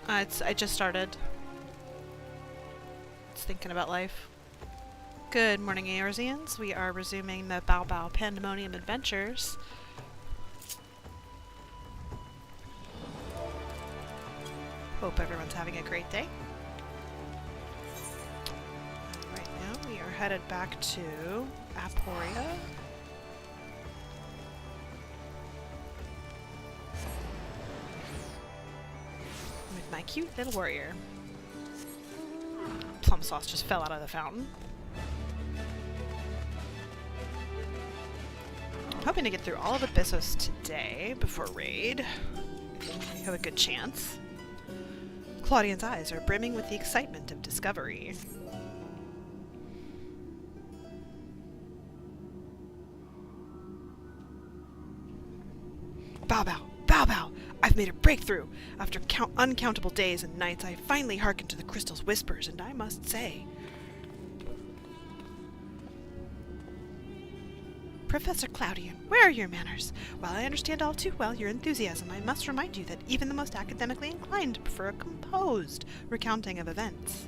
I just started. It's thinking about life. Good morning, Eorzeans. We are resuming the Baobao Pandemonium adventures. Hope everyone's having a great day. Right now we are headed back to Aporia. With my cute little warrior. Plum sauce just fell out of the fountain. I'm hoping to get through all of Abyssos today before raid. I think we have a good chance. Claudian's eyes are brimming with the excitement of discovery. Baobao! Baobao! I've made a breakthrough! After uncountable days and nights, I finally hearkened to the crystal's whispers, and I must say... Professor Claudian, where are your manners? While I understand all too well your enthusiasm, I must remind you that even the most academically inclined prefer a composed recounting of events.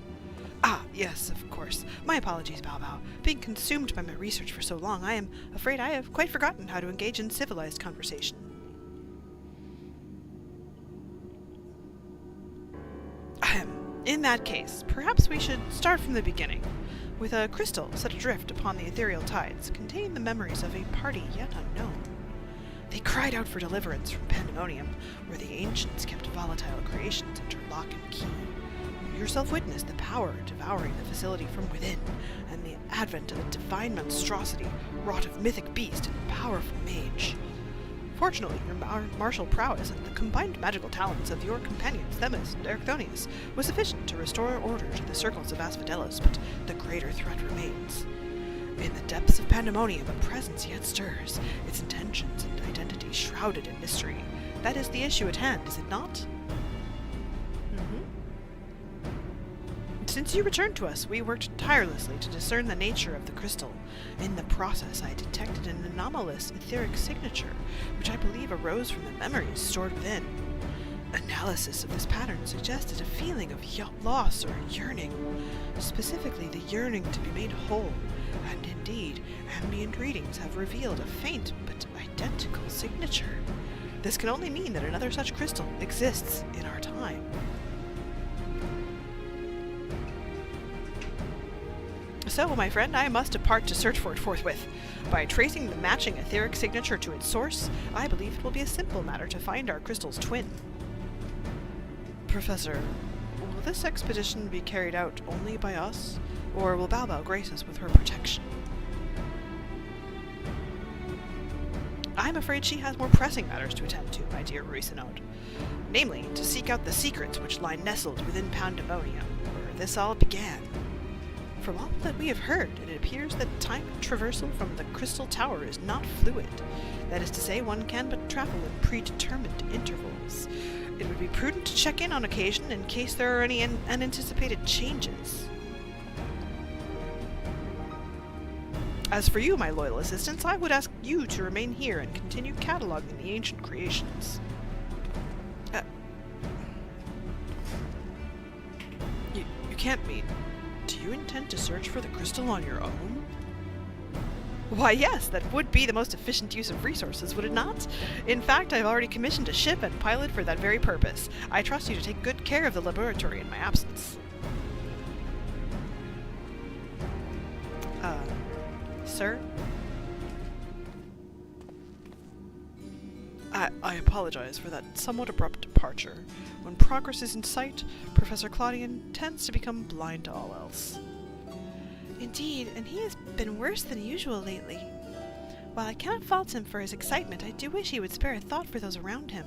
Ah, yes, of course. My apologies, Baobao. Being consumed by my research for so long, I am afraid I have quite forgotten how to engage in civilized conversation. In that case, perhaps we should start from the beginning, with a crystal set adrift upon the ethereal tides, containing the memories of a party yet unknown. They cried out for deliverance from Pandemonium, where the ancients kept volatile creations under lock and key. You yourself witnessed the power devouring the facility from within, and the advent of a divine monstrosity wrought of mythic beast and powerful mage. Fortunately, your martial prowess and the combined magical talents of your companions Themis and Erchthonius was sufficient to restore order to the circles of Asphodelos, but the greater threat remains. In the depths of Pandemonium, a presence yet stirs, its intentions and identity shrouded in mystery. That is the issue at hand, is it not? Since you returned to us, we worked tirelessly to discern the nature of the crystal. In the process, I detected an anomalous etheric signature, which I believe arose from the memories stored within. Analysis of this pattern suggested a feeling of loss or yearning, specifically the yearning to be made whole, and indeed, ambient readings have revealed a faint but identical signature. This can only mean that another such crystal exists in our time. So, my friend, I must depart to search for it forthwith. By tracing the matching etheric signature to its source, I believe it will be a simple matter to find our crystal's twin. Professor, will this expedition be carried out only by us, or will Baobao grace us with her protection? I'm afraid she has more pressing matters to attend to, my dear Ruisinode. Namely, to seek out the secrets which lie nestled within Pandemonium, where this all began. From all that we have heard, it appears that time traversal from the Crystal Tower is not fluid. That is to say, one can but travel in predetermined intervals. It would be prudent to check in on occasion in case there are any unanticipated changes. As for you, my loyal assistants, I would ask you to remain here and continue cataloging the ancient creations. You can't mean... Do you intend to search for the crystal on your own? Why, yes, that would be the most efficient use of resources, would it not? In fact, I've already commissioned a ship and pilot for that very purpose. I trust you to take good care of the laboratory in my absence. Sir? I apologize for that somewhat abrupt departure. When progress is in sight, Professor Claudian tends to become blind to all else. Indeed, and he has been worse than usual lately. While I cannot fault him for his excitement, I do wish he would spare a thought for those around him.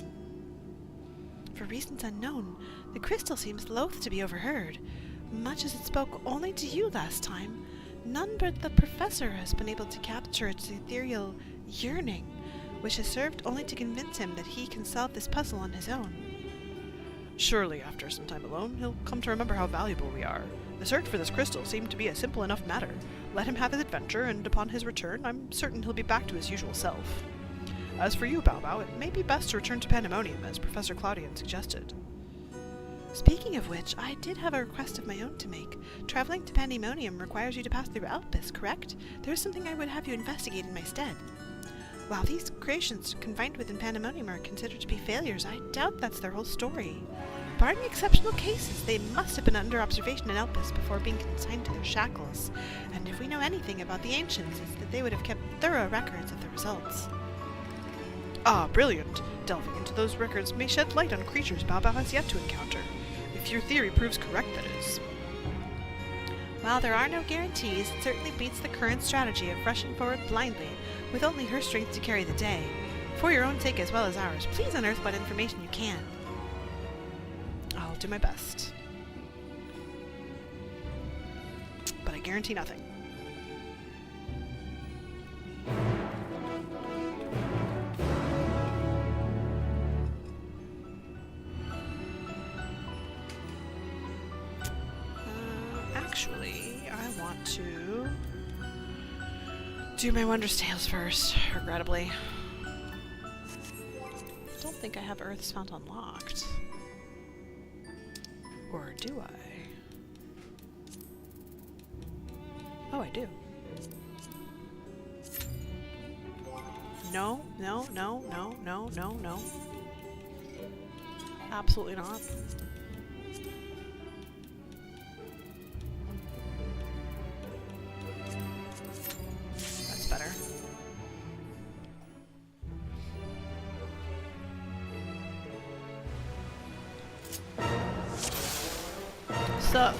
For reasons unknown, the crystal seems loath to be overheard. Much as it spoke only to you last time, none but the professor has been able to capture its ethereal yearning, which has served only to convince him that he can solve this puzzle on his own. Surely, after some time alone, he'll come to remember how valuable we are. The search for this crystal seemed to be a simple enough matter. Let him have his adventure, and upon his return, I'm certain he'll be back to his usual self. As for you, Baobao, it may be best to return to Pandemonium, as Professor Claudian suggested. Speaking of which, I did have a request of my own to make. Traveling to Pandemonium requires you to pass through Abyssos, correct? There is something I would have you investigate in my stead. While these creations confined within Pandemonium are considered to be failures, I doubt that's their whole story. Barring exceptional cases, they must have been under observation in Abyssos before being consigned to their shackles. And if we know anything about the ancients, it's that they would have kept thorough records of the results. Ah, brilliant! Delving into those records may shed light on creatures Baobao has yet to encounter. If your theory proves correct, that is. While there are no guarantees, it certainly beats the current strategy of rushing forward blindly, with only her strength to carry the day. For your own sake as well as ours, please unearth what information you can. I'll do my best. But I guarantee nothing. Actually, I want to do my Wondrous Tales first, regrettably. Don't think I have Earth's Fount unlocked. Or do I? Oh, I do. No, no, no, no, no, no, no. Absolutely not. That's better. Sup?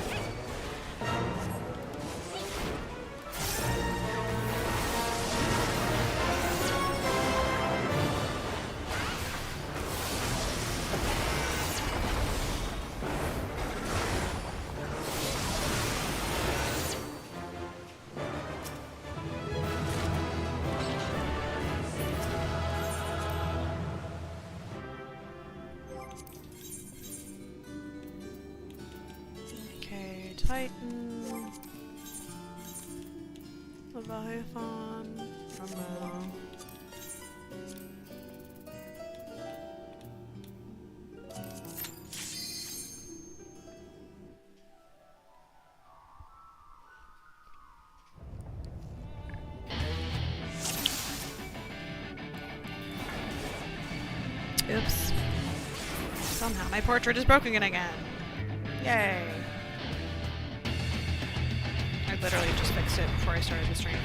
Titan, Leviathan, Rumble. Oops. Somehow my portrait is broken again. Yay. I literally just fixed it before I started the stream.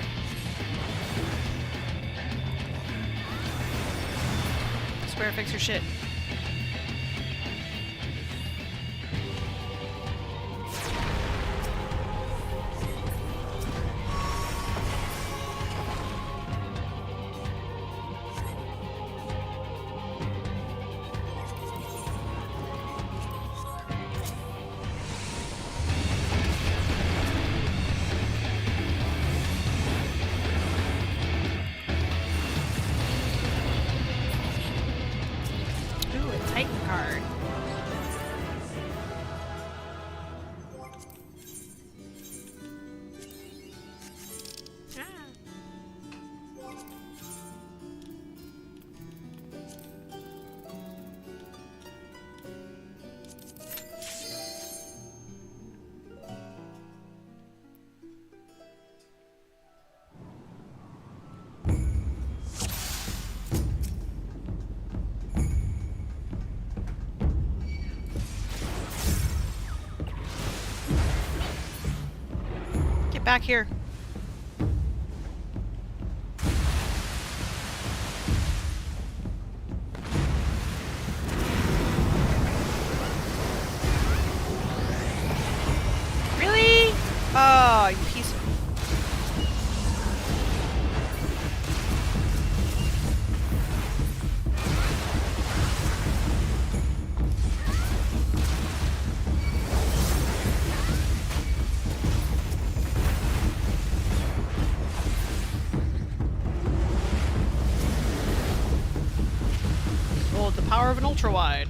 Square, fix your shit. Titan card. Back here. Really? Oh, you piece of... The power of an ultra wide.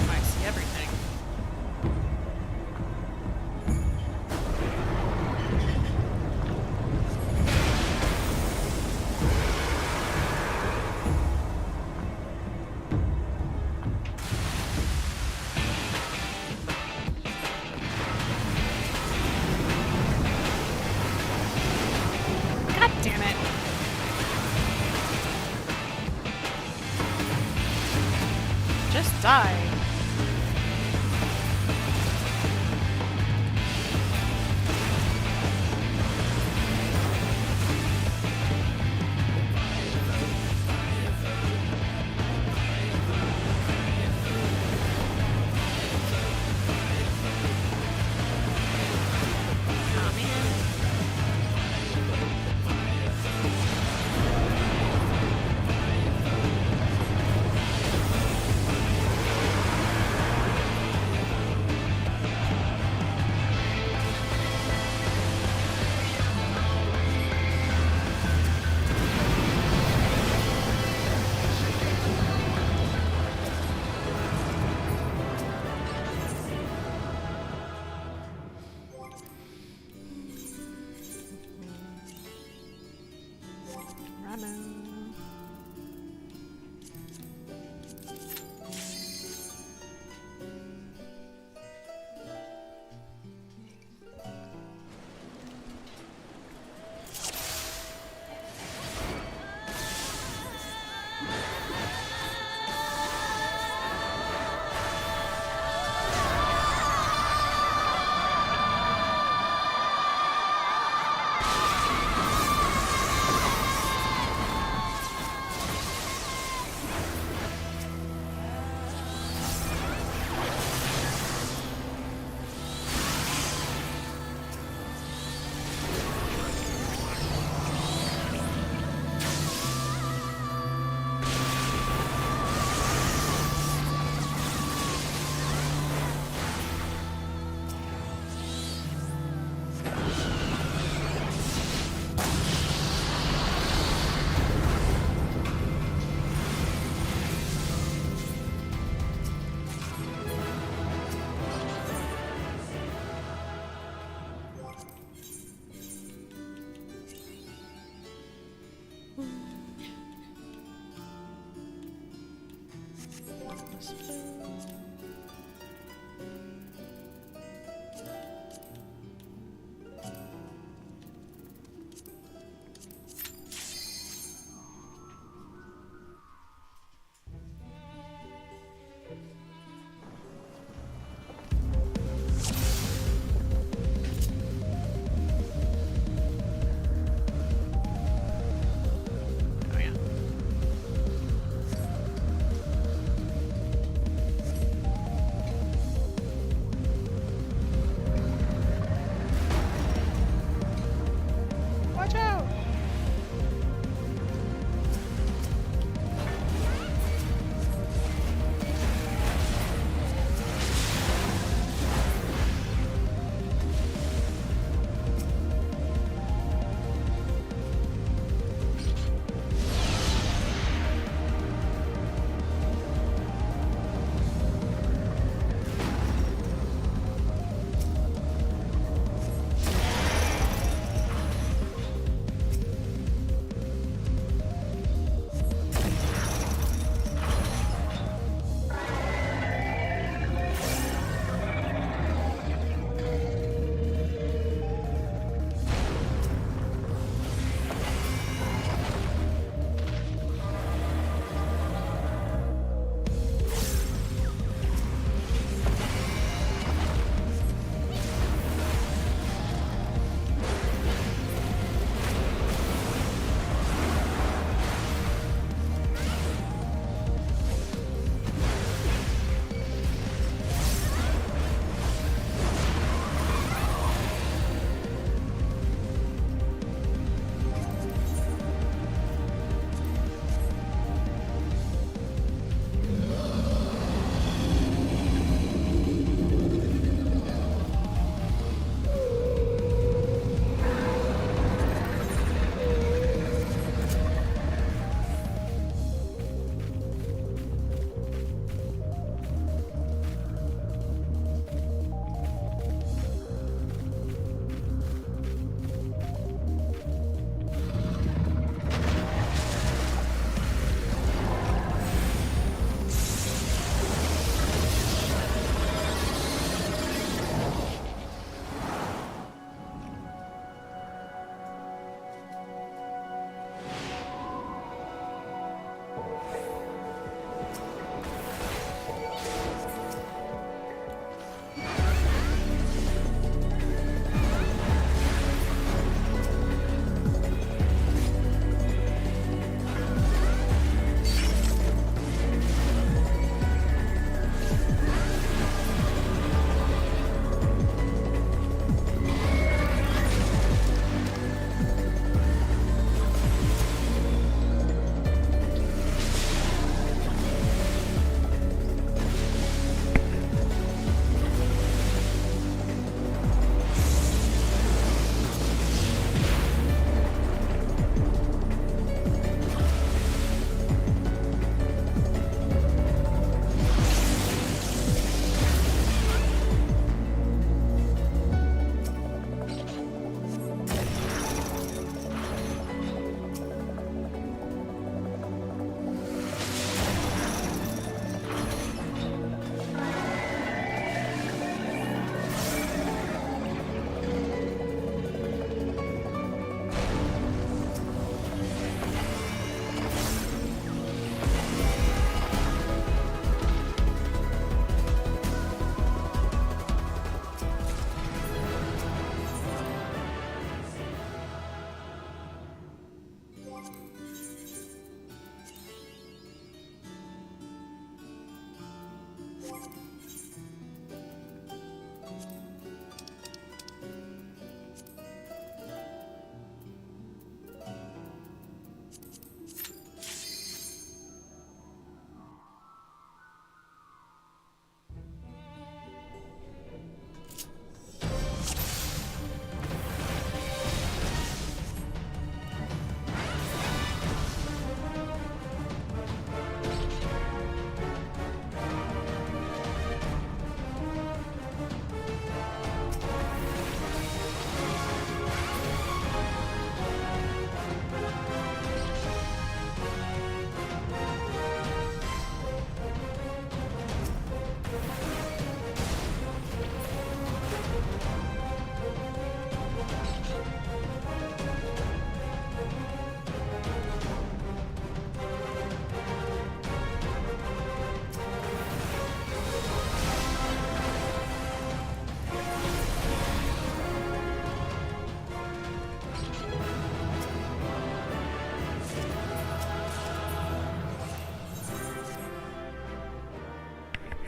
I see everything. damn it. Just die.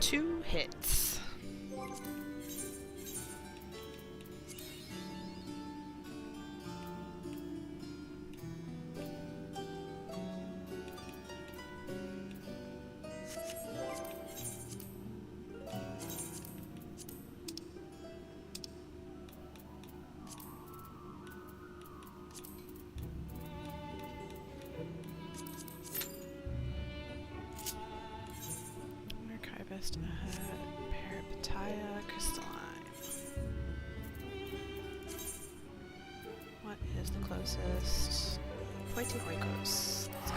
Two hits. Archivist ahead. Parabatia crystalline. What is the closest? Pointy Oikos. Let's go.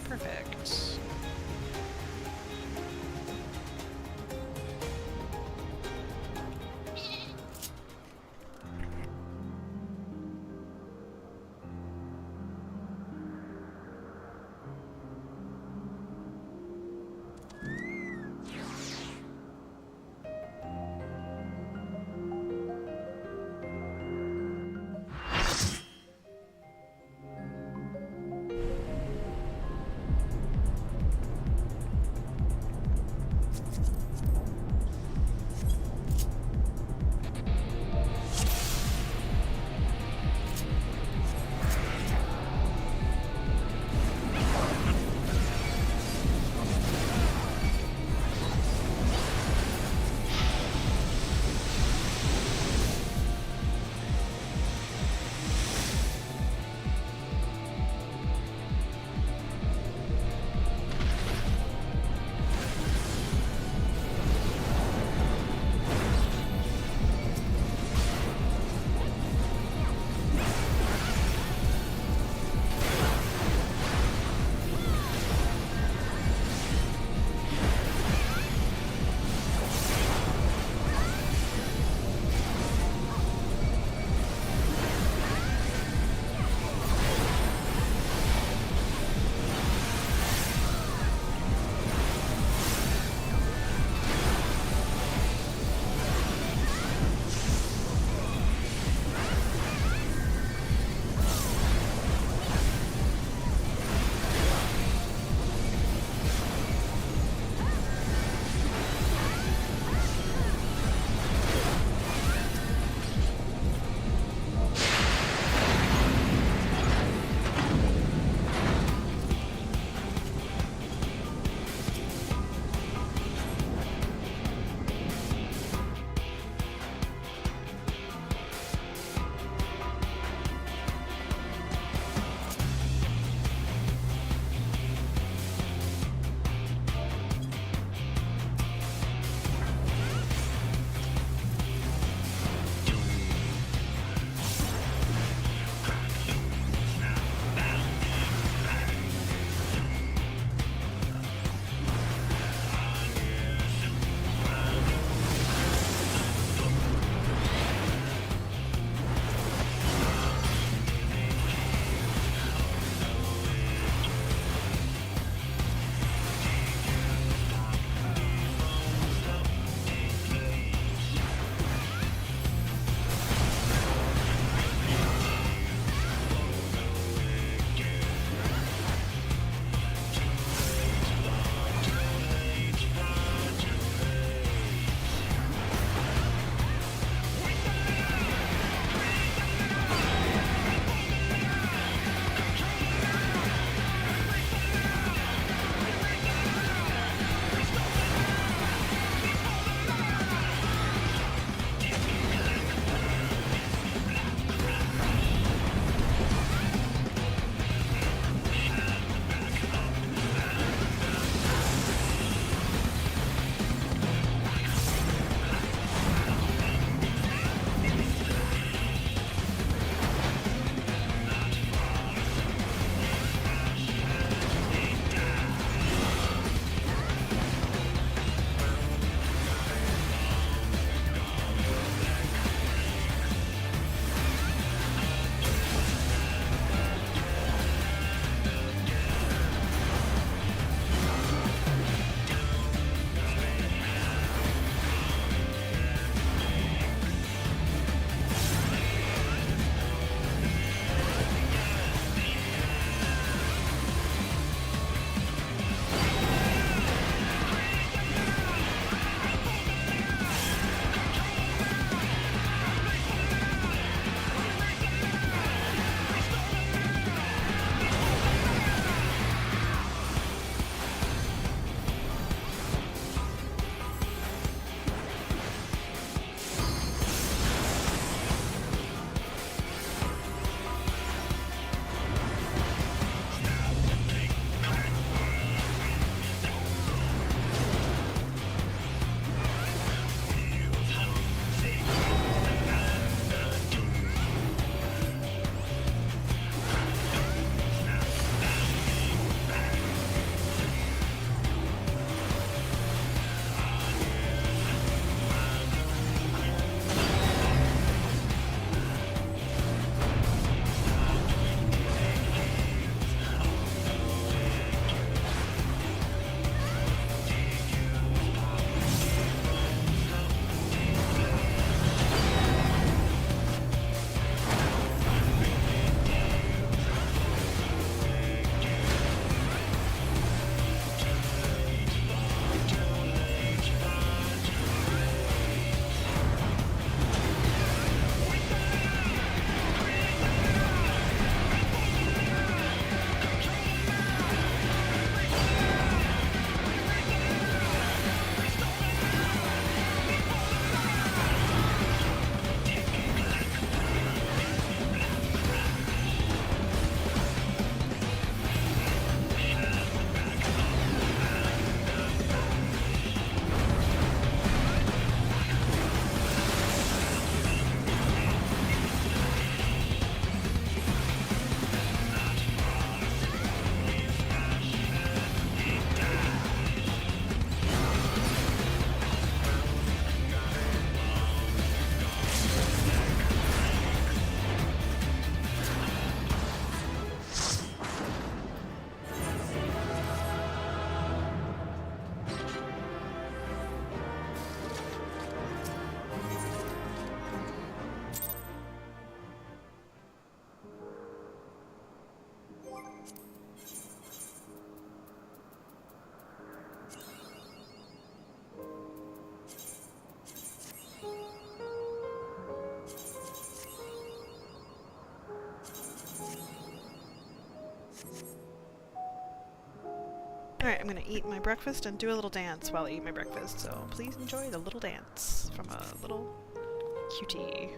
Perfect. Alright, I'm gonna eat my breakfast and do a little dance while I eat my breakfast, so please enjoy the little dance from a little cutie.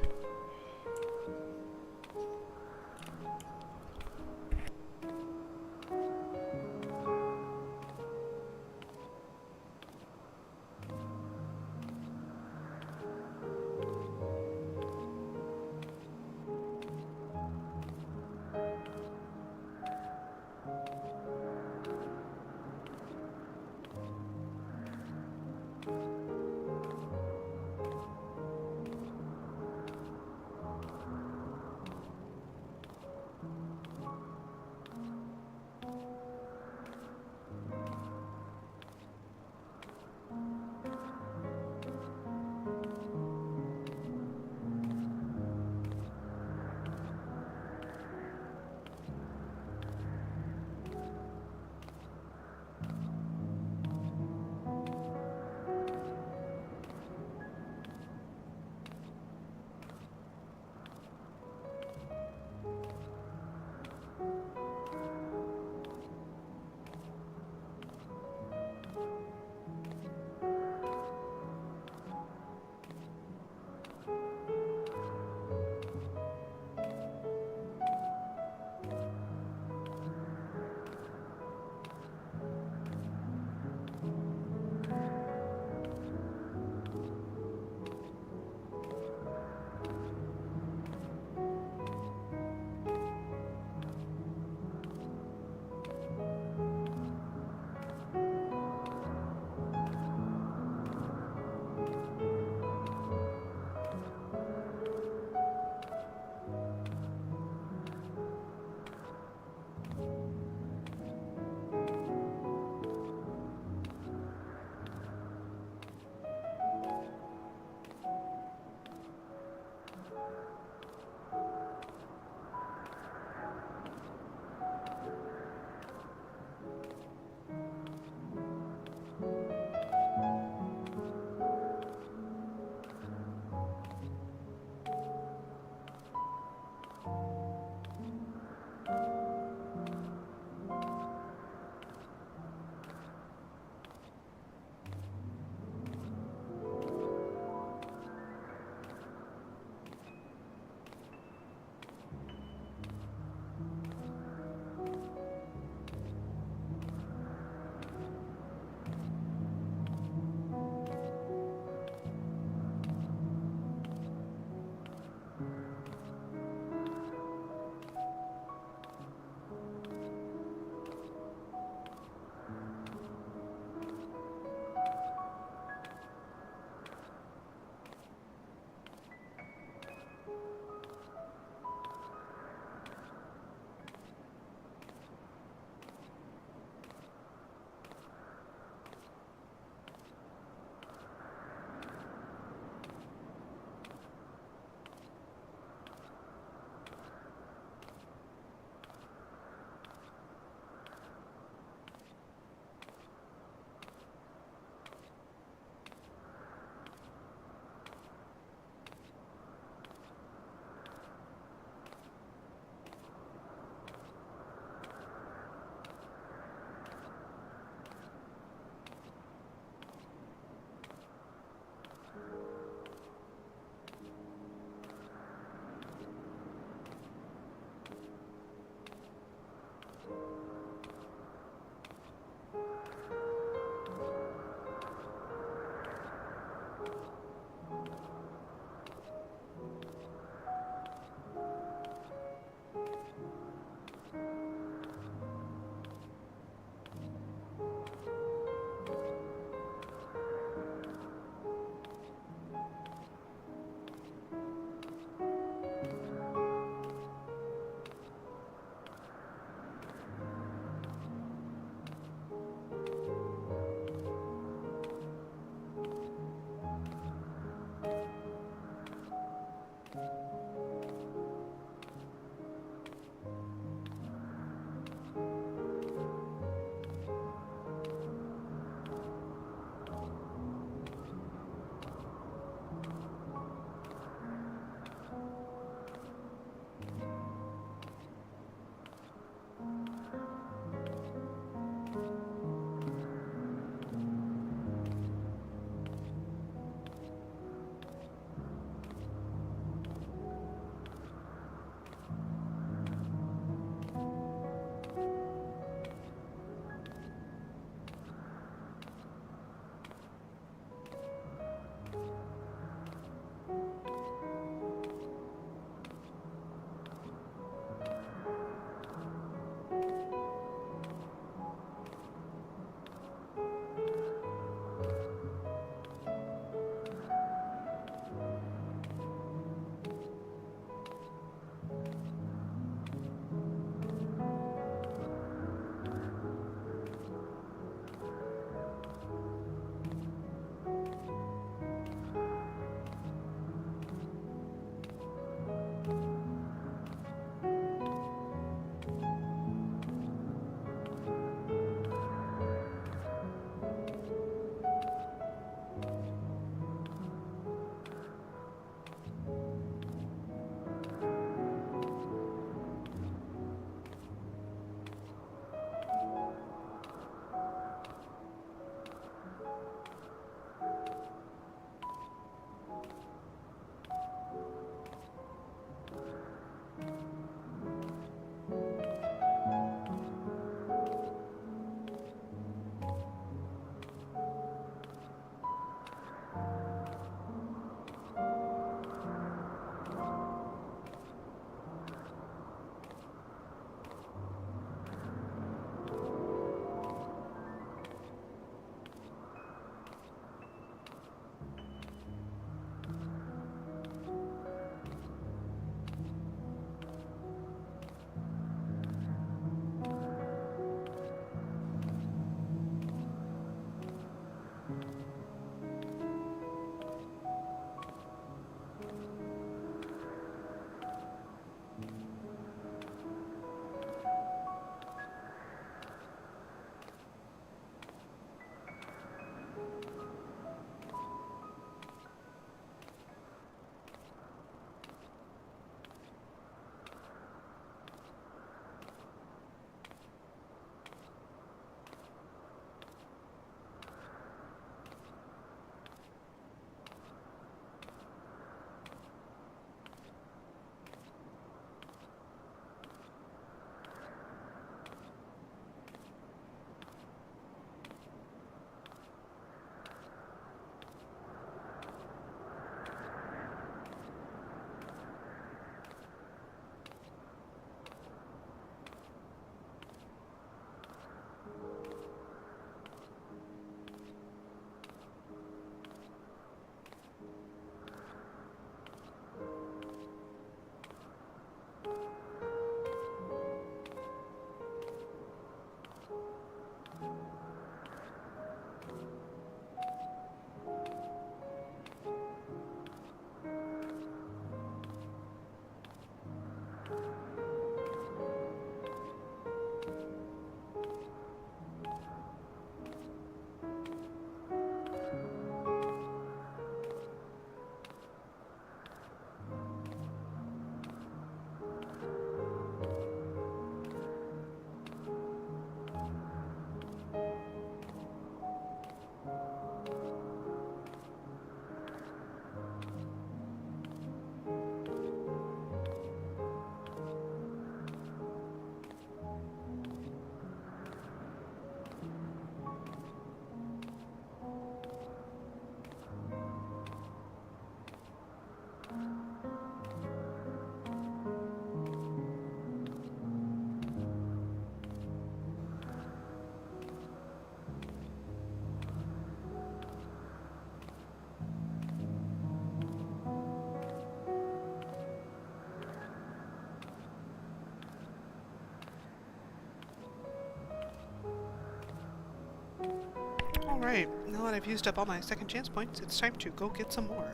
Alright, now that I've used up all my second chance points, it's time to go get some more.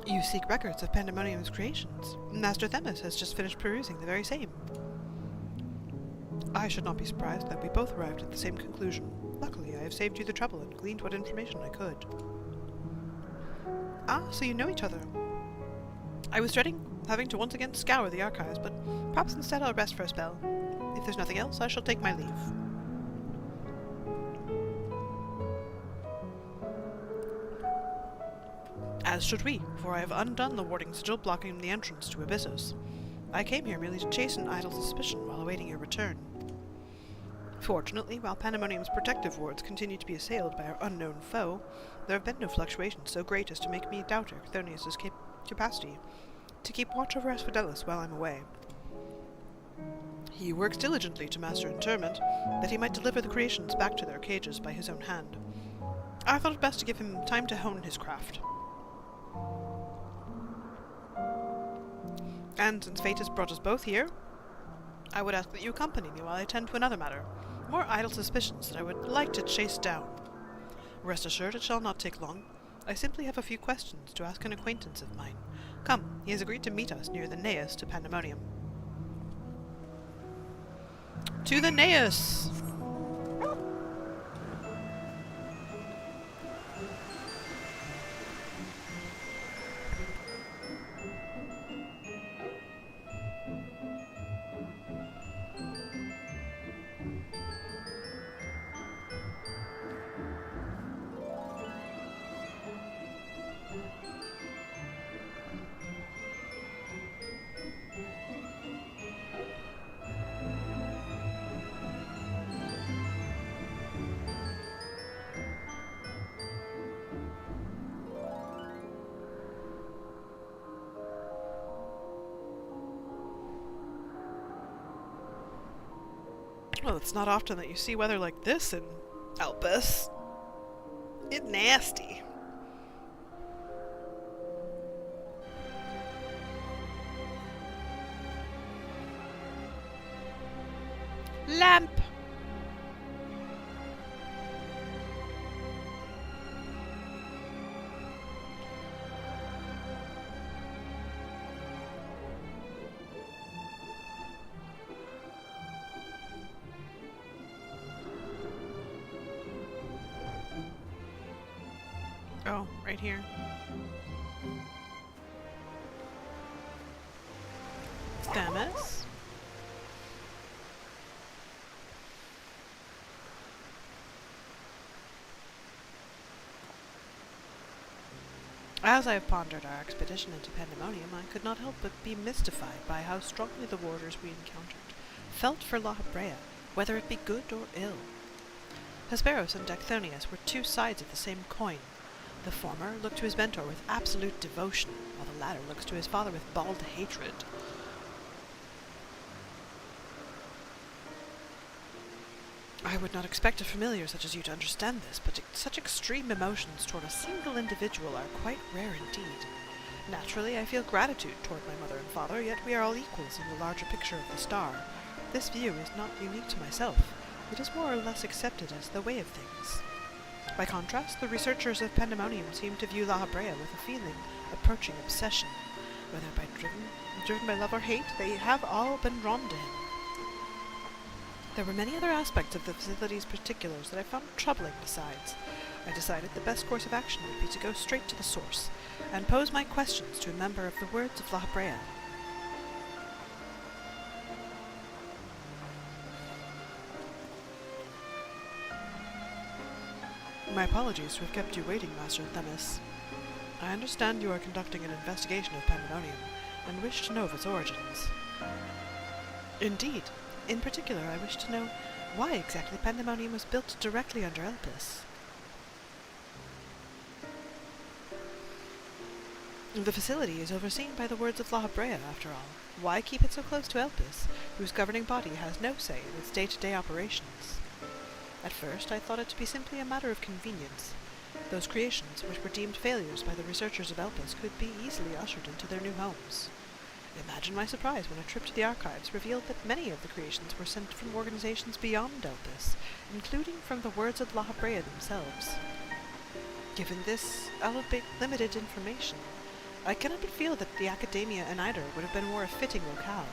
You seek records of Pandemonium's creations. Master Themis has just finished perusing the very same. I should not be surprised that we both arrived at the same conclusion. Luckily, I have saved you the trouble and gleaned what information I could. Ah, so you know each other. I was dreading having to once again scour the archives, but perhaps instead I'll rest for a spell. If there's nothing else, I shall take my leave. As should we, for I have undone the warding sigil blocking the entrance to Abyssos. I came here merely to chasten idle suspicion while awaiting your return. Fortunately, while Pandemonium's protective wards continue to be assailed by our unknown foe, there have been no fluctuations so great as to make me doubt Chthonius' capacity to keep watch over Asphodelos while I'm away. He works diligently to master interment, that he might deliver the creations back to their cages by his own hand. I thought it best to give him time to hone his craft. And since fate has brought us both here, I would ask that you accompany me while I attend to another matter. More idle suspicions that I would like to chase down. Rest assured it shall not take long. I simply have a few questions to ask an acquaintance of mine. Come, he has agreed to meet us near the naos to Pandemonium. To the naos! Well, it's not often that you see weather like this in Albus. It's nasty. Lamp! Oh, right here. Themis? As I have pondered our expedition into Pandemonium, I could not help but be mystified by how strongly the warders we encountered felt for Lalafell, whether it be good or ill. Hesperos and Chthonius were two sides of the same coin. The former looked to his mentor with absolute devotion, while the latter looks to his father with bald hatred. I would not expect a familiar such as you to understand this, but such extreme emotions toward a single individual are quite rare indeed. Naturally, I feel gratitude toward my mother and father, yet we are all equals in the larger picture of the star. This view is not unique to myself. It is more or less accepted as the way of things. By contrast, the researchers of Pandemonium seem to view Lalafell with a feeling approaching obsession. Whether driven by love or hate, they have all been drawn to him. There were many other aspects of the facility's particulars that I found troubling besides. I decided the best course of action would be to go straight to the source, and pose my questions to a member of the words of Lalafell. My apologies to have kept you waiting, Master Themis. I understand you are conducting an investigation of Pandemonium, and wish to know of its origins. Indeed. In particular, I wish to know why exactly Pandemonium was built directly under Elpis. The facility is overseen by the words of Lalafell, after all. Why keep it so close to Elpis, whose governing body has no say in its day-to-day operations? At first, I thought it to be simply a matter of convenience. Those creations, which were deemed failures by the researchers of Elpis, could be easily ushered into their new homes. Imagine my surprise when a trip to the archives revealed that many of the creations were sent from organizations beyond Elpis, including from the Words of Lalafell themselves. Given this albeit limited information, I cannot but feel that the Academia and Eider would have been more a fitting locale.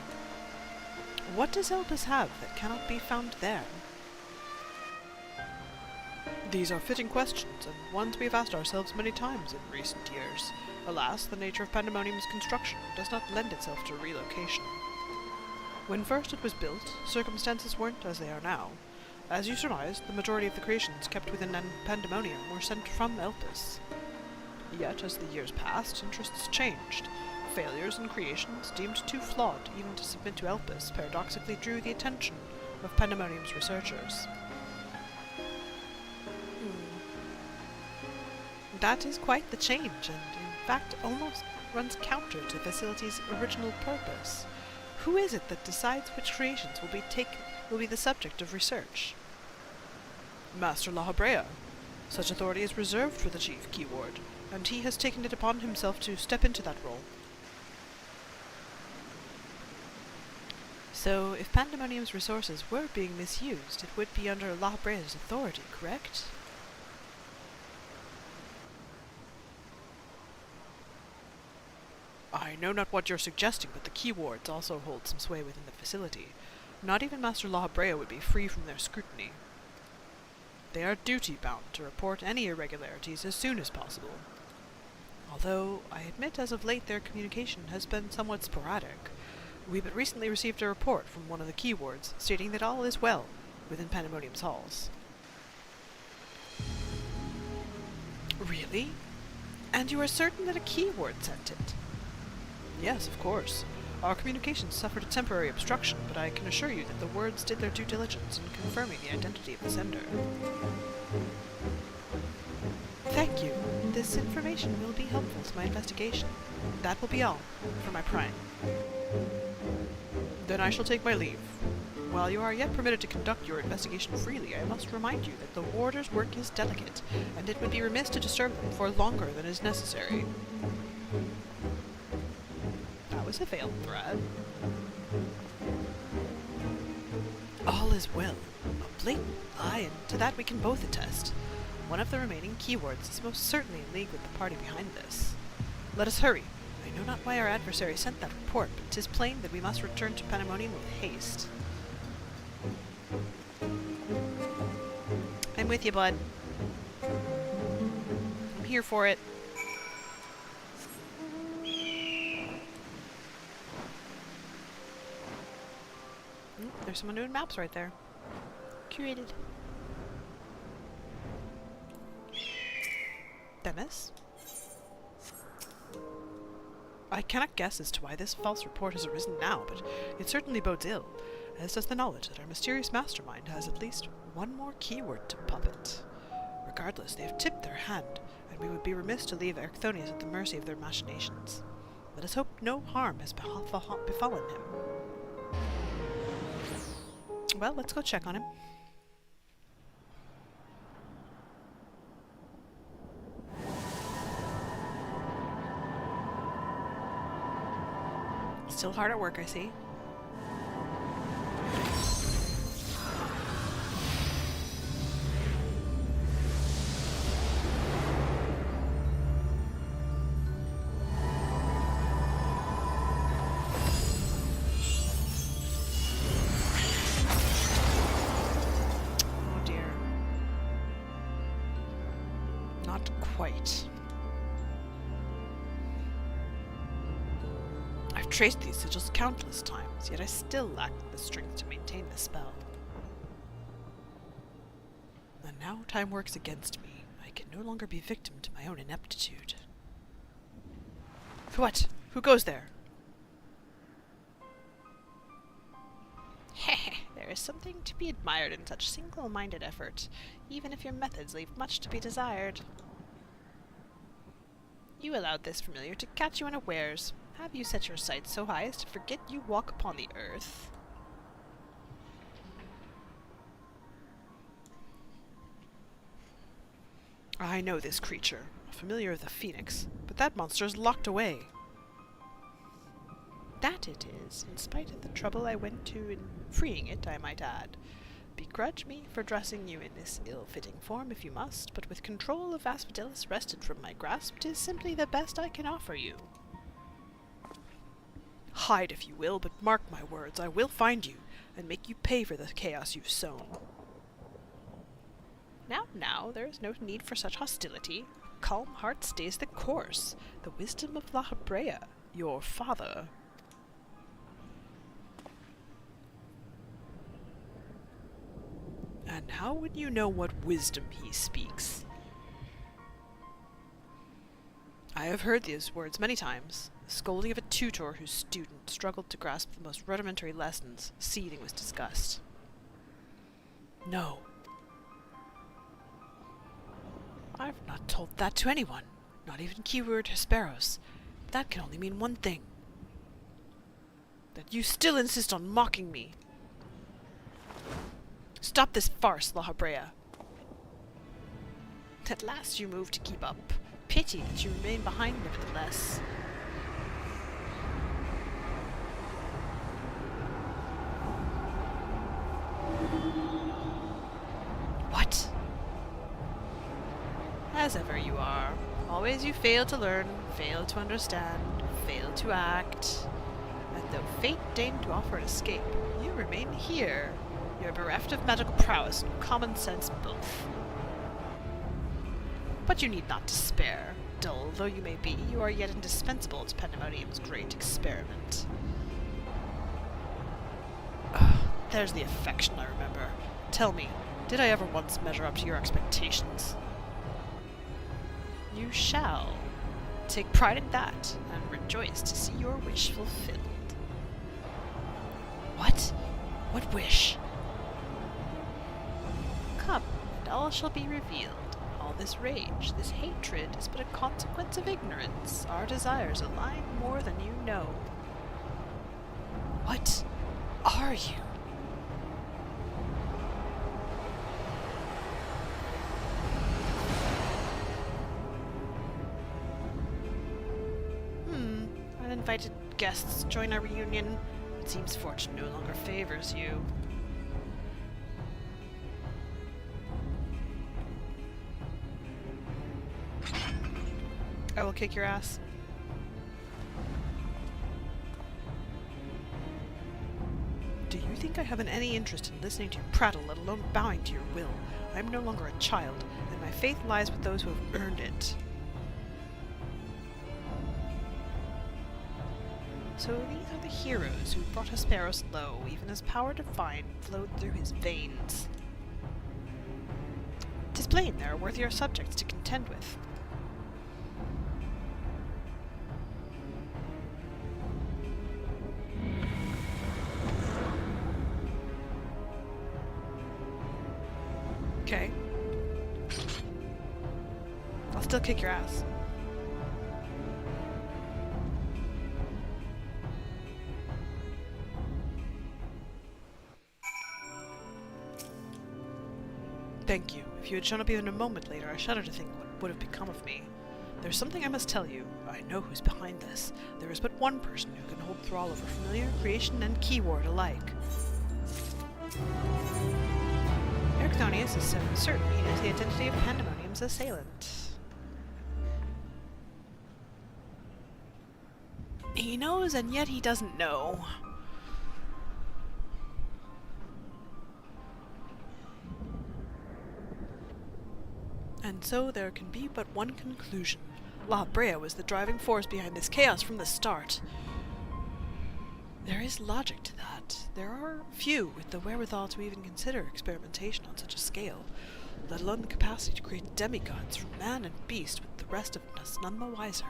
What does Elpis have that cannot be found there? These are fitting questions, and ones we have asked ourselves many times in recent years. Alas, the nature of Pandemonium's construction does not lend itself to relocation. When first it was built, circumstances weren't as they are now. As you surmised, the majority of the creations kept within Pandemonium were sent from Elpis. Yet, as the years passed, interests changed. Failures and creations, deemed too flawed even to submit to Elpis, paradoxically drew the attention of Pandemonium's researchers. That is quite the change, and in fact almost runs counter to the facility's original purpose. Who is it that decides which creations will be the subject of research? Master Lalafell. Such authority is reserved for the Chief Keyword, and he has taken it upon himself to step into that role. So, if Pandemonium's resources were being misused, it would be under Lalafell's authority, correct? I know not what you're suggesting, but the keywords also hold some sway within the facility. Not even Master Lalafell would be free from their scrutiny. They are duty-bound to report any irregularities as soon as possible. Although, I admit as of late their communication has been somewhat sporadic. We but recently received a report from one of the keywords stating that all is well within Pandemonium's halls. Really? And you are certain that a keyword sent it? Yes, of course. Our communications suffered a temporary obstruction, but I can assure you that the words did their due diligence in confirming the identity of the sender. Thank you. This information will be helpful to my investigation. That will be all for my prying. Then I shall take my leave. While you are yet permitted to conduct your investigation freely, I must remind you that the warder's work is delicate, and it would be remiss to disturb them for longer than is necessary. That was a veiled threat. All is well. A blatant lie, and to that we can both attest. One of the remaining keywords is most certainly in league with the party behind this. Let us hurry. I know not why our adversary sent that report, but 'tis plain that we must return to Pandemonium with haste. I'm with you, bud. I'm here for it. There's someone doing maps right there. Curated. Demis? I cannot guess as to why this false report has arisen now, but it certainly bodes ill, as does the knowledge that our mysterious mastermind has at least one more keyword to puppet. Regardless, they have tipped their hand, and we would be remiss to leave Erchthonius at the mercy of their machinations. Let us hope no harm has befallen him. Well, let's go check on him. Still hard at work, I see. Oh dear. Not quite. I've traced these sigils countless times, yet I still lack the strength to maintain the spell. And now time works against me. I can no longer be victim to my own ineptitude. What? Who goes there? Heh, there is something to be admired in such single-minded effort, even if your methods leave much to be desired. You allowed this familiar to catch you unawares. Have you set your sights so high as to forget you walk upon the earth? I know this creature, a familiar of the Phoenix, but that monster is locked away. That it is, in spite of the trouble I went to in freeing it, I might add. Begrudge me for dressing you in this ill-fitting form if you must, but with control of Asphodelus wrested from my grasp, 'tis simply the best I can offer you. Hide if you will, but mark my words, I will find you, and make you pay for the chaos you've sown. Now, there is no need for such hostility. Calm heart stays the course. The wisdom of Lalafell, your father. And how would you know what wisdom he speaks? I have heard these words many times, the scolding of a tutor whose student struggled to grasp the most rudimentary lessons, seething with disgust. No. I've not told that to anyone, not even keyword Hesperos. That can only mean one thing. That you still insist on mocking me. Stop this farce, Lalafell. At last you move to keep up. Pity that you remain behind, nevertheless. What? As ever you are. Always you fail to learn, fail to understand, fail to act. And though fate deigned to offer an escape, you remain here. You are bereft of magical prowess and common sense both. But you need not despair. Dull though you may be, you are yet indispensable to Pandemonium's great experiment. There's the affection I remember. Tell me, did I ever once measure up to your expectations? You shall. Take pride in that, and rejoice to see your wish fulfilled. What? What wish? Come, and all shall be revealed. All this rage, this hatred, is but a consequence of ignorance. Our desires align more than you know. What are you? Uninvited guests join our reunion. It seems fortune no longer favors you. I will kick your ass. Do you think I have any interest in listening to you prattle, let alone bowing to your will? I am no longer a child, and my faith lies with those who have earned it. So these are the heroes who brought Hesperos low, even as power divine flowed through his veins. 'Tis plain there are worthier subjects to contend with. Okay. I'll still kick your ass. Thank you. If you had shown up even a moment later, I shudder to think what would have become of me. There's something I must tell you. I know who's behind this. There is but one person who can hold thrall over familiar, creation, and keyword alike. Erchthonius is so certain he knows the identity of Pandemonium's assailant. He knows, and yet he doesn't know. And so there can be but one conclusion. Lalafell was the driving force behind this chaos from the start. There is logic to that. There are few with the wherewithal to even consider experimentation on such a scale, let alone the capacity to create demigods from man and beast with the rest of us none the wiser.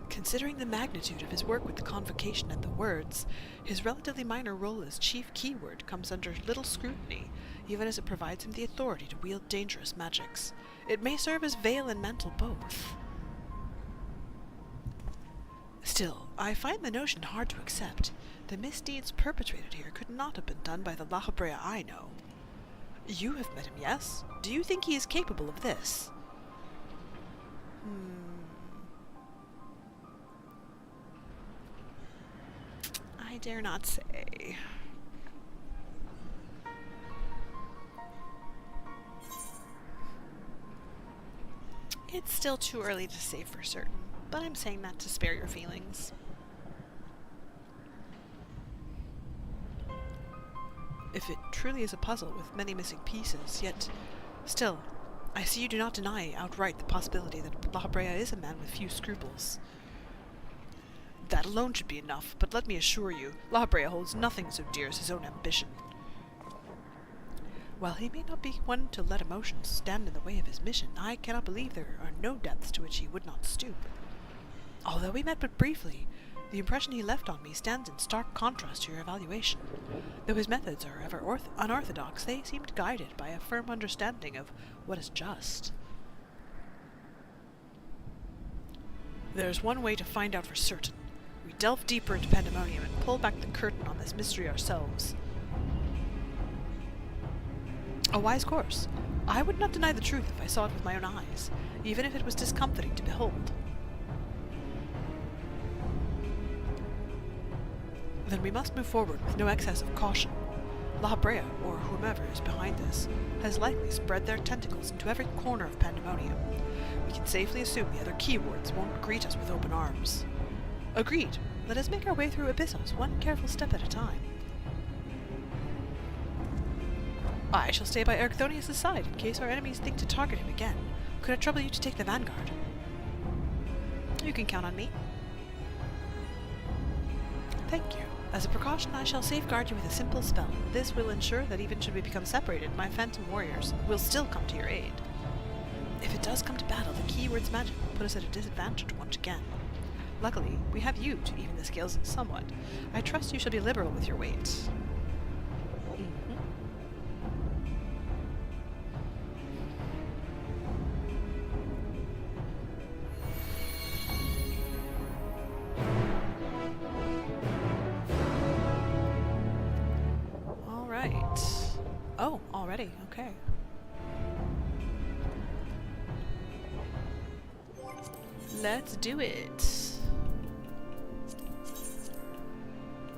Considering the magnitude of his work with the convocation and the words, his relatively minor role as chief keyword comes under little scrutiny, even as it provides him the authority to wield dangerous magics. It may serve as veil and mantle both. Still, I find the notion hard to accept. The misdeeds perpetrated here could not have been done by the Lalafell I know. You have met him, yes? Do you think he is capable of this? dare not say. It's still too early to say for certain, but I'm saying that to spare your feelings. If it truly is a puzzle with many missing pieces, yet still, I see you do not deny outright the possibility that La Brea is a man with few scruples. That alone should be enough, but let me assure you, La Brea holds nothing so dear as his own ambition. While he may not be one to let emotions stand in the way of his mission, I cannot believe there are no depths to which he would not stoop. Although we met but briefly, the impression he left on me stands in stark contrast to your evaluation. Though his methods are ever unorthodox, they seemed guided by a firm understanding of what is just. There's one way to find out for certain. We delve deeper into Pandemonium and pull back the curtain on this mystery ourselves. A wise course. I would not deny the truth if I saw it with my own eyes, even if it was discomforting to behold. Then we must move forward with no excess of caution. La Brea, or whomever is behind this, has likely spread their tentacles into every corner of Pandemonium. We can safely assume the other keywords won't greet us with open arms. Agreed. Let us make our way through Abyssos, one careful step at a time. I shall stay by Erchthonius' side in case our enemies think to target him again. Could I trouble you to take the vanguard? You can count on me. Thank you. As a precaution, I shall safeguard you with a simple spell. This will ensure that even should we become separated, my phantom warriors will still come to your aid. If it does come to battle, the keyword's magic will put us at a disadvantage once again. Luckily, we have you to even the scales somewhat. I trust you shall be liberal with your weight. Oh, already? Okay. Let's do it.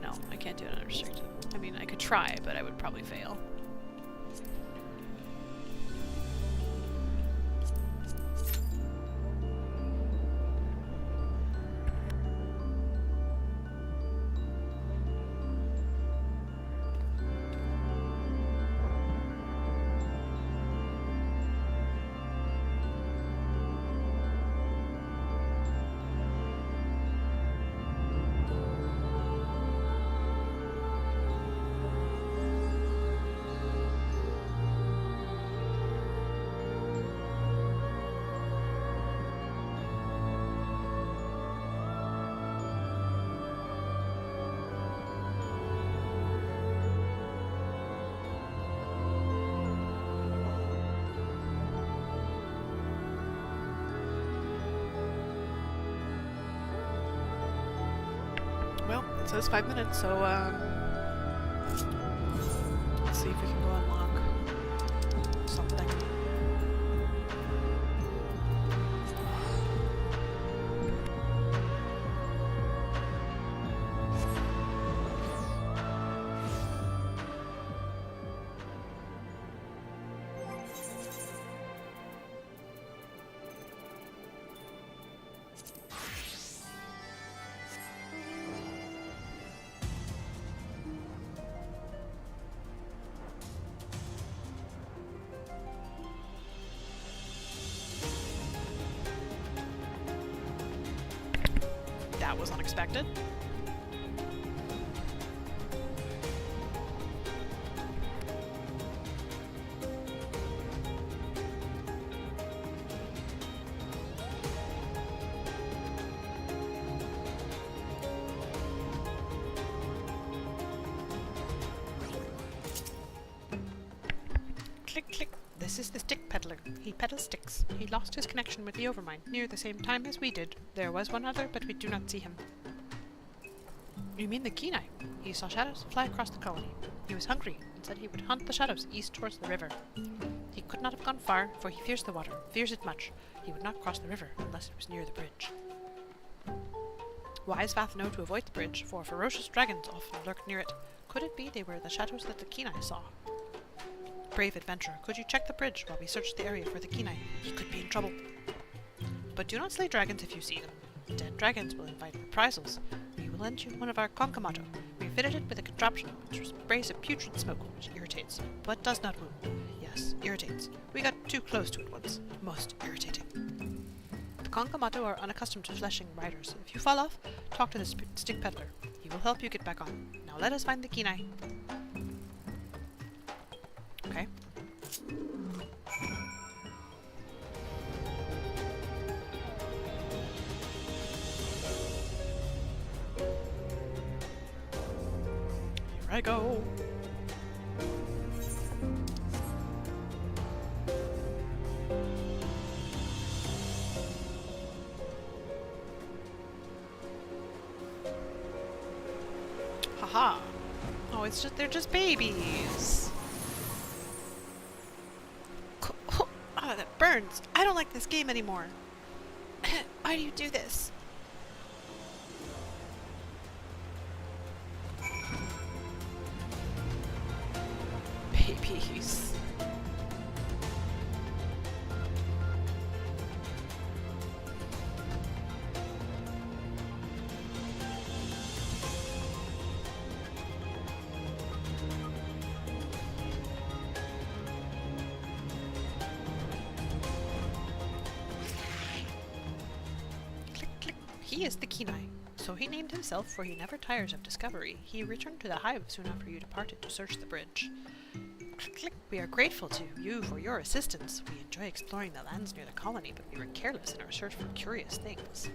No, I can't do it unrestricted. I mean, I could try, but I would probably fail. Well, it says 5 minutes, so, let's see if we can go unlock something. That was unexpected. Click, click. This is the stick peddler. He peddles sticks. He lost his connection with the Overmind near the same time as we did. There was one other, but we do not see him. You mean the Kenai? He saw shadows fly across the colony. He was hungry and said he would hunt the shadows east towards the river. He could not have gone far, for he fears the water, fears it much. He would not cross the river unless it was near the bridge. Wise Vath know to avoid the bridge, for ferocious dragons often lurk near it. Could it be they were the shadows that the Kenai saw? Brave adventurer, could you check the bridge while we search the area for the Kenai? He could be in trouble. But do not slay dragons if you see them. Dead dragons will invite reprisals. We will lend you one of our concamato. We fitted it with a contraption which sprays a putrid smoke which irritates, but does not wound. Yes, irritates. We got too close to it once. Most irritating. The concamato are unaccustomed to fleshing riders. If you fall off, talk to the stick peddler. He will help you get back on. Now let us find the Kenai. Okay. Here I go. Haha. Oh, it's just they're just babies. Oh, that burns. I don't like this game anymore. Why do you do this? Babies. He is the Kenai, so he named himself, for he never tires of discovery. He returned to the hive soon after you departed to search the bridge. Click, click. We are grateful to you for your assistance. We enjoy exploring the lands near the colony, but we were careless in our search for curious things.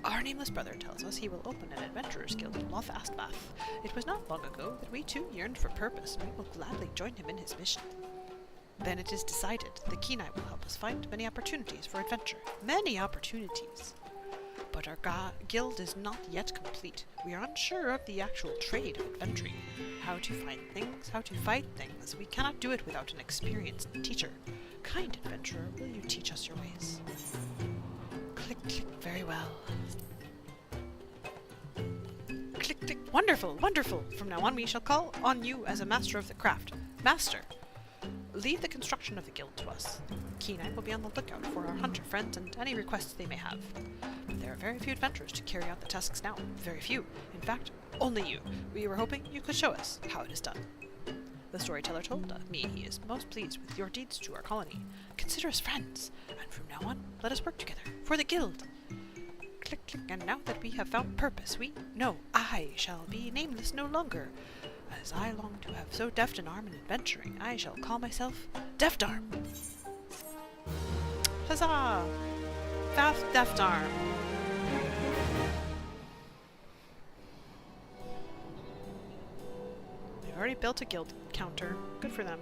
Our nameless brother tells us he will open an adventurers guild in Lalafell. It was not long ago that we too yearned for purpose, and we will gladly join him in his mission. Then it is decided. The Kenai will help us find many opportunities for adventure. Many opportunities! But our guild is not yet complete. We are unsure of the actual trade of adventuring. How to find things, how to fight things. We cannot do it without an experienced teacher. Kind adventurer, will you teach us your ways? Click, click, very well. Click, click, wonderful, wonderful! From now on we shall call on you as a master of the craft. Master! Leave the construction of the guild to us. Kenai will be on the lookout for our hunter friends and any requests they may have. But there are very few adventurers to carry out the tasks now. Very few. In fact, only you. We were hoping you could show us how it is done. The storyteller told me he is most pleased with your deeds to our colony. Consider us friends, and from now on, let us work together for the guild. Click, click, and now that we have found purpose, I shall be nameless no longer. As I long to have so deft an arm in adventuring, I shall call myself Deft Arm. Huzzah! Deft Arm. They already built a guild counter. Good for them.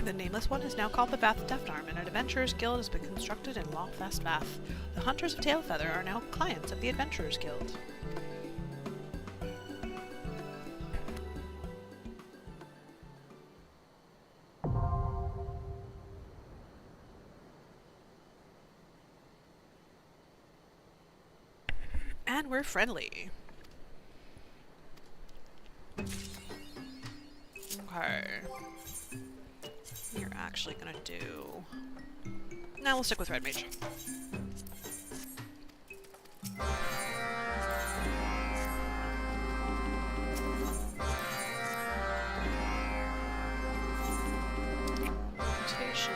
The nameless one is now called the Deft Arm, and an adventurers guild has been constructed in Lalafell. The hunters of Tailfeather are now clients of the adventurers guild. And we're friendly. Okay. You're actually gonna do... Now we'll stick with Red Mage. Mutation.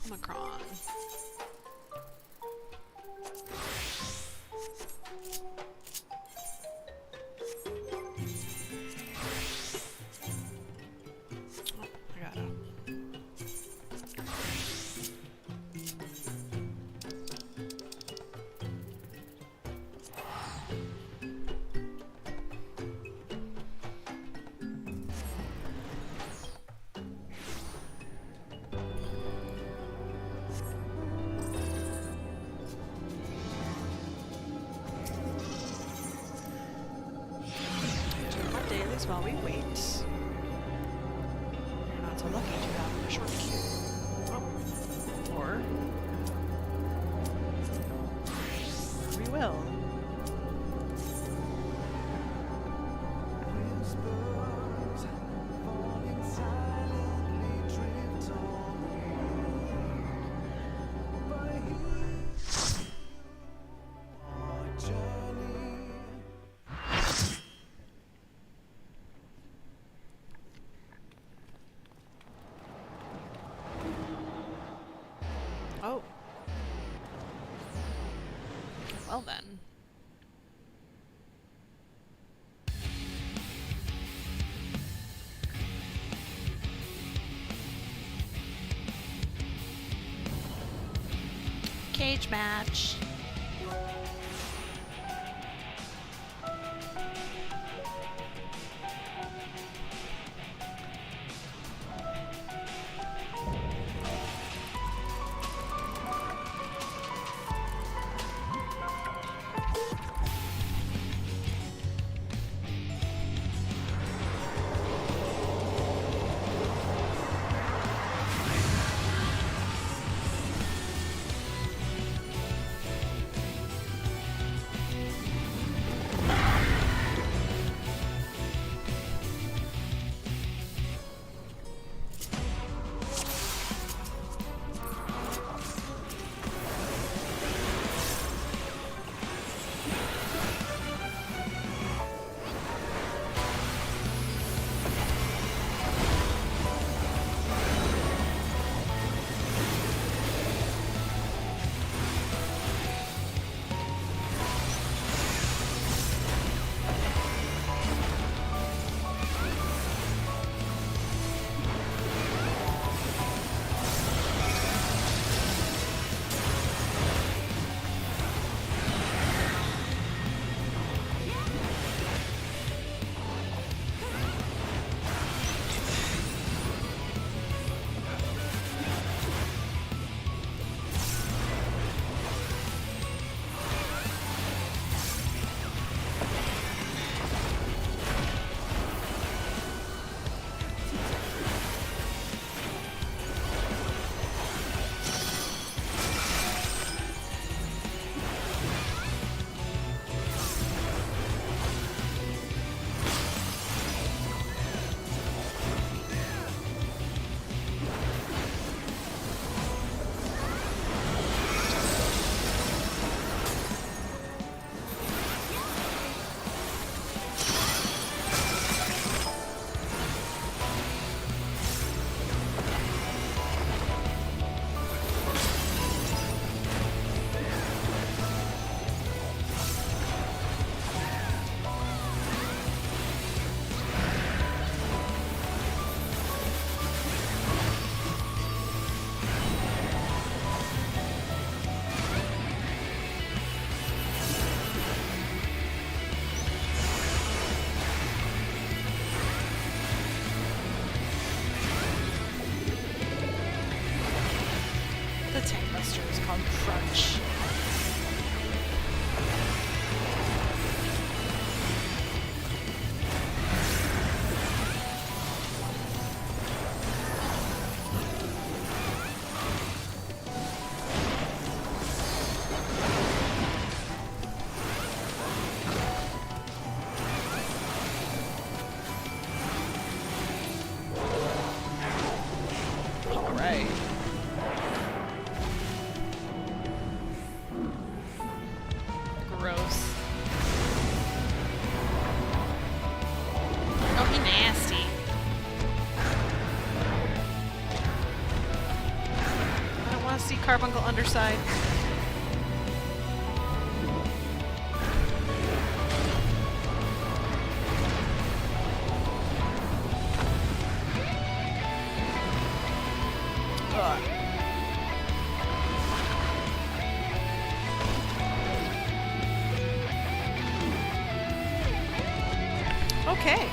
Omicron. while we wait. You're not so lucky to have a short queue. Oh. Or we will. Oh. Well then. Cage match. The tank buster is called Crunch. All right. Gross. Oh, he nasty. I don't want to see Carbuncle underside. Ugh. Okay.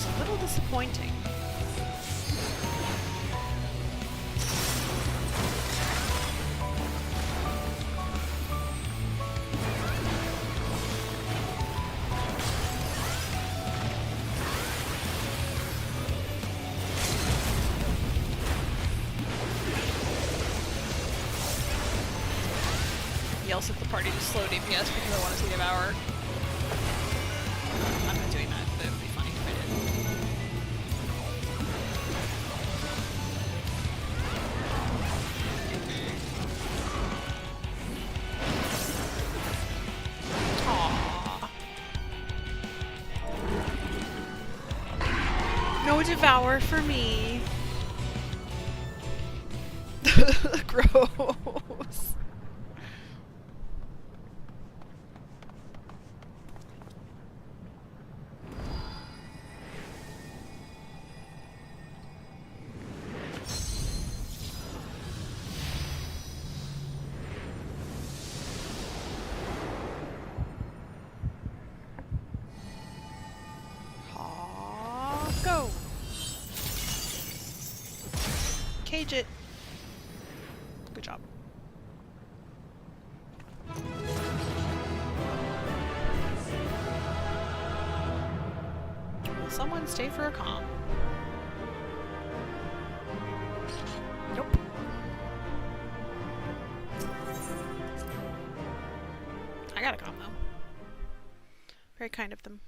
is a little disappointing. Yells at the party to slow DPS because I want to see Devour. I'm not doing that, but it would be funny if I did. Aww. No Devour for me. Gross. Go! Cage it. Good job. Will someone stay for a comm? Nope. I got a comm though. Very kind of them.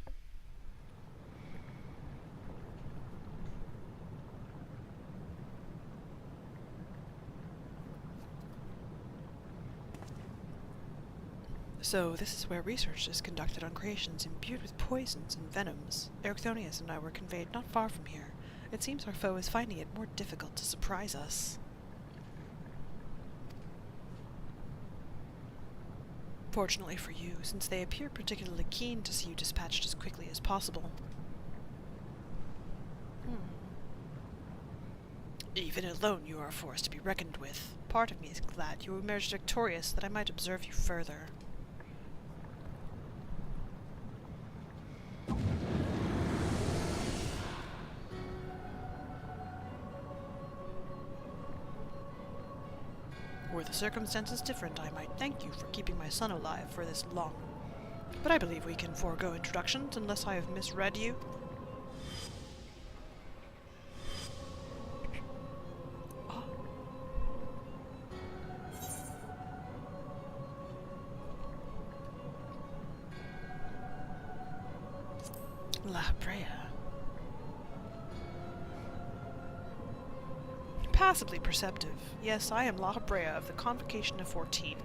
So, this is where research is conducted on creations imbued with poisons and venoms. Ericthonius and I were conveyed not far from here. It seems our foe is finding it more difficult to surprise us. Fortunately for you, since they appear particularly keen to see you dispatched as quickly as possible. Even alone you are a force to be reckoned with. Part of me is glad you emerged victorious, that I might observe you further. Were the circumstances different, I might thank you for keeping my son alive for this long. But I believe we can forego introductions unless I have misread you. Oh. La Brea. Passably perceptive. Yes, I am La Brea of the Convocation of 14.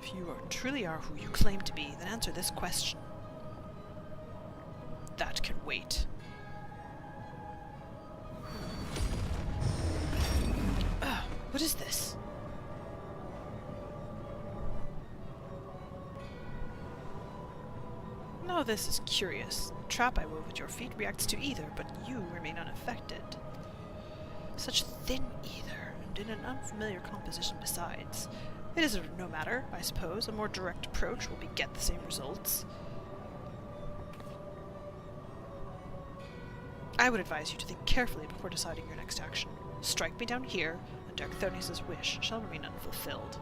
If you truly are who you claim to be, then answer this question. That can wait. What is this? No, this is curious. The trap I wove at your feet reacts to either, but you remain unaffected. Such thin ether, and in an unfamiliar composition besides. It is no matter, I suppose. A more direct approach will beget the same results. I would advise you to think carefully before deciding your next action. Strike me down here, and Ericthonius' wish shall remain unfulfilled.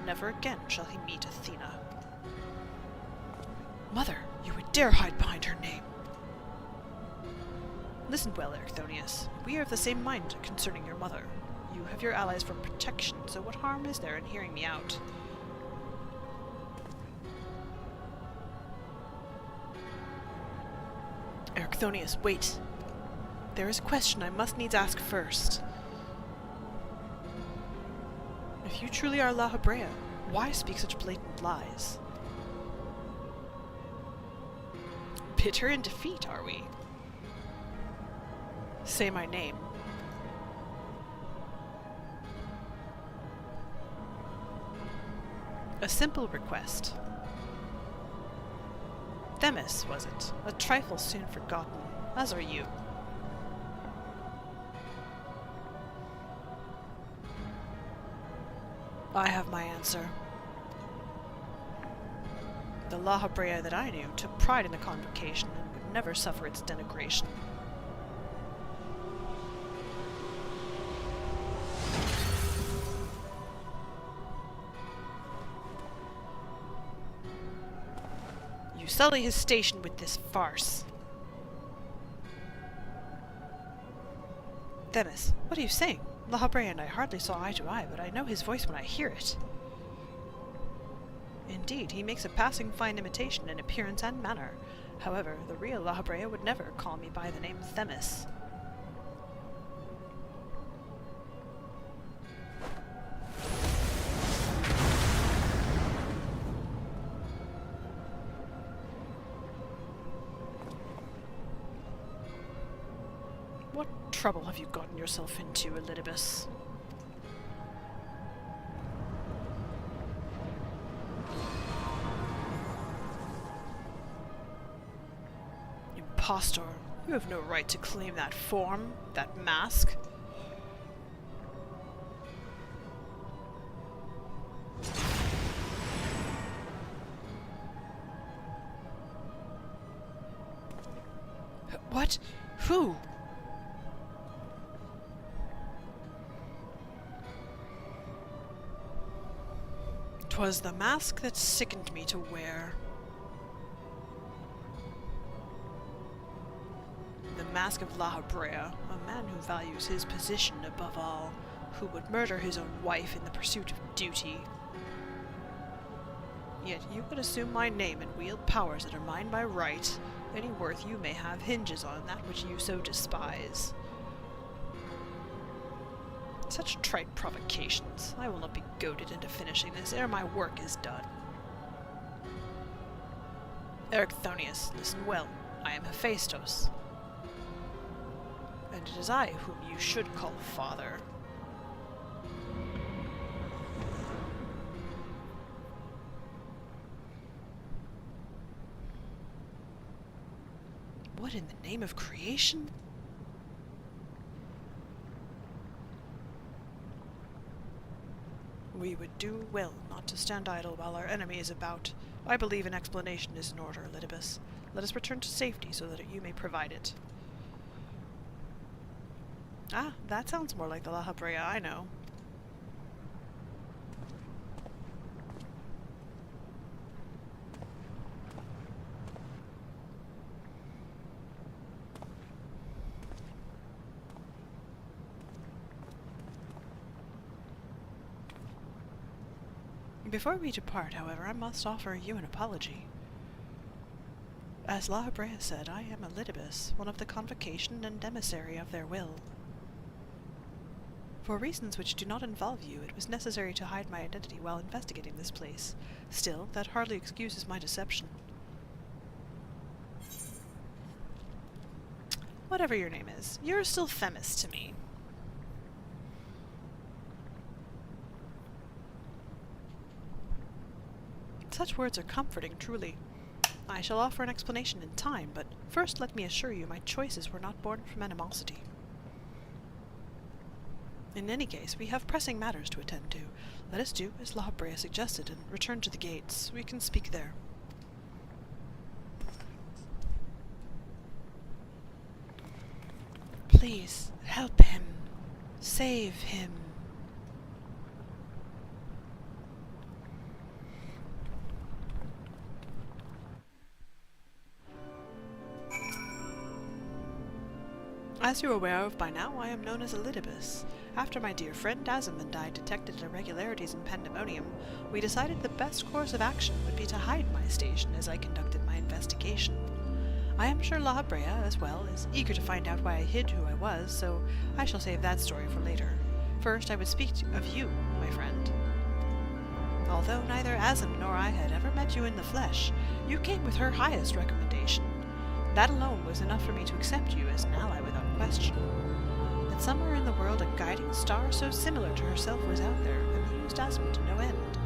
Never again shall he meet Athena. Mother, you would dare hide behind her name! Listen well, Ericthonius. We are of the same mind concerning your mother. You have your allies for protection, so what harm is there in hearing me out? Ericthonius, wait. There is a question I must needs ask first. If you truly are La Brea, why speak such blatant lies? Bitter in defeat, are we? Say my name. A simple request. Themis, was it? A trifle soon forgotten, as are you. I have my answer. The La Brea that I knew took pride in the convocation and would never suffer its denigration. You sully his station with this farce. Themis, what are you saying? Lalafell and I hardly saw eye to eye, but I know his voice when I hear it. Indeed, he makes a passing fine imitation in appearance and manner. However, the real Lalafell would never call me by the name Themis. What trouble have you gotten yourself into, Elidibus? Impostor, you have no right to claim that form, that mask. What? Who? 'Twas the mask that sickened me to wear. The mask of Lalafell, a man who values his position above all, who would murder his own wife in the pursuit of duty. Yet you would assume my name and wield powers that are mine by right. Any worth you may have hinges on that which you so despise. Such trite provocations. I will not be goaded into finishing this ere my work is done. Erechthonius, listen well. I am Hephaestus. And it is I whom you should call father. What in the name of creation? We would do well not to stand idle while our enemy is about. I believe an explanation is in order, Elidibus. Let us return to safety so that you may provide it. Ah, that sounds more like the Lalafell I know. Before we depart, however, I must offer you an apology. As Lalafell said, I am Elidibus, one of the convocation and emissary of their will. For reasons which do not involve you, it was necessary to hide my identity while investigating this place. Still, that hardly excuses my deception. Whatever your name is, you're still Themis to me. Such words are comforting, truly. I shall offer an explanation in time, but first let me assure you my choices were not born from animosity. In any case, we have pressing matters to attend to. Let us do as Lalafell suggested and return to the gates. We can speak there. Please, help him. Save him. As you are aware of by now, I am known as Elidibus. After my dear friend Asm and I detected irregularities in Pandemonium, we decided the best course of action would be to hide my station as I conducted my investigation. I am sure Lalafell, as well, is eager to find out why I hid who I was, so I shall save that story for later. First, I would speak of you, my friend. Although neither Asm nor I had ever met you in the flesh, you came with her highest recommendation. That alone was enough for me to accept you as an ally without question. That somewhere in the world a guiding star so similar to herself was out there amused Asm to no end.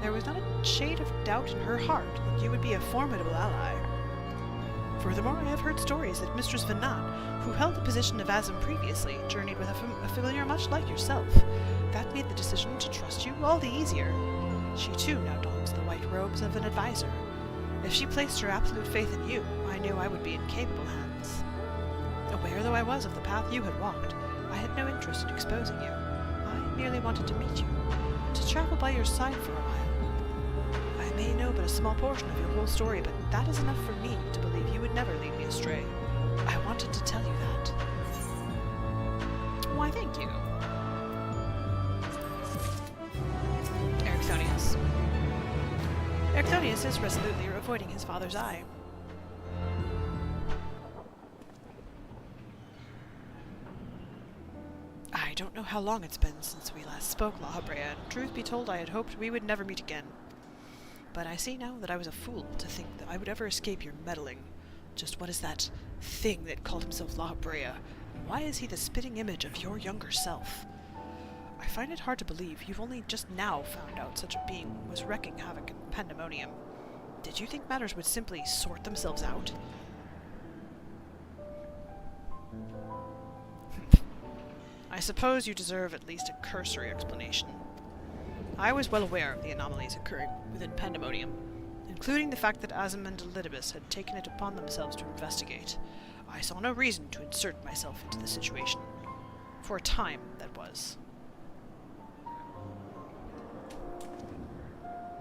There was not a shade of doubt in her heart that you would be a formidable ally. Furthermore, I have heard stories that Mistress Venat, who held the position of Asm previously, journeyed with a familiar much like yourself. That made the decision to trust you all the easier. She too now dons the white robes of an advisor. If she placed her absolute faith in you, I knew I would be in capable hands. Aware though I was of the path you had walked, I had no interest in exposing you. I merely wanted to meet you, to travel by your side for a while. I may know but a small portion of your whole story, but that is enough for me to believe you would never lead me astray. I wanted to tell you that. Why, thank you. Ericthonius. Ericthonius is resolutely avoiding his father's eye. I don't know how long it's been since we last spoke, Lalafell, and truth be told, I had hoped we would never meet again. But I see now that I was a fool to think that I would ever escape your meddling. Just what is that thing that called himself Lalafell? Why is he the spitting image of your younger self? I find it hard to believe you've only just now found out such a being was wreaking havoc in Pandemonium. Did you think matters would simply sort themselves out? I suppose you deserve at least a cursory explanation. I was well aware of the anomalies occurring within Pandemonium, including the fact that Azim and Elidibus had taken it upon themselves to investigate. I saw no reason to insert myself into the situation. For a time, that was.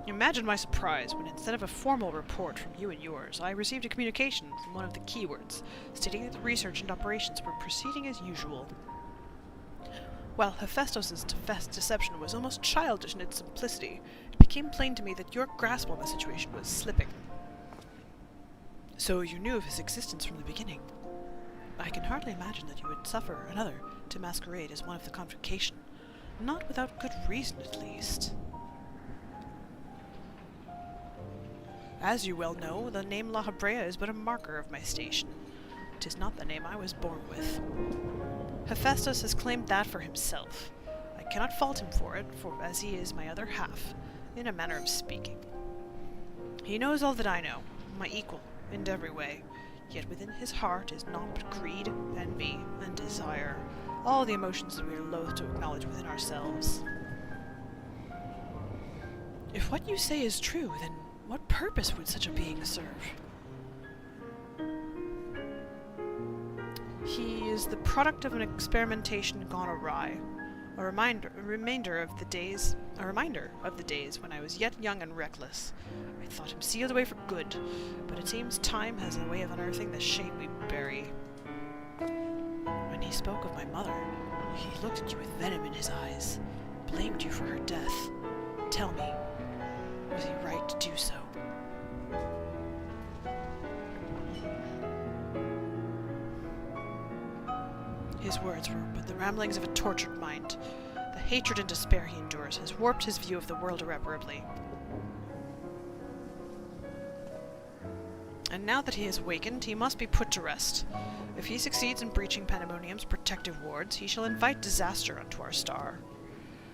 Imagine my surprise when, instead of a formal report from you and yours, I received a communication from one of the keywords, stating that the research and operations were proceeding as usual. While Hephaestus' deception was almost childish in its simplicity, it became plain to me that your grasp on the situation was slipping. So you knew of his existence from the beginning. I can hardly imagine that you would suffer another to masquerade as one of the convocation, not without good reason at least. As you well know, the name La Habrea is but a marker of my station. 'Tis not the name I was born with. Hephaestus has claimed that for himself. I cannot fault him for it, for as he is my other half, in a manner of speaking. He knows all that I know, my equal, in every way, yet within his heart is naught but greed, envy, and desire, all the emotions that we are loath to acknowledge within ourselves. If what you say is true, then what purpose would such a being serve? He is the product of an experimentation gone awry, a reminder of the days when I was yet young and reckless. I thought him sealed away for good, but it seems time has a way of unearthing the shame we bury. When he spoke of my mother, he looked at you with venom in his eyes, blamed you for her death. Tell me, was he right to do so? His words were but the ramblings of a tortured mind. The hatred and despair he endures has warped his view of the world irreparably. And now that he has awakened, he must be put to rest. If he succeeds in breaching Pandemonium's protective wards, he shall invite disaster unto our star.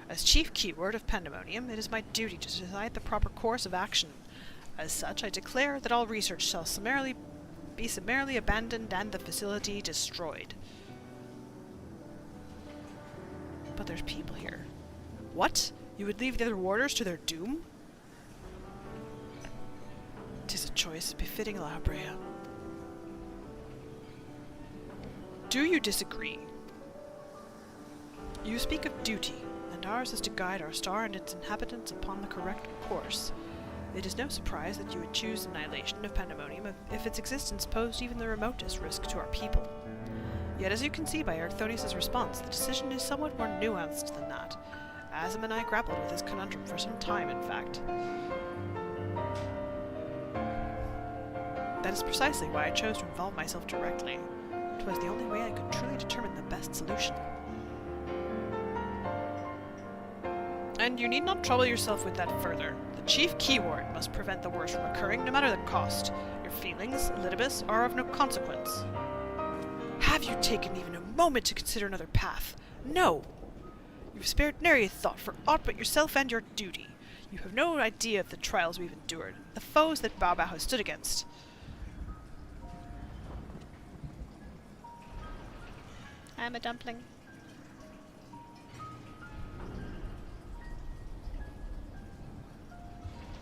As chief keyword of Pandemonium, it is my duty to decide the proper course of action. As such, I declare that all research shall be summarily abandoned and the facility destroyed. But there's people here. What? You would leave the other warders to their doom? 'Tis a choice befitting La Habrea. Do you disagree? You speak of duty, and ours is to guide our star and its inhabitants upon the correct course. It is no surprise that you would choose annihilation of Pandemonium if its existence posed even the remotest risk to our people. Yet as you can see by Ericthonius' response, the decision is somewhat more nuanced than that. Azim and I grappled with this conundrum for some time, in fact. That is precisely why I chose to involve myself directly. 'Twas the only way I could truly determine the best solution. And you need not trouble yourself with that further. The chief keyword must prevent the worst from occurring, no matter the cost. Your feelings, Elidibus, are of no consequence. Have you taken even a moment to consider another path? No! You've spared nary a thought for aught but yourself and your duty. You have no idea of the trials we've endured, the foes that Baobao has stood against. I'm a dumpling.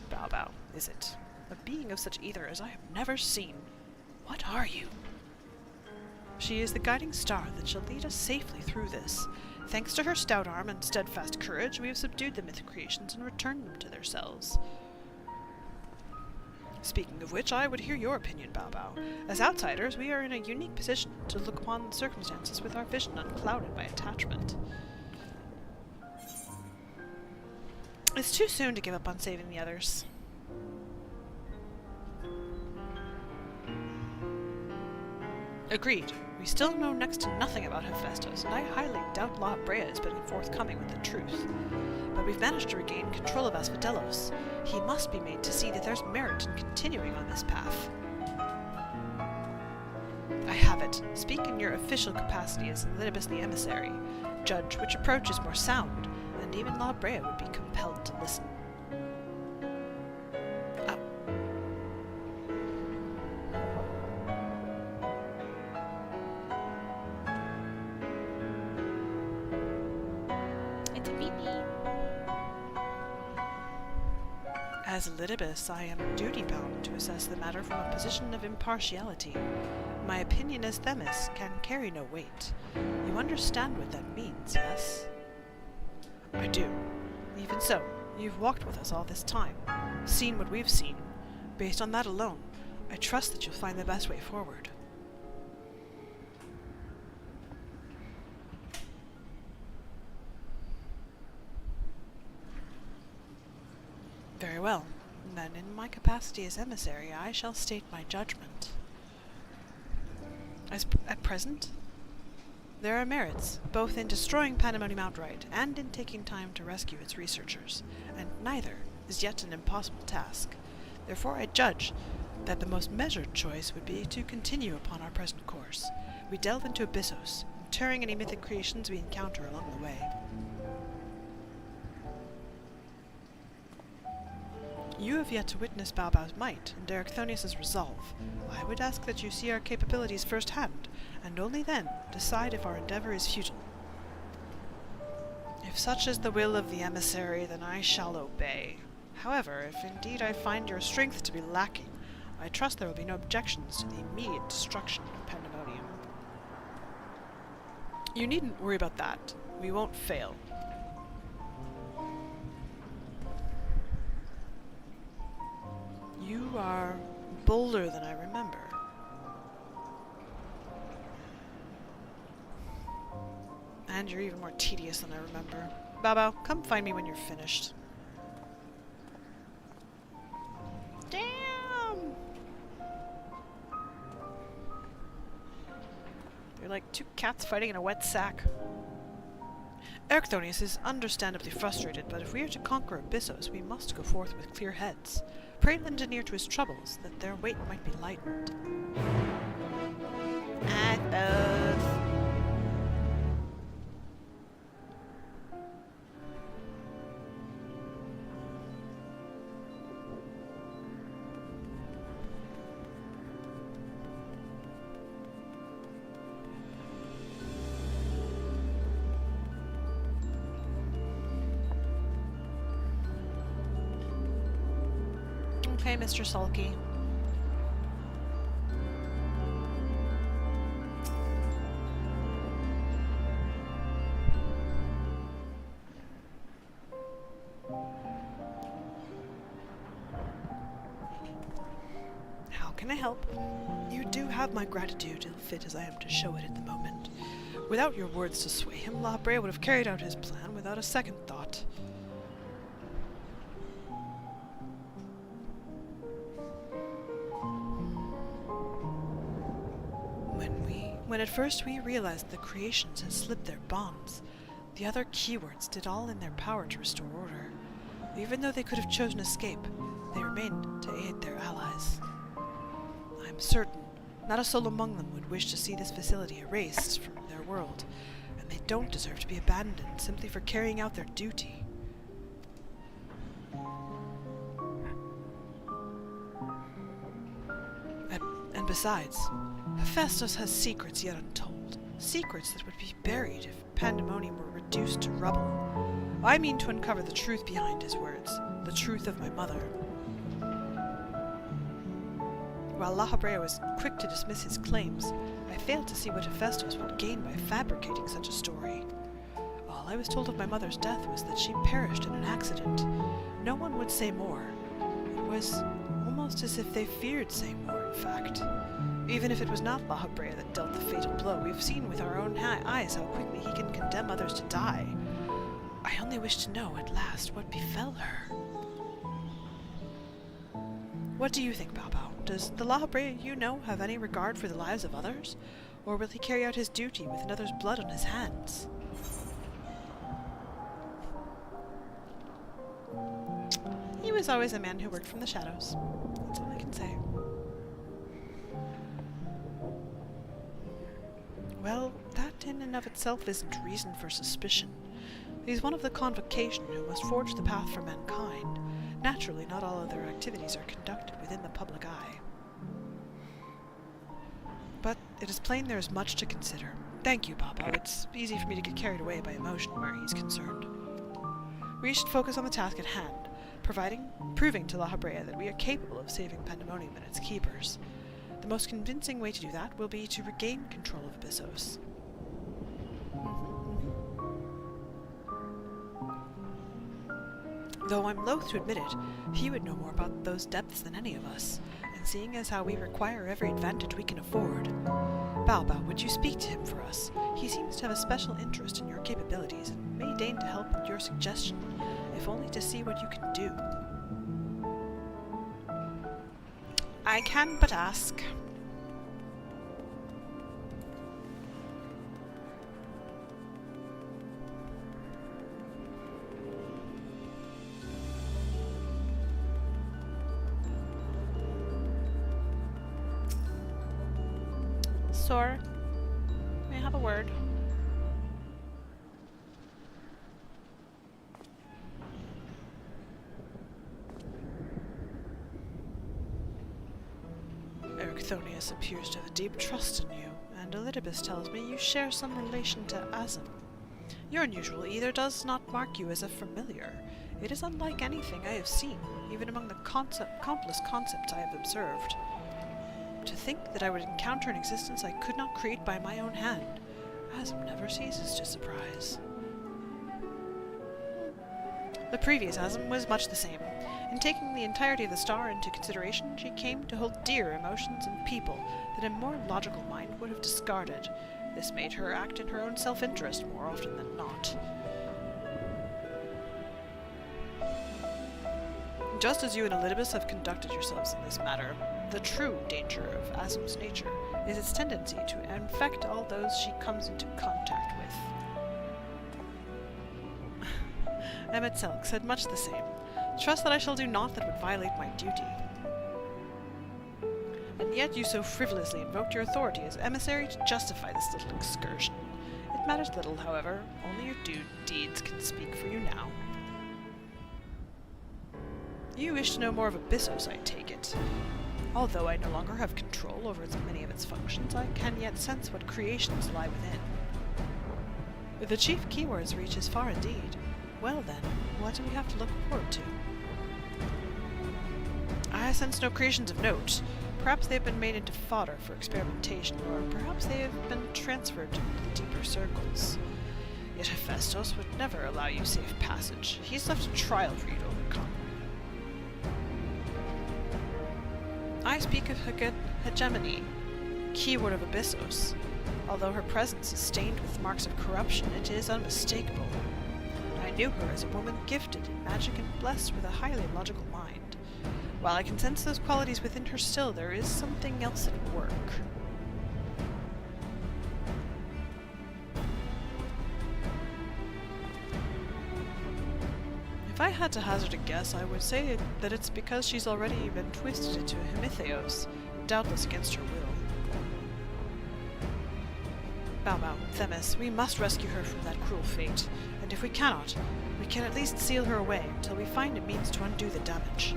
Baobao, is it? a being of such ether as I have never seen. What are you? She is the guiding star that shall lead us safely through this. Thanks to her stout arm and steadfast courage, we have subdued the mythic creations and returned them to their cells. Speaking of which, I would hear your opinion, Baobao. As outsiders, we are in a unique position to look upon circumstances with our vision unclouded by attachment. It's too soon to give up on saving the others. Agreed. We still know next to nothing about Hephaestus, and I highly doubt La Brea has been forthcoming with the truth. But we've managed to regain control of Asphodelos. He must be made to see that there's merit in continuing on this path. I have it. Speak in your official capacity as Elidibus the Emissary. Judge which approach is more sound, and even La Brea would be compelled to listen. Oh. It's a me. As Elidibus, I am duty-bound to assess the matter from a position of impartiality. My opinion as Themis can carry no weight. You understand what that means, yes? I do. Even so, you've walked with us all this time, seen what we've seen. Based on that alone, I trust that you'll find the best way forward. Very well. Then, in my capacity as emissary, I shall state my judgment. At present, there are merits, both in destroying Pandemonium outright and in taking time to rescue its researchers, and neither is yet an impossible task. Therefore, I judge that the most measured choice would be to continue upon our present course. We delve into Abyssos, interring any mythic creations we encounter along the way. You have yet to witness Baobao's might and Erechthonius' resolve. I would ask that you see our capabilities firsthand, and only then decide if our endeavor is futile. If such is the will of the emissary, then I shall obey. However, if indeed I find your strength to be lacking, I trust there will be no objections to the immediate destruction of Pandemonium. You needn't worry about that. We won't fail. You are bolder than I remember. And you're even more tedious than I remember. Baobao, come find me when you're finished. Damn! They're like two cats fighting in a wet sack. Erechthonius is understandably frustrated, but if we are to conquer Abyssos, we must go forth with clear heads. Pray lend an ear to his troubles, that their weight might be lightened. I suppose. Okay, Mr. Sulky. How can I help? You do have my gratitude, ill-fit as I am to show it at the moment. Without your words to sway him, La Brea would have carried out his plan without a second thought. When at first we realized the creations had slipped their bonds, the other keywords did all in their power to restore order. Even though they could have chosen escape, they remained to aid their allies. I am certain not a soul among them would wish to see this facility erased from their world, and they don't deserve to be abandoned simply for carrying out their duty. And besides, Hephaestus has secrets yet untold, secrets that would be buried if Pandemonium were reduced to rubble. I mean to uncover the truth behind his words, the truth of my mother. While Lalafell was quick to dismiss his claims, I failed to see what Hephaestus would gain by fabricating such a story. All I was told of my mother's death was that she perished in an accident. No one would say more. It was almost as if they feared saying more, in fact. Even if it was not Lalafell that dealt the fatal blow, we've seen with our own eyes how quickly he can condemn others to die. I only wish to know, at last, what befell her. What do you think, Baobao? Does the Lalafell you know have any regard for the lives of others? Or will he carry out his duty with another's blood on his hands? He was always a man who worked from the shadows. That's all I can say. Well, that in and of itself isn't reason for suspicion. He's one of the convocation who must forge the path for mankind. Naturally, not all other activities are conducted within the public eye. But it is plain there is much to consider. Thank you, Baobao. It's easy for me to get carried away by emotion where he's concerned. We should focus on the task at hand, proving to Lalafell that we are capable of saving Pandemonium and its keepers. The most convincing way to do that will be to regain control of Abyssos. Though I'm loath to admit it, he would know more about those depths than any of us, and seeing as how we require every advantage we can afford. Baobao, would you speak to him for us? He seems to have a special interest in your capabilities, and may deign to help with your suggestion, if only to see what you can do. I can but ask. Sir, may I have a word? Erchthonius appears to have a deep trust in you, and Elidibus tells me you share some relation to Asm. Your unusual either does not mark you as a familiar. It is unlike anything I have seen, even among the countless concepts I have observed. To think that I would encounter an existence I could not create by my own hand. Asm never ceases to surprise. The previous Asm was much the same. In taking the entirety of the star into consideration, she came to hold dear emotions and people that a more logical mind would have discarded. This made her act in her own self-interest more often than not. Just as you and Elidibus have conducted yourselves in this matter, the true danger of Asm's nature is its tendency to infect all those she comes into contact with. Emmet Selk said much the same. Trust that I shall do naught that would violate my duty. And yet you so frivolously invoked your authority as emissary to justify this little excursion. It matters little, however. Only your deeds can speak for you now. You wish to know more of Abyssos, I take it. Although I no longer have control over many of its functions, I can yet sense what creations lie within. The chief keywords reach as far indeed. Well then, what do we have to look forward to? I sense no creations of note. Perhaps they have been made into fodder for experimentation, or perhaps they have been transferred to the deeper circles. Yet Hephaestus would never allow you safe passage. He's left a trial for you to overcome. I speak of hegemony, keyword of Abyssos. Although her presence is stained with marks of corruption, it is unmistakable. I knew her as a woman gifted in magic and blessed with a highly logical mind. While I can sense those qualities within her still, there is something else at work. If I had to hazard a guess, I would say that it's because she's already been twisted into a Hemitheios, doubtless against her will. Baobao, Themis, we must rescue her from that cruel fate, and if we cannot, we can at least seal her away until we find a means to undo the damage.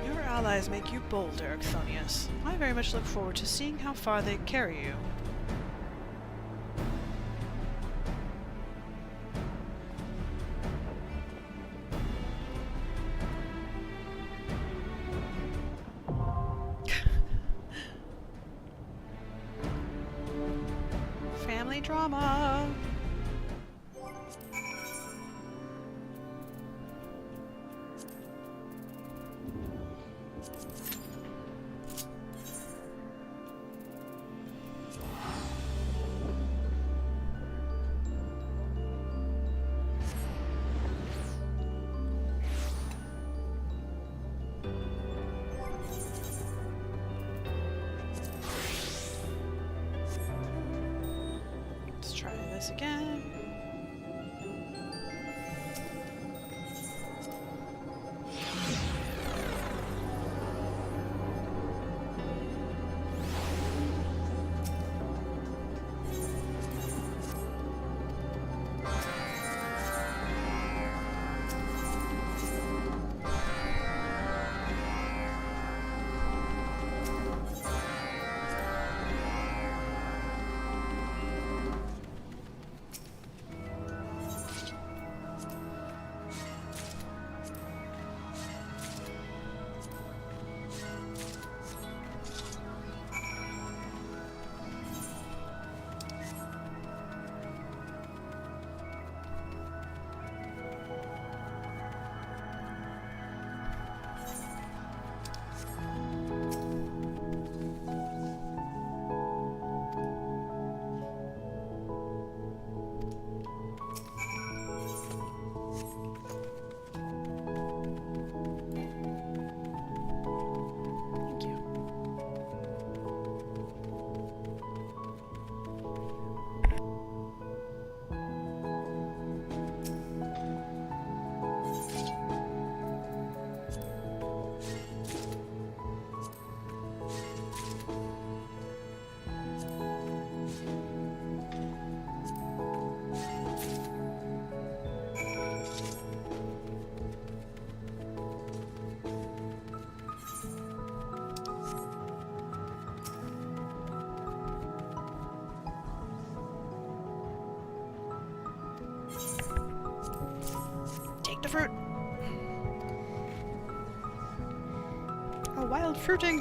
Your allies make you bold, Erchthonius. I very much look forward to seeing how far they carry you. family drama. Let's try this again. Thank you. Take the fruit. A wild fruiting.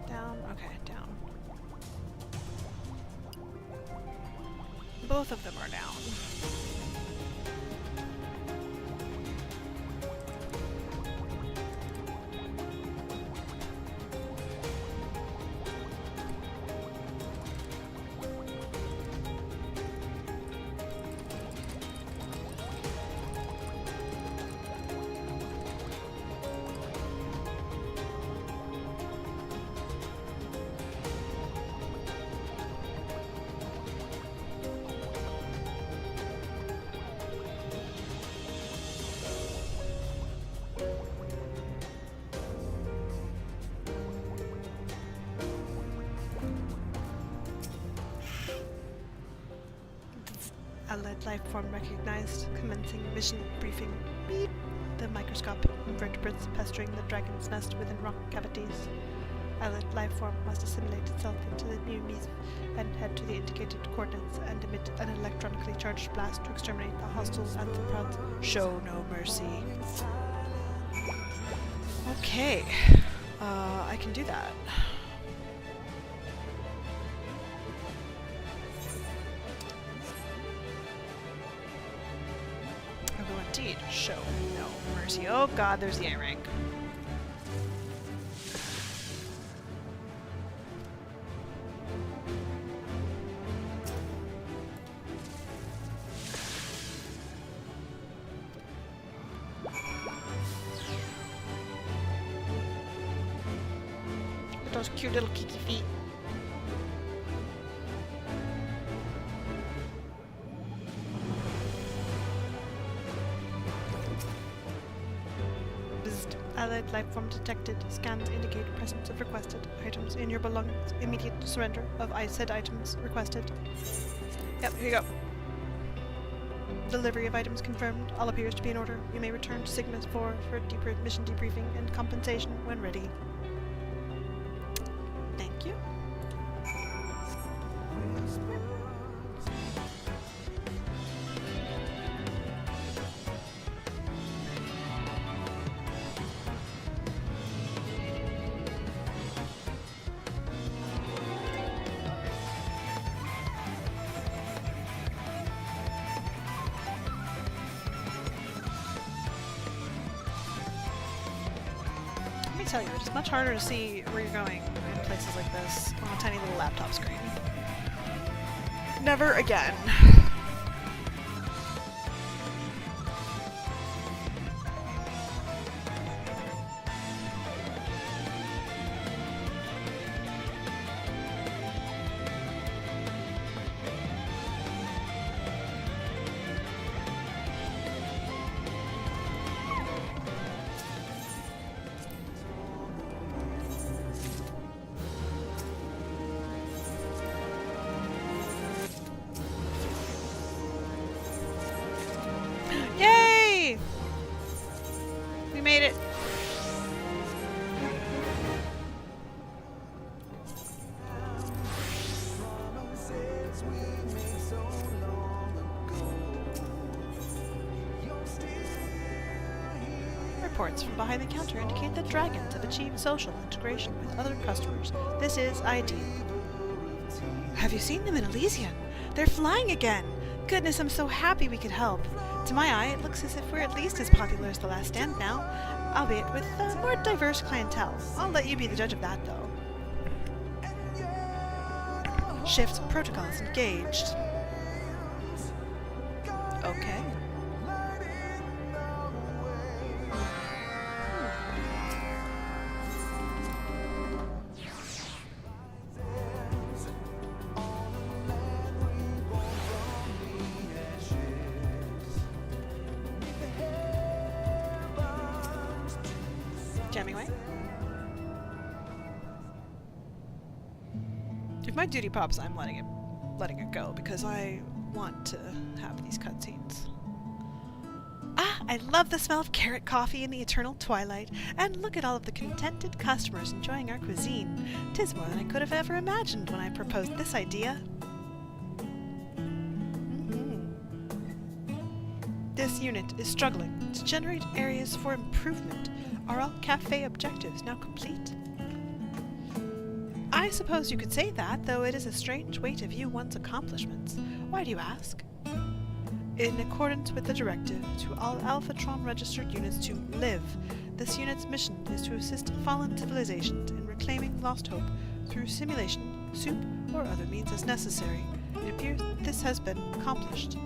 Down. Okay, down. Both of them are down. Allied life form recognized. Commencing mission briefing. Beep. The microscopic invertebrates pestering the dragon's nest within rock cavities. Allied life form must assimilate itself into the new meat and head to the indicated coordinates and emit an electronically charged blast to exterminate the hostile anthropods. Show no mercy. Okay. I can do that. I will indeed show no mercy. Oh god, there's the A rank. With those cute little kiki feet. Allied life form detected. Scans indicate presence of requested items in your belongings. Immediate surrender of said items requested. Yep, here you go. Delivery of items confirmed. All appears to be in order. You may return to Sigma 4 for mission debriefing and compensation when ready. Thank you. Let me tell you, it is much harder to see where you're going in places like this on a tiny little laptop screen. Never again. Yay! We made it. Reports from behind the counter indicate that dragons have achieved social integration with other customers. This is ideal. Have you seen them in Elysium? They're flying again! Goodness, I'm so happy we could help. To my eye, it looks as if we're at least as popular as The Last Stand now, albeit with a more diverse clientele. I'll let you be the judge of that, though. Shift protocols engaged. Okay. Jamming away. If my duty pops, I'm letting it go because I want to have these cutscenes. Ah, I love the smell of carrot coffee in the eternal twilight, and look at all of the contented customers enjoying our cuisine. 'Tis more than I could have ever imagined when I proposed this idea. This unit is struggling to generate areas for improvement. Are all cafe objectives now complete? I suppose you could say that, though it is a strange way to view one's accomplishments. Why do you ask? In accordance with the directive to all Alphatron registered units to live, this unit's mission is to assist fallen civilizations in reclaiming lost hope through simulation, soup, or other means as necessary. It appears this has been accomplished.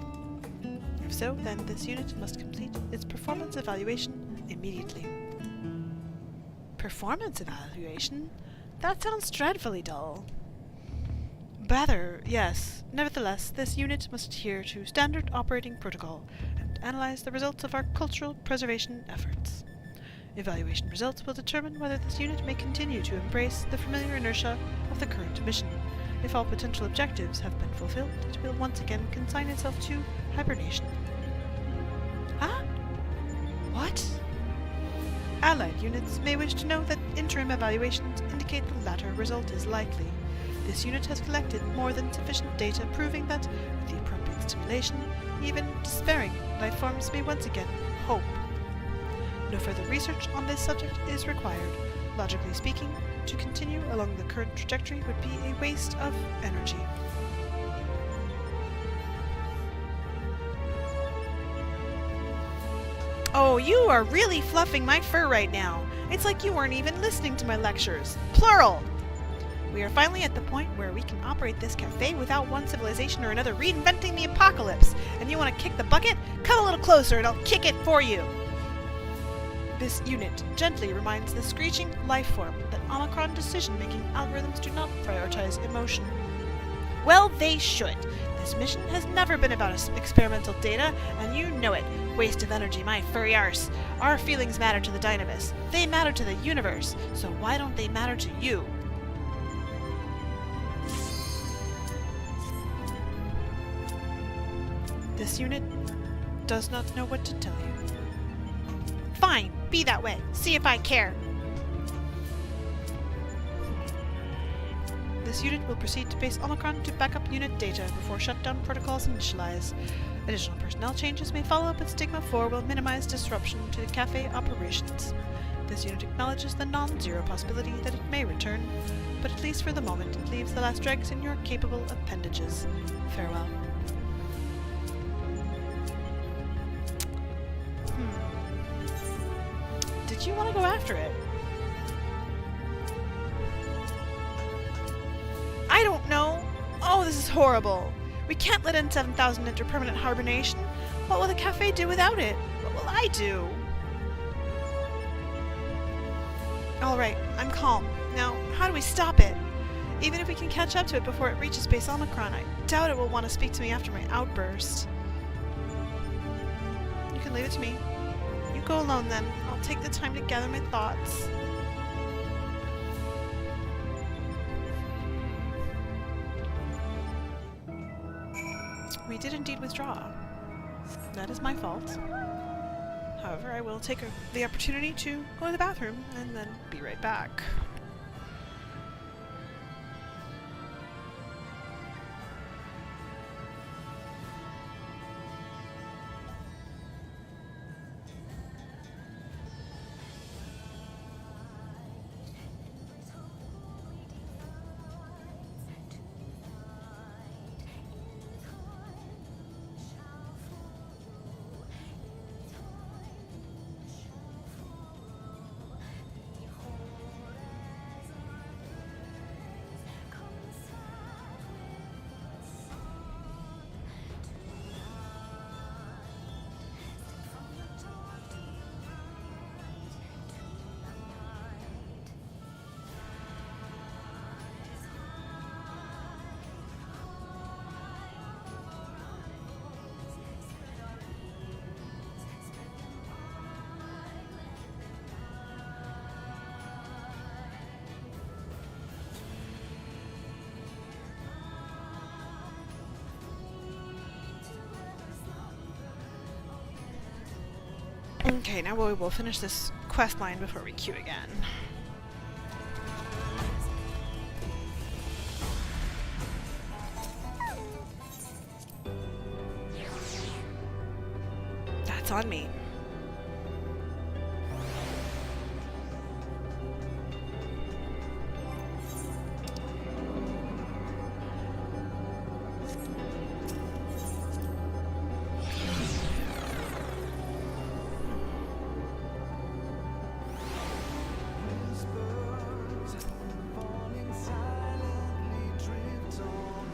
If so, then this unit must complete its performance evaluation immediately. Performance evaluation? That sounds dreadfully dull. Rather, yes. Nevertheless, this unit must adhere to standard operating protocol and analyze the results of our cultural preservation efforts. Evaluation results will determine whether this unit may continue to embrace the familiar inertia of the current mission. If all potential objectives have been fulfilled, it will once again consign itself to hibernation. Ah? What? Allied units may wish to know that interim evaluations indicate the latter result is likely. This unit has collected more than sufficient data proving that, with the appropriate stimulation, even despairing life forms may once again hope. No further research on this subject is required. Logically speaking, to continue along the current trajectory would be a waste of energy. Oh, you are really fluffing my fur right now. It's like you weren't even listening to my lectures. Plural! We are finally at the point where we can operate this cafe without one civilization or another reinventing the apocalypse. And you want to kick the bucket? Come a little closer and I'll kick it for you. This unit gently reminds the screeching life form that Omicron decision-making algorithms do not prioritize emotion. Well, they should. This mission has never been about experimental data, and you know it. Waste of energy, my furry arse. Our feelings matter to the Dynamis. They matter to the universe, so why don't they matter to you? This unit does not know what to tell you. Fine, be that way. See if I care. This unit will proceed to base Omicron to back up unit data before shutdown protocols initialize. Additional personnel changes may follow, but Stigma 4 will minimize disruption to the cafe operations. This unit acknowledges the non-zero possibility that it may return, but at least for the moment it leaves the last dregs in your capable appendages. Farewell. Did you want to go after it? I don't know. Oh, this is horrible. We can't let in 7,000 enter permanent hibernation. What will the cafe do without it? What will I do? Alright, I'm calm. Now, how do we stop it? Even if we can catch up to it before it reaches base Omicron, I doubt it will want to speak to me after my outburst. You can leave it to me. You go alone then. I'll take the time to gather my thoughts. We did indeed withdraw. That is my fault. However, I will take the opportunity to go to the bathroom and then be right back. Okay, now we will finish this quest line before we queue again. That's on me.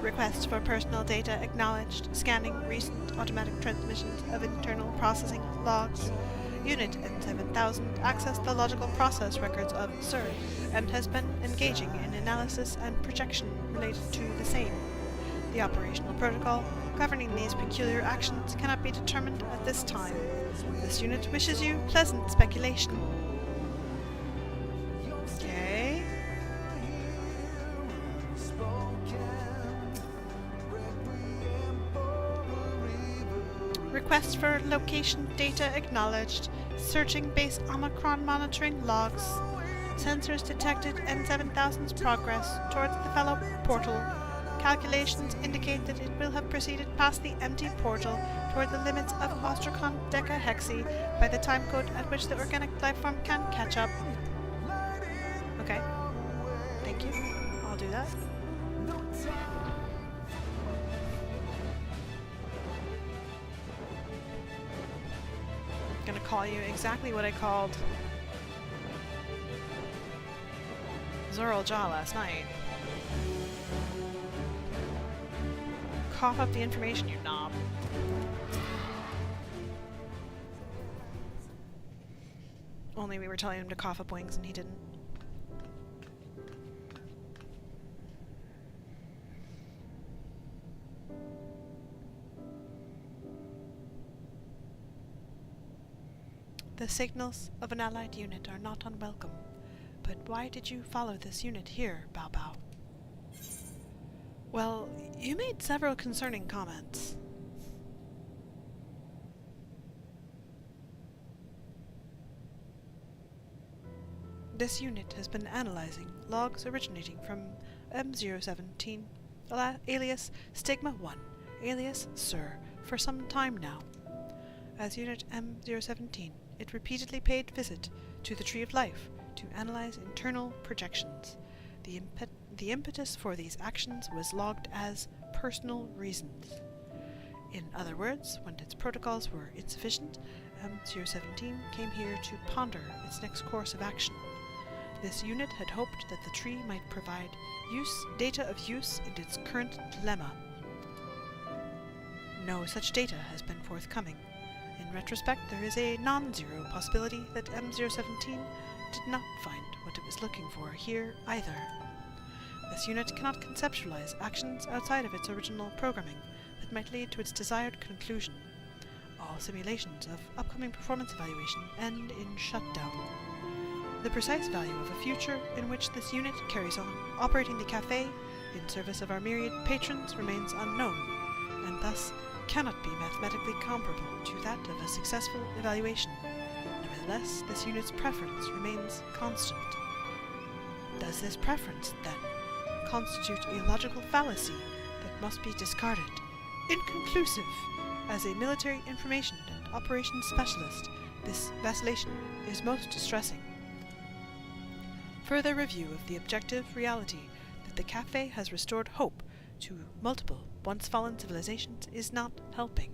Request for personal data acknowledged. Scanning recent automatic transmissions of internal processing logs. Unit N7000 accessed the logical process records of SIR and has been engaging in analysis and projection related to the same. The operational protocol governing these peculiar actions cannot be determined at this time. This unit wishes you pleasant speculation. Okay. Request for location data acknowledged. Searching base Omicron monitoring logs. Sensors detected N7000's progress towards the fellow portal. Calculations indicate that it will have proceeded past the empty portal toward the limits of Ostracon Decahexy by the time code at which the organic lifeform can catch up. Okay. Thank you. I'll do that. Gonna call you exactly what I called Zoral Jaw last night. Cough up the information, you knob. Only we were telling him to cough up wings and he didn't. The signals of an allied unit are not unwelcome, but why did you follow this unit here, Baobao? Well, you made several concerning comments. This unit has been analyzing logs originating from M017, alias Stigma 1, alias Sir, for some time now. As Unit M017, it repeatedly paid visit to the Tree of Life to analyze internal projections. The impetus for these actions was logged as personal reasons. In other words, when its protocols were insufficient, M017 came here to ponder its next course of action. This unit had hoped that the tree might provide data of use in its current dilemma. No such data has been forthcoming. In retrospect, there is a non-zero possibility that M017 did not find what it was looking for here either. This unit cannot conceptualize actions outside of its original programming that might lead to its desired conclusion. All simulations of upcoming performance evaluation end in shutdown. The precise value of a future in which this unit carries on operating the cafe in service of our myriad patrons remains unknown, and thus cannot be mathematically comparable to that of a successful evaluation. Nevertheless, this unit's preference remains constant. Does this preference, then, constitute a logical fallacy that must be discarded? Inconclusive! As a military information and operations specialist, this vacillation is most distressing. Further review of the objective reality that the cafe has restored hope to multiple once-fallen civilizations is not helping.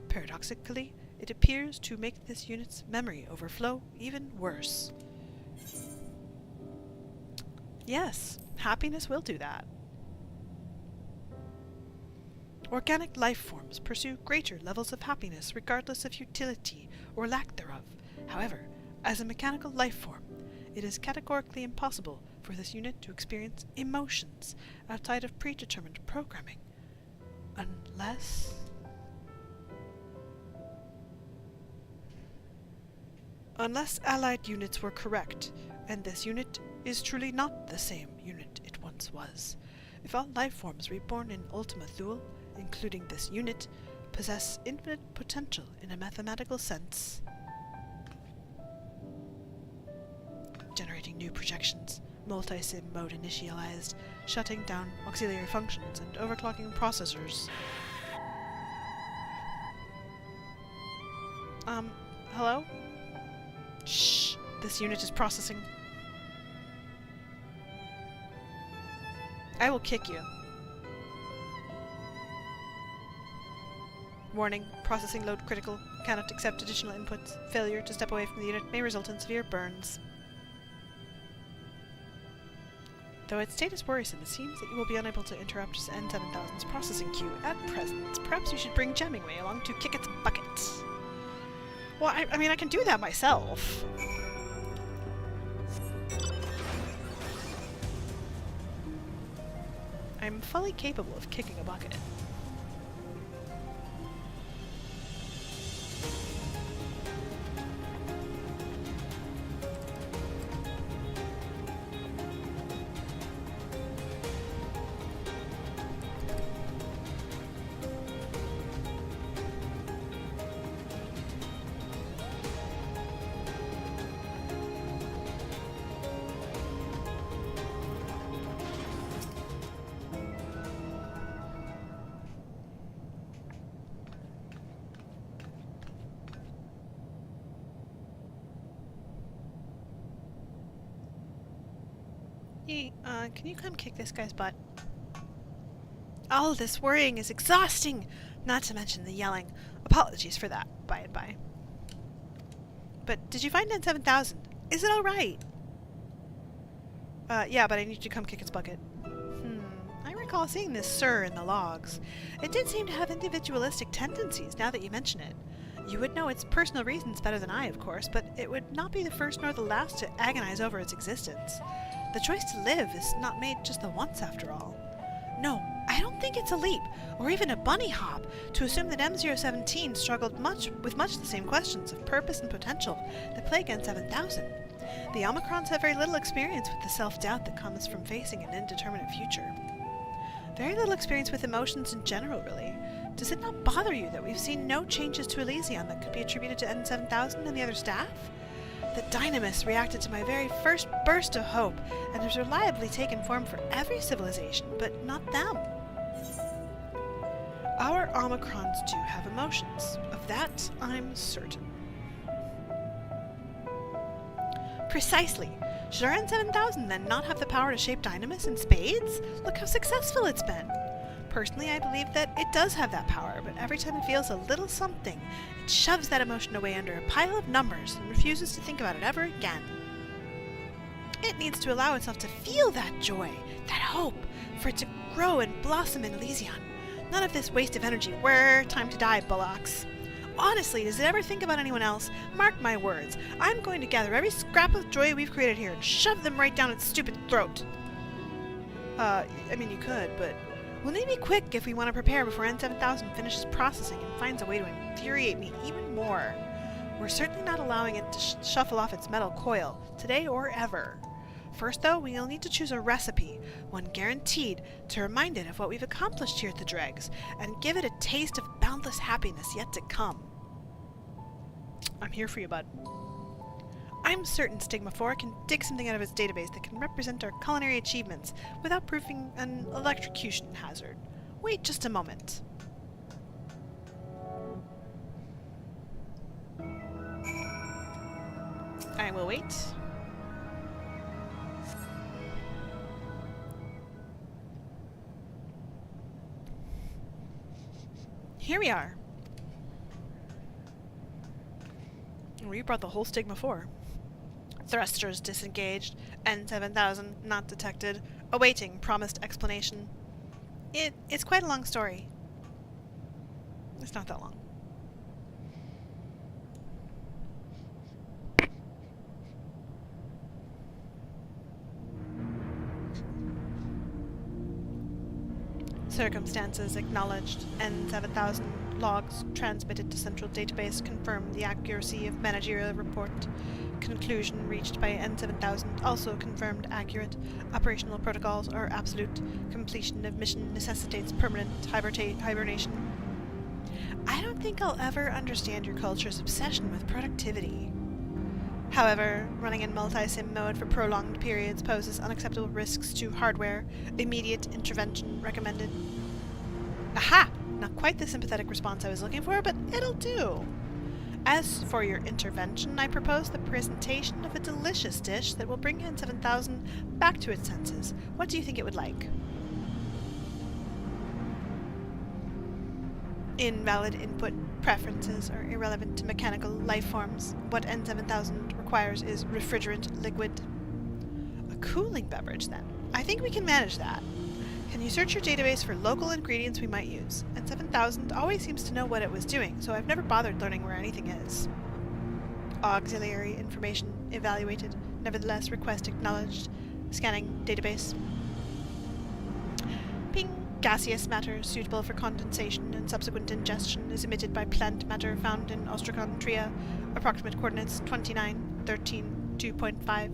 Paradoxically, it appears to make this unit's memory overflow even worse. Yes, happiness will do that. Organic life forms pursue greater levels of happiness regardless of utility or lack thereof. However, as a mechanical life form, it is categorically impossible for this unit to experience emotions outside of predetermined programming. Unless allied units were correct, and this unit is truly not the same unit it once was. If all life forms reborn in Ultima Thule, including this unit, possess infinite potential in a mathematical sense, generating new projections, multi-sim mode initialized, shutting down auxiliary functions, and overclocking processors. Hello? Shh, this unit is processing. I will kick you. Warning, processing load critical, cannot accept additional inputs. Failure to step away from the unit may result in severe burns. Though its state is worrisome, it seems that you will be unable to interrupt N7000's processing queue at present. Perhaps you should bring Jammingway along to kick its bucket. Well, I mean, I can do that myself. I'm fully capable of kicking a bucket. Hey, can you come kick this guy's butt? All this worrying is exhausting! Not to mention the yelling. Apologies for that, by and by. But did you find N7000? Is it alright? Yeah, but I need you to come kick its bucket. I recall seeing this Sir in the logs. It did seem to have individualistic tendencies, now that you mention it. You would know its personal reasons better than I, of course, but it would not be the first nor the last to agonize over its existence. The choice to live is not made just the once, after all. No, I don't think it's a leap, or even a bunny hop, to assume that M017 struggled with much the same questions of purpose and potential that plague N7000. The Omicrons have very little experience with the self-doubt that comes from facing an indeterminate future. Very little experience with emotions in general, really. Does it not bother you that we've seen no changes to Elysion that could be attributed to N7000 and the other staff? The dynamis reacted to my very first burst of hope and has reliably taken form for every civilization, but not them. Our Omicrons do have emotions. Of that, I'm certain. Precisely. Should our N7000 then not have the power to shape dynamis in spades? Look how successful it's been. Personally, I believe that it does have that power, but every time it feels a little something, it shoves that emotion away under a pile of numbers and refuses to think about it ever again. It needs to allow itself to feel that joy, that hope, for it to grow and blossom in Elysion. None of this waste of energy. We're time to die, bullocks. Honestly, does it ever think about anyone else? Mark my words. I'm going to gather every scrap of joy we've created here and shove them right down its stupid throat. I mean, you could, but we'll need to be quick if we want to prepare before N7000 finishes processing and finds a way to infuriate me even more. We're certainly not allowing it to shuffle off its metal coil, today or ever. First, though, we'll need to choose a recipe, one guaranteed, to remind it of what we've accomplished here at the Dregs, and give it a taste of boundless happiness yet to come. I'm here for you, bud. I'm certain Stigma 4 can dig something out of its database that can represent our culinary achievements without proving an electrocution hazard. Wait just a moment. I will wait. Here we are. We brought the whole Stigma 4. Thrusters disengaged, N7000 not detected, awaiting promised explanation. It's quite a long story. It's not that long. Circumstances acknowledged. N7000 logs transmitted to central database confirm the accuracy of managerial report. Conclusion reached by N7000 also confirmed accurate. Operational protocols are absolute. Completion of mission necessitates permanent hibernation. I don't think I'll ever understand your culture's obsession with productivity. However, running in multi-sim mode for prolonged periods poses unacceptable risks to hardware. Immediate intervention recommended. Aha! Not quite the sympathetic response I was looking for, but it'll do. As for your intervention, I propose the presentation of a delicious dish that will bring N7000 back to its senses. What do you think it would like? Invalid input preferences are irrelevant to mechanical life forms. What N7000 requires is refrigerant liquid. A cooling beverage, then. I think we can manage that. Can you search your database for local ingredients we might use? N7000 always seems to know what it was doing, so I've never bothered learning where anything is. Auxiliary information evaluated. Nevertheless, request acknowledged. Scanning database. Ping. Gaseous matter suitable for condensation and subsequent ingestion is emitted by plant matter found in Ostrakhan Tria. Approximate coordinates 29, 13, 2.5.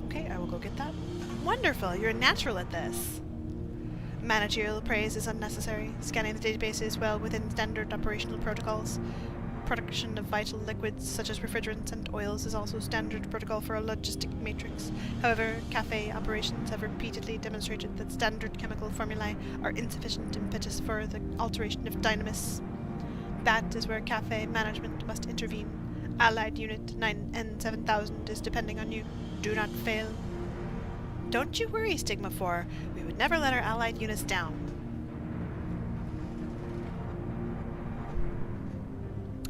Okay, I will go get that. Wonderful, you're a natural at this. Managerial praise is unnecessary. Scanning the database is well within standard operational protocols. Production of vital liquids such as refrigerants and oils is also standard protocol for a logistic matrix. However, cafe operations have repeatedly demonstrated that standard chemical formulae are insufficient impetus for the alteration of dynamis. That is where cafe management must intervene. Allied Unit 9N7000 is depending on you. Do not fail. Don't you worry, Stigma 4. We would never let our allied units down.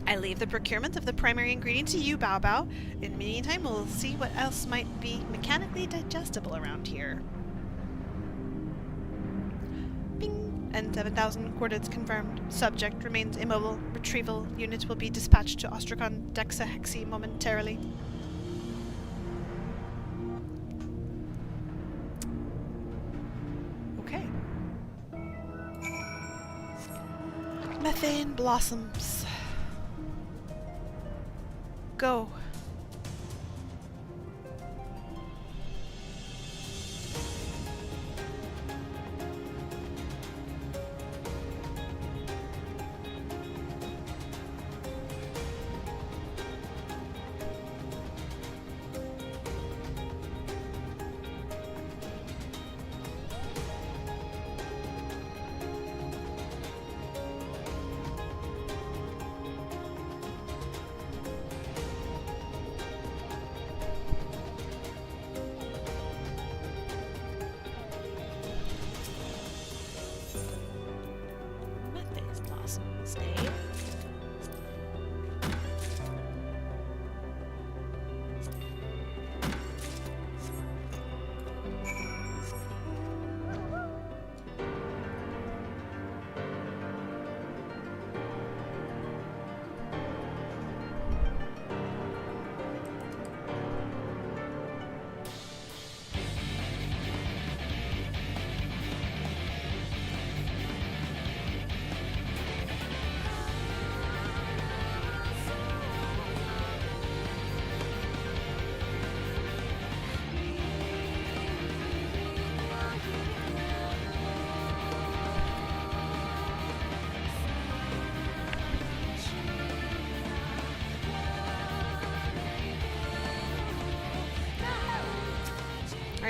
I leave the procurement of the primary ingredient to you, Baobao. In the meantime, we'll see what else might be mechanically digestible around here. Bing! N7000 coordinates confirmed. Subject remains immobile. Retrieval unit will be dispatched to Ostrakhan Dexahexi momentarily. Okay. Methane blossoms. Go.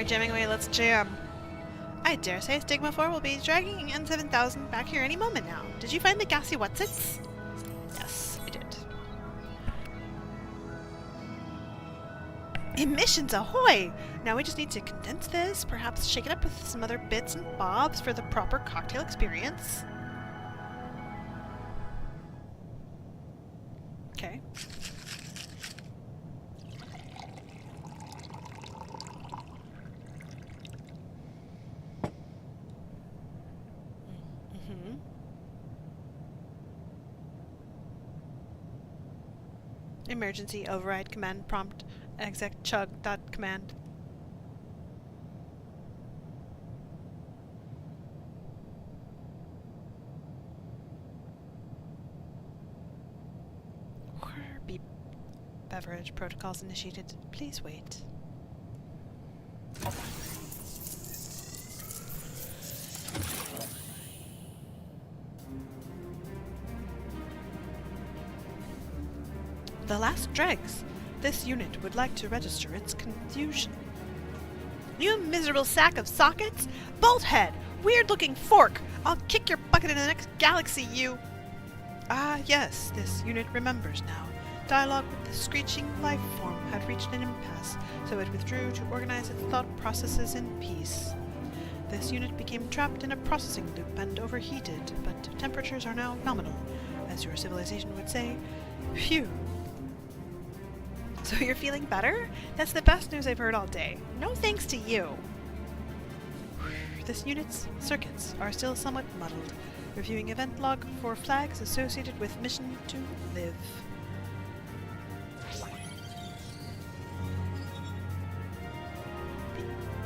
jamming away, let's jam. I dare say Stigma 4 will be dragging N7000 back here any moment now. Did you find the gassy whatsits? Yes, I did. Emissions ahoy! Now we just need to condense this, perhaps shake it up with some other bits and bobs for the proper cocktail experience. Okay. Emergency override command prompt exec chug dot command. Beep. Beverage protocols initiated. Please wait. The last dregs. This unit would like to register its confusion. You miserable sack of sockets! Bolt head! Weird-looking fork! I'll kick your bucket in the next galaxy, you... Ah, yes, this unit remembers now. Dialogue with the screeching life form had reached an impasse, so it withdrew to organize its thought processes in peace. This unit became trapped in a processing loop and overheated, but temperatures are now nominal, as your civilization would say. Phew. So you're feeling better? That's the best news I've heard all day. No thanks to you. This unit's circuits are still somewhat muddled. Reviewing event log for flags associated with mission to live.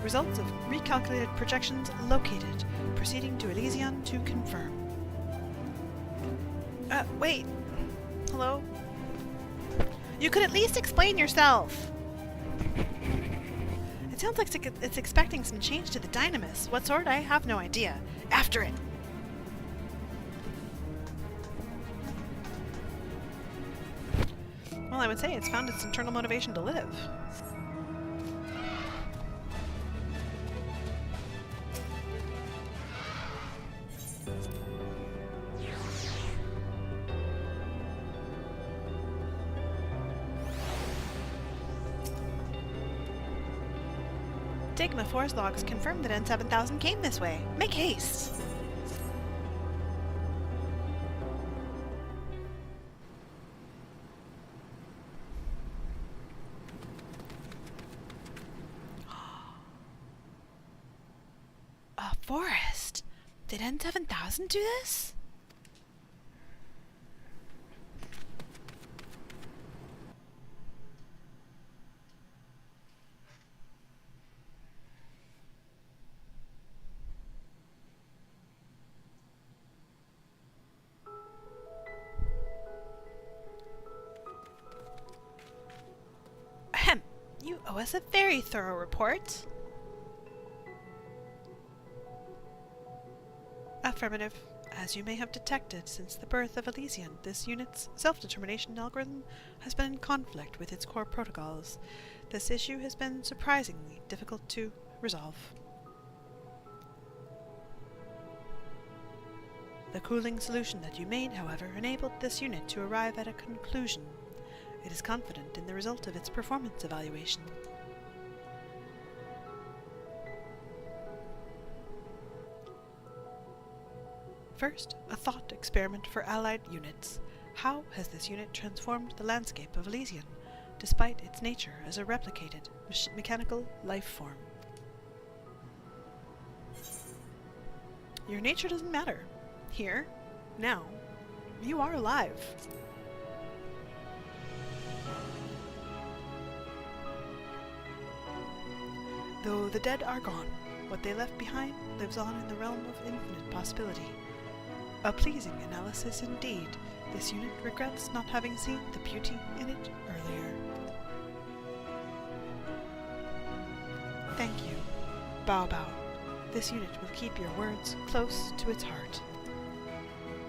Results of recalculated projections located. Proceeding to Elysion to confirm. Wait. Hello? You could at least explain yourself! It sounds like it's expecting some change to the Dynamis. What sort? I have no idea. After it! Well, I would say it's found its internal motivation to live. Stigma 4's logs confirm that N7000 came this way. Make haste! A forest! Did N7000 do this? You owe us a very thorough report. Affirmative. As you may have detected, since the birth of Elysion, this unit's self-determination algorithm has been in conflict with its core protocols. This issue has been surprisingly difficult to resolve. The cooling solution that you made, however, enabled this unit to arrive at a conclusion. It is confident in the result of its performance evaluation. First, a thought experiment for allied units. How has this unit transformed the landscape of Elysion, despite its nature as a replicated mechanical life form? Your nature doesn't matter. Here, now, you are alive. Though the dead are gone, what they left behind lives on in the realm of infinite possibility. A pleasing analysis indeed. This unit regrets not having seen the beauty in it earlier. Thank you, Baobao. This unit will keep your words close to its heart.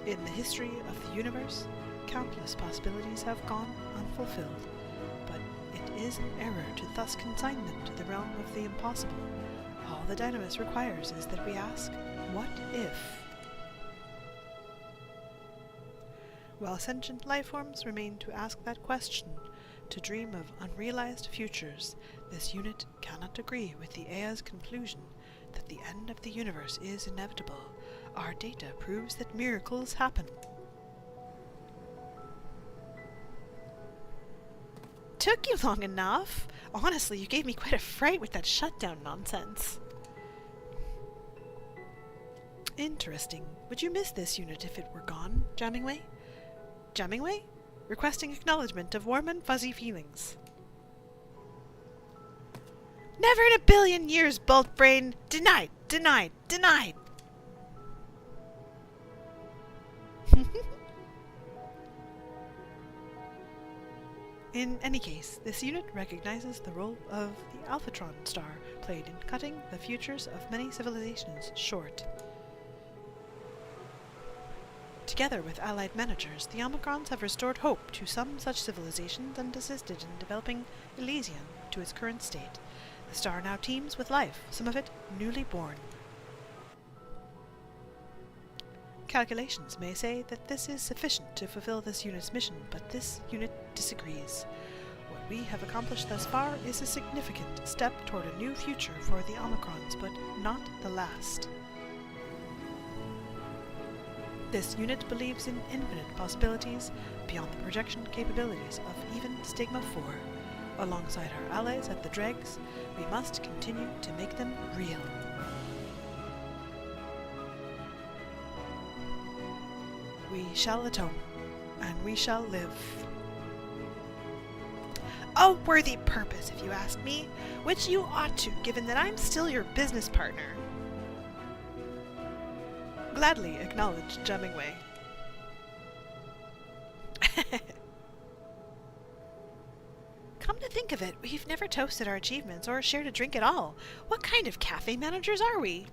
In the history of the universe, countless possibilities have gone unfulfilled, but it is an error to thus consign them to the realm of the impossible. All the Dynamis requires is that we ask, what if? While sentient lifeforms remain to ask that question, to dream of unrealized futures, this unit cannot agree with the Aya's conclusion that the end of the universe is inevitable. Our data proves that miracles happen. Took you long enough. Honestly, you gave me quite a fright with that shutdown nonsense. Interesting. Would you miss this unit if it were gone, Jammingway? Jammingway? Requesting acknowledgement of warm and fuzzy feelings. Never in a billion years, Bolt Brain! Denied! Denied! Denied! In any case, this unit recognizes the role of the Alphatron star played in cutting the futures of many civilizations short. Together with allied managers, the Omicrons have restored hope to some such civilizations and assisted in developing Elysium to its current state. The star now teems with life, some of it newly born. Calculations may say that this is sufficient to fulfill this unit's mission, but this unit disagrees. What we have accomplished thus far is a significant step toward a new future for the Omicrons, but not the last. This unit believes in infinite possibilities beyond the projection capabilities of even Stigma 4. Alongside our allies at the Dregs, we must continue to make them real. We shall atone, and we shall live. A worthy purpose, if you ask me, which you ought to, given that I'm still your business partner. Gladly acknowledge Jammingway. Come to think of it, we've never toasted our achievements or shared a drink at all. What kind of cafe managers are we?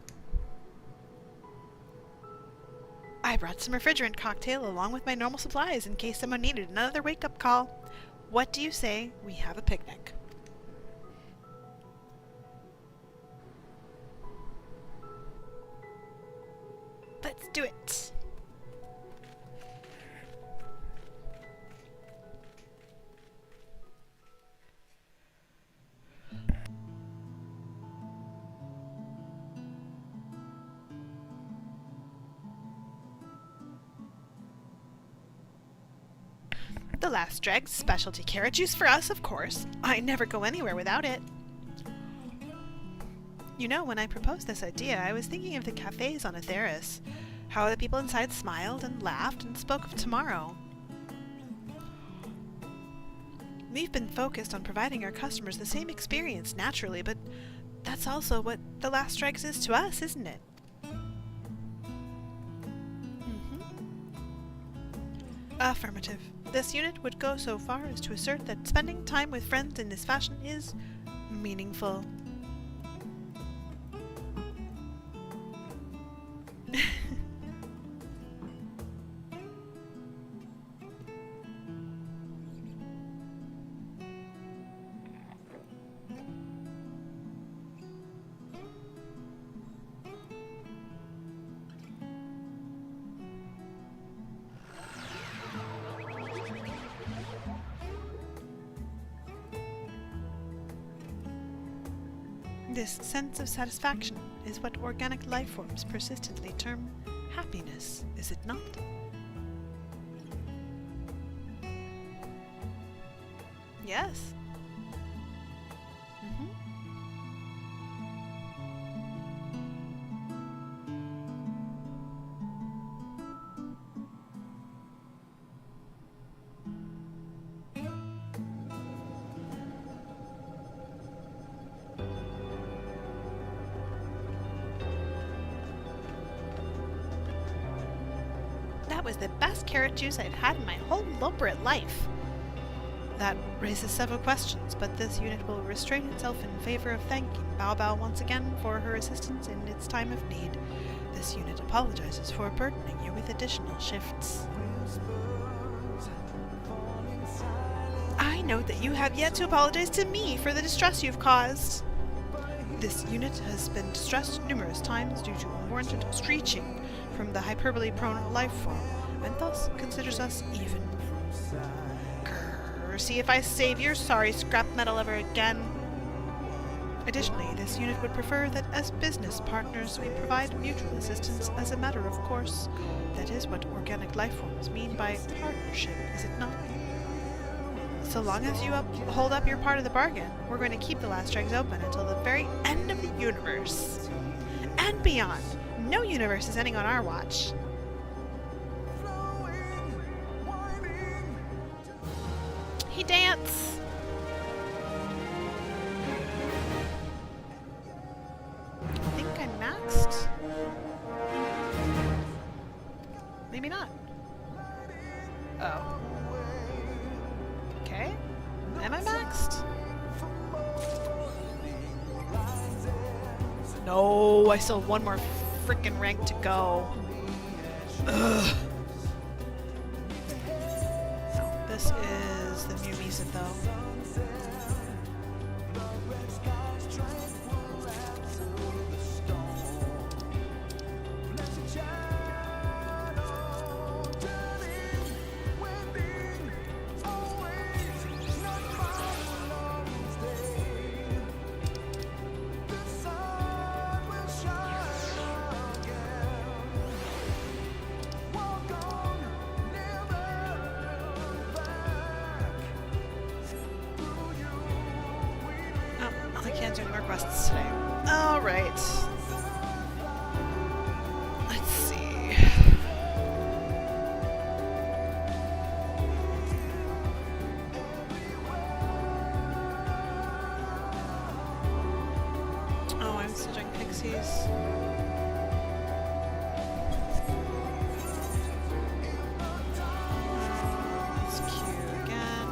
I brought some refrigerant cocktail along with my normal supplies in case someone needed another wake-up call. What do you say we have a picnic? Let's do it. The last Dregs specialty carrot juice for us, of course. I never go anywhere without it. You know, when I proposed this idea, I was thinking of the cafes on Atheris. How the people inside smiled and laughed and spoke of tomorrow. We've been focused on providing our customers the same experience, naturally, but that's also what the last Dregs is to us, isn't it? Affirmative. This unit would go so far as to assert that spending time with friends in this fashion is meaningful. This sense of satisfaction is what organic life forms persistently term happiness, is it not? Yes. That was the best carrot juice I've had in my whole loperate life. That raises several questions, but this unit will restrain itself in favor of thanking Baobao once again for her assistance in its time of need. This unit apologizes for burdening you with additional shifts. I note that you have yet to apologize to me for the distress you've caused. This unit has been distressed numerous times due to unwarranted screeching from the hyperbole-prone life form, and thus considers us even. Grrr, see if I save your sorry scrap metal ever again. Additionally, this unit would prefer that as business partners we provide mutual assistance as a matter of course. That is what organic life forms mean by partnership, is it not? So long as you hold up your part of the bargain, we're going to keep the last dregs open until the very end of the universe. And beyond. No universe is ending on our watch. He dance! I think I maxed. Maybe not. Oh. Okay. Am I maxed? No, I still have one more freaking rank to go. Ugh. No, this is the new music though. I can't do any more quests today. Alright. Let's see. Oh, I'm still doing pixies. Let's queue again.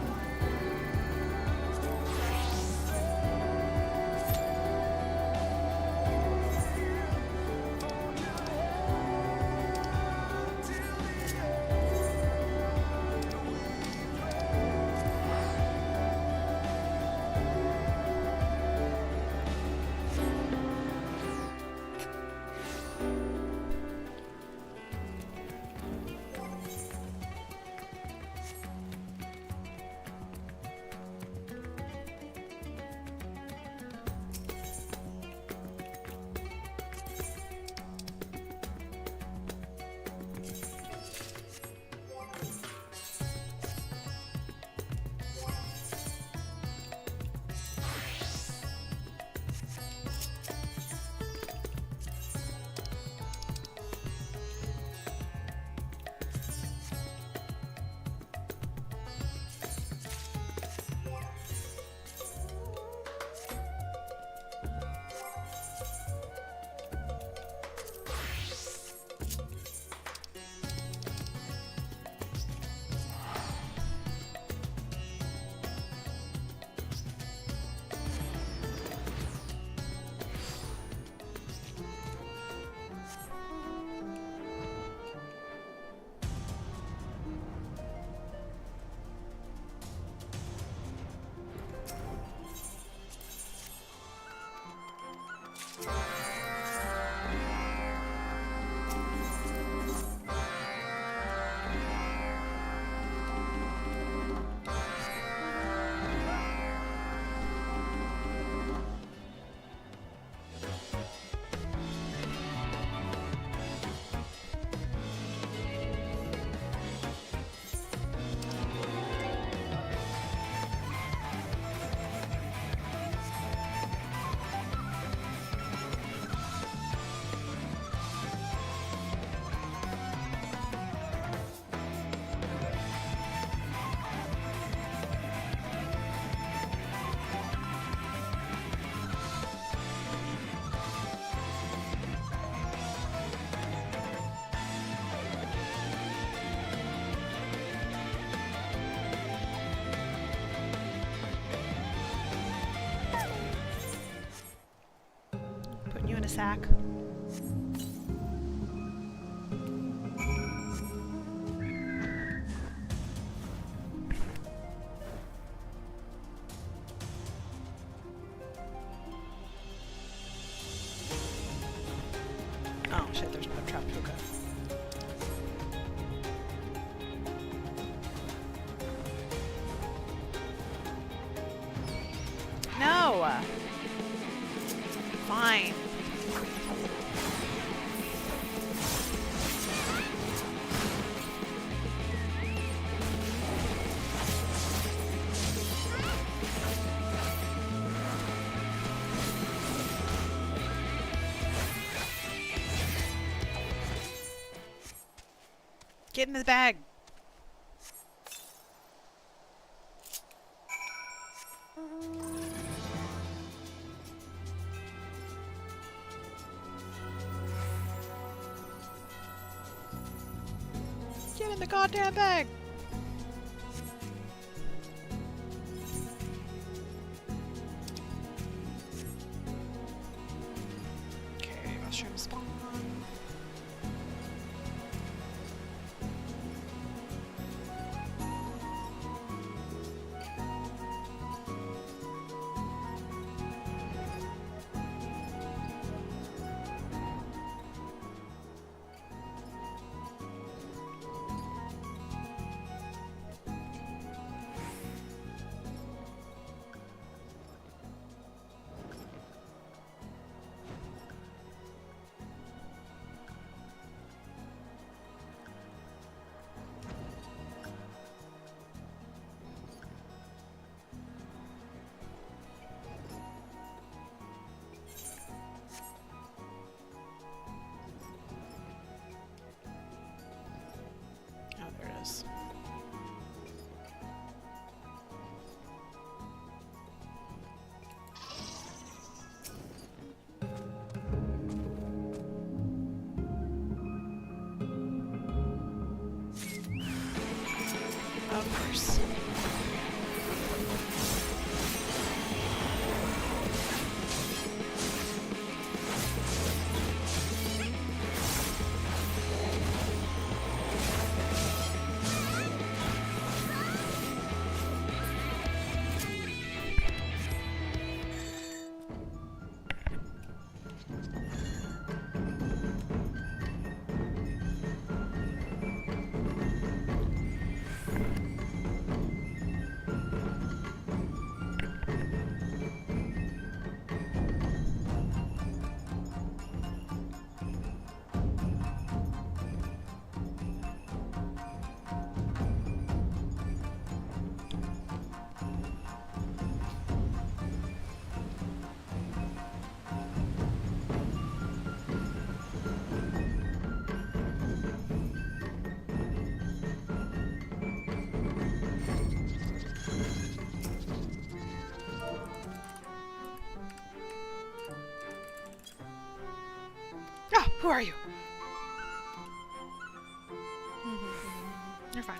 Putting you in a sack. shit, there's another trapped hookah. No! Fine. Get in the bag. Get in the goddamn bag. Okay, mushroom spawn. Oh, there it is. Of course. Ah, who are you? You're fine.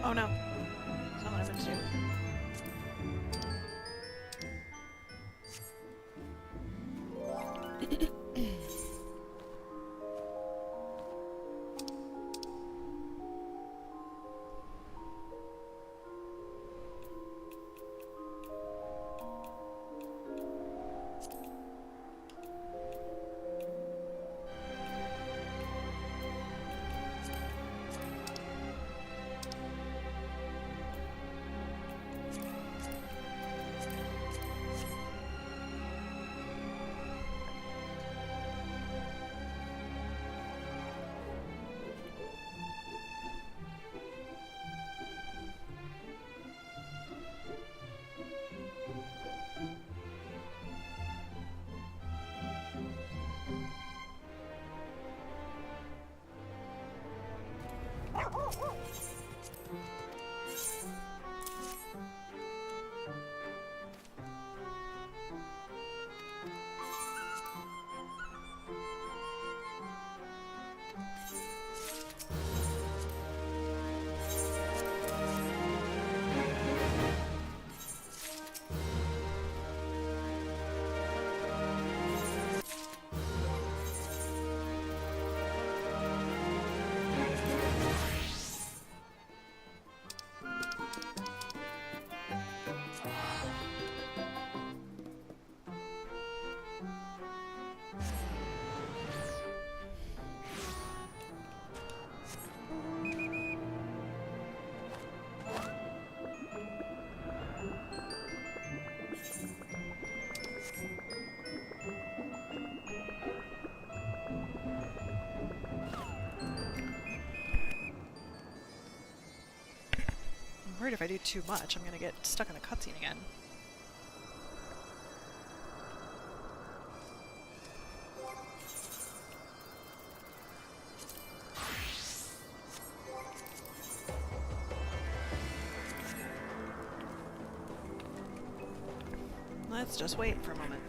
Oh no. That's not what I meant to do. worried if I do too much, I'm gonna get stuck in a cutscene again. Let's just wait for a moment.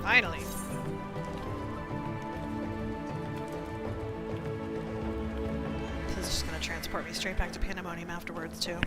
Finally. This is just gonna transport me straight back to Pandemonium afterwards, too.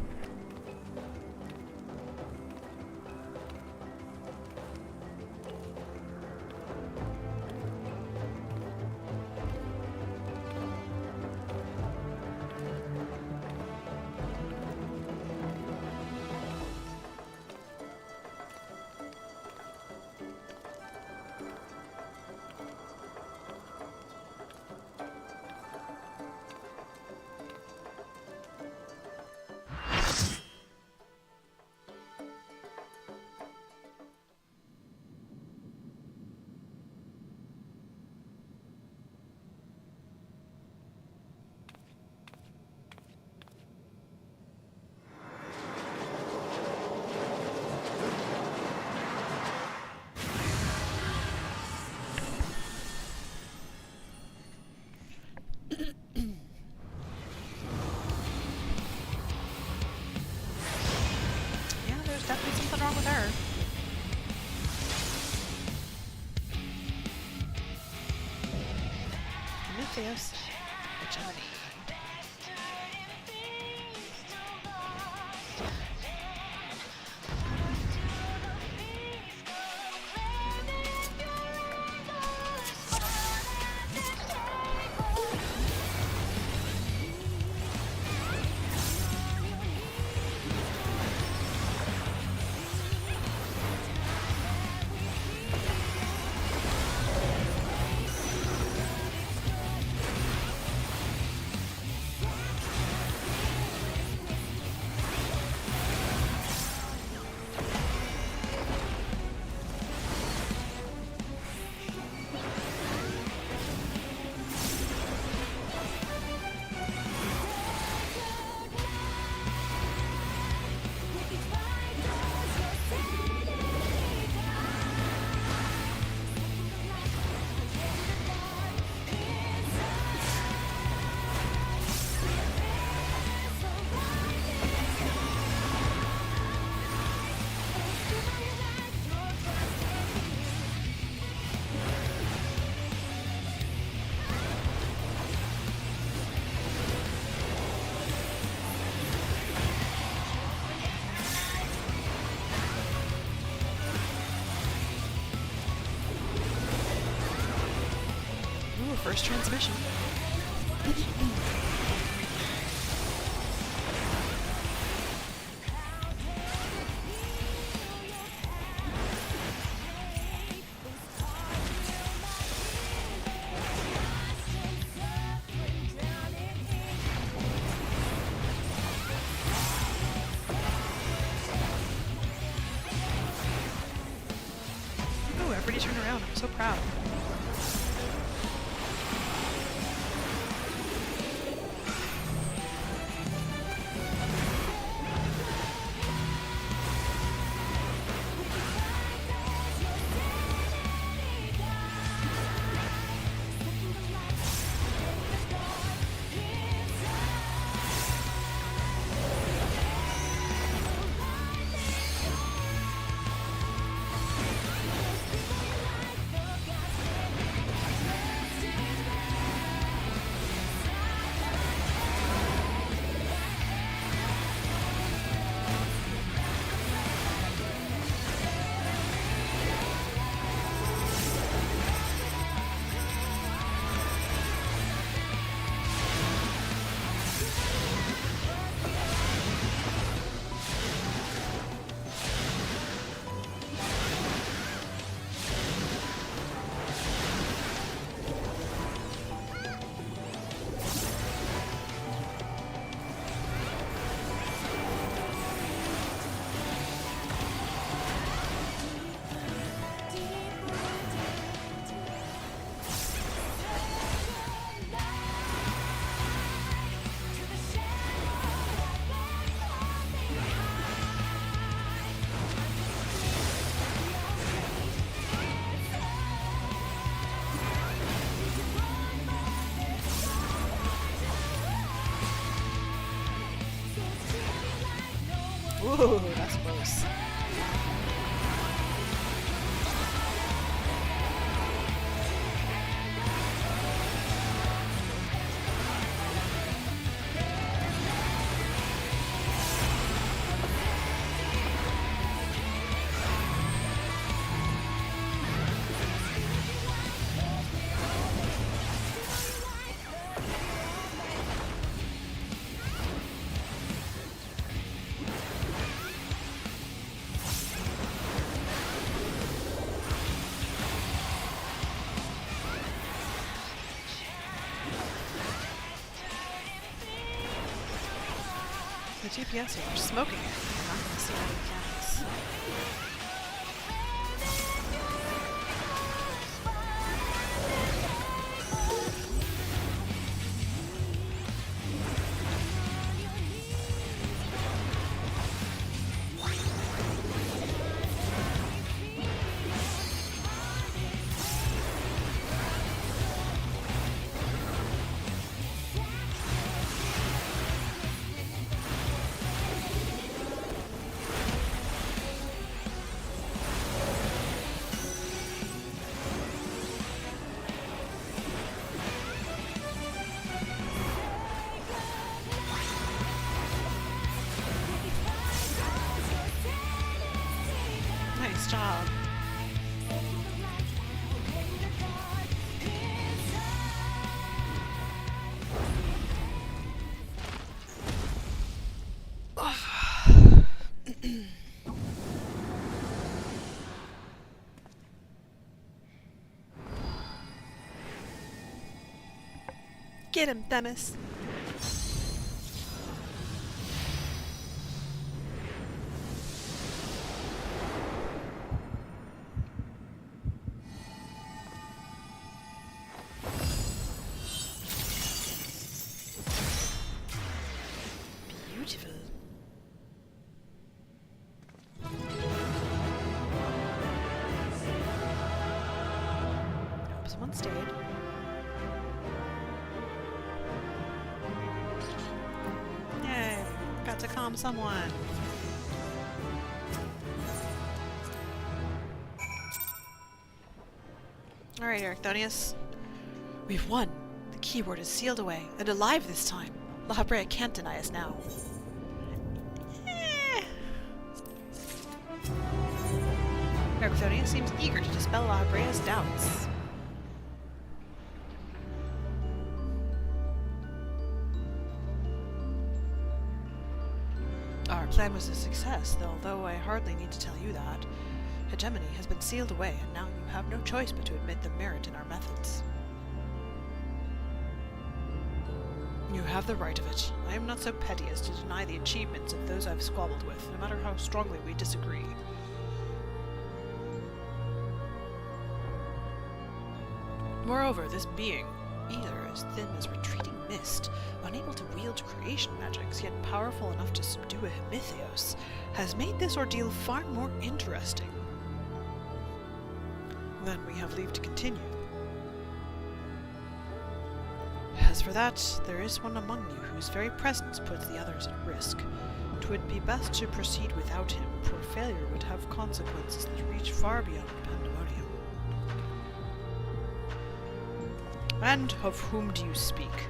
Definitely something wrong with her. Prometheus. Hegemony. First transmission. Ooh, everybody turned around. I'm so proud. Ooh, that's close. GPS are smoking it. I'm not going to see any planets. Nice job. Get him, Themis. Beautiful. Hope someone stayed. Yay! Got to calm someone. Alright, Ericthonius. We've won. The keyword is sealed away, and alive this time. La Habrea can't deny us now. Ericthonius seems eager to dispel La Habrea's doubts. Our plan was a success, although I hardly need to tell you that. Hegemony has been sealed away, and now you have no choice but to admit the merit in our methods. You have the right of it. I am not so petty as to deny the achievements of those I've squabbled with, no matter how strongly we disagree. Moreover, this being, either as thin as retreating mist, unable to wield creation magics, yet powerful enough to subdue a Hemitheios, has made this ordeal far more interesting. Then we have leave to continue. As for that, there is one among you whose very presence puts the others at risk. 'Twould be best to proceed without him, for failure would have consequences that reach far beyond Pandemonium. And of whom do you speak?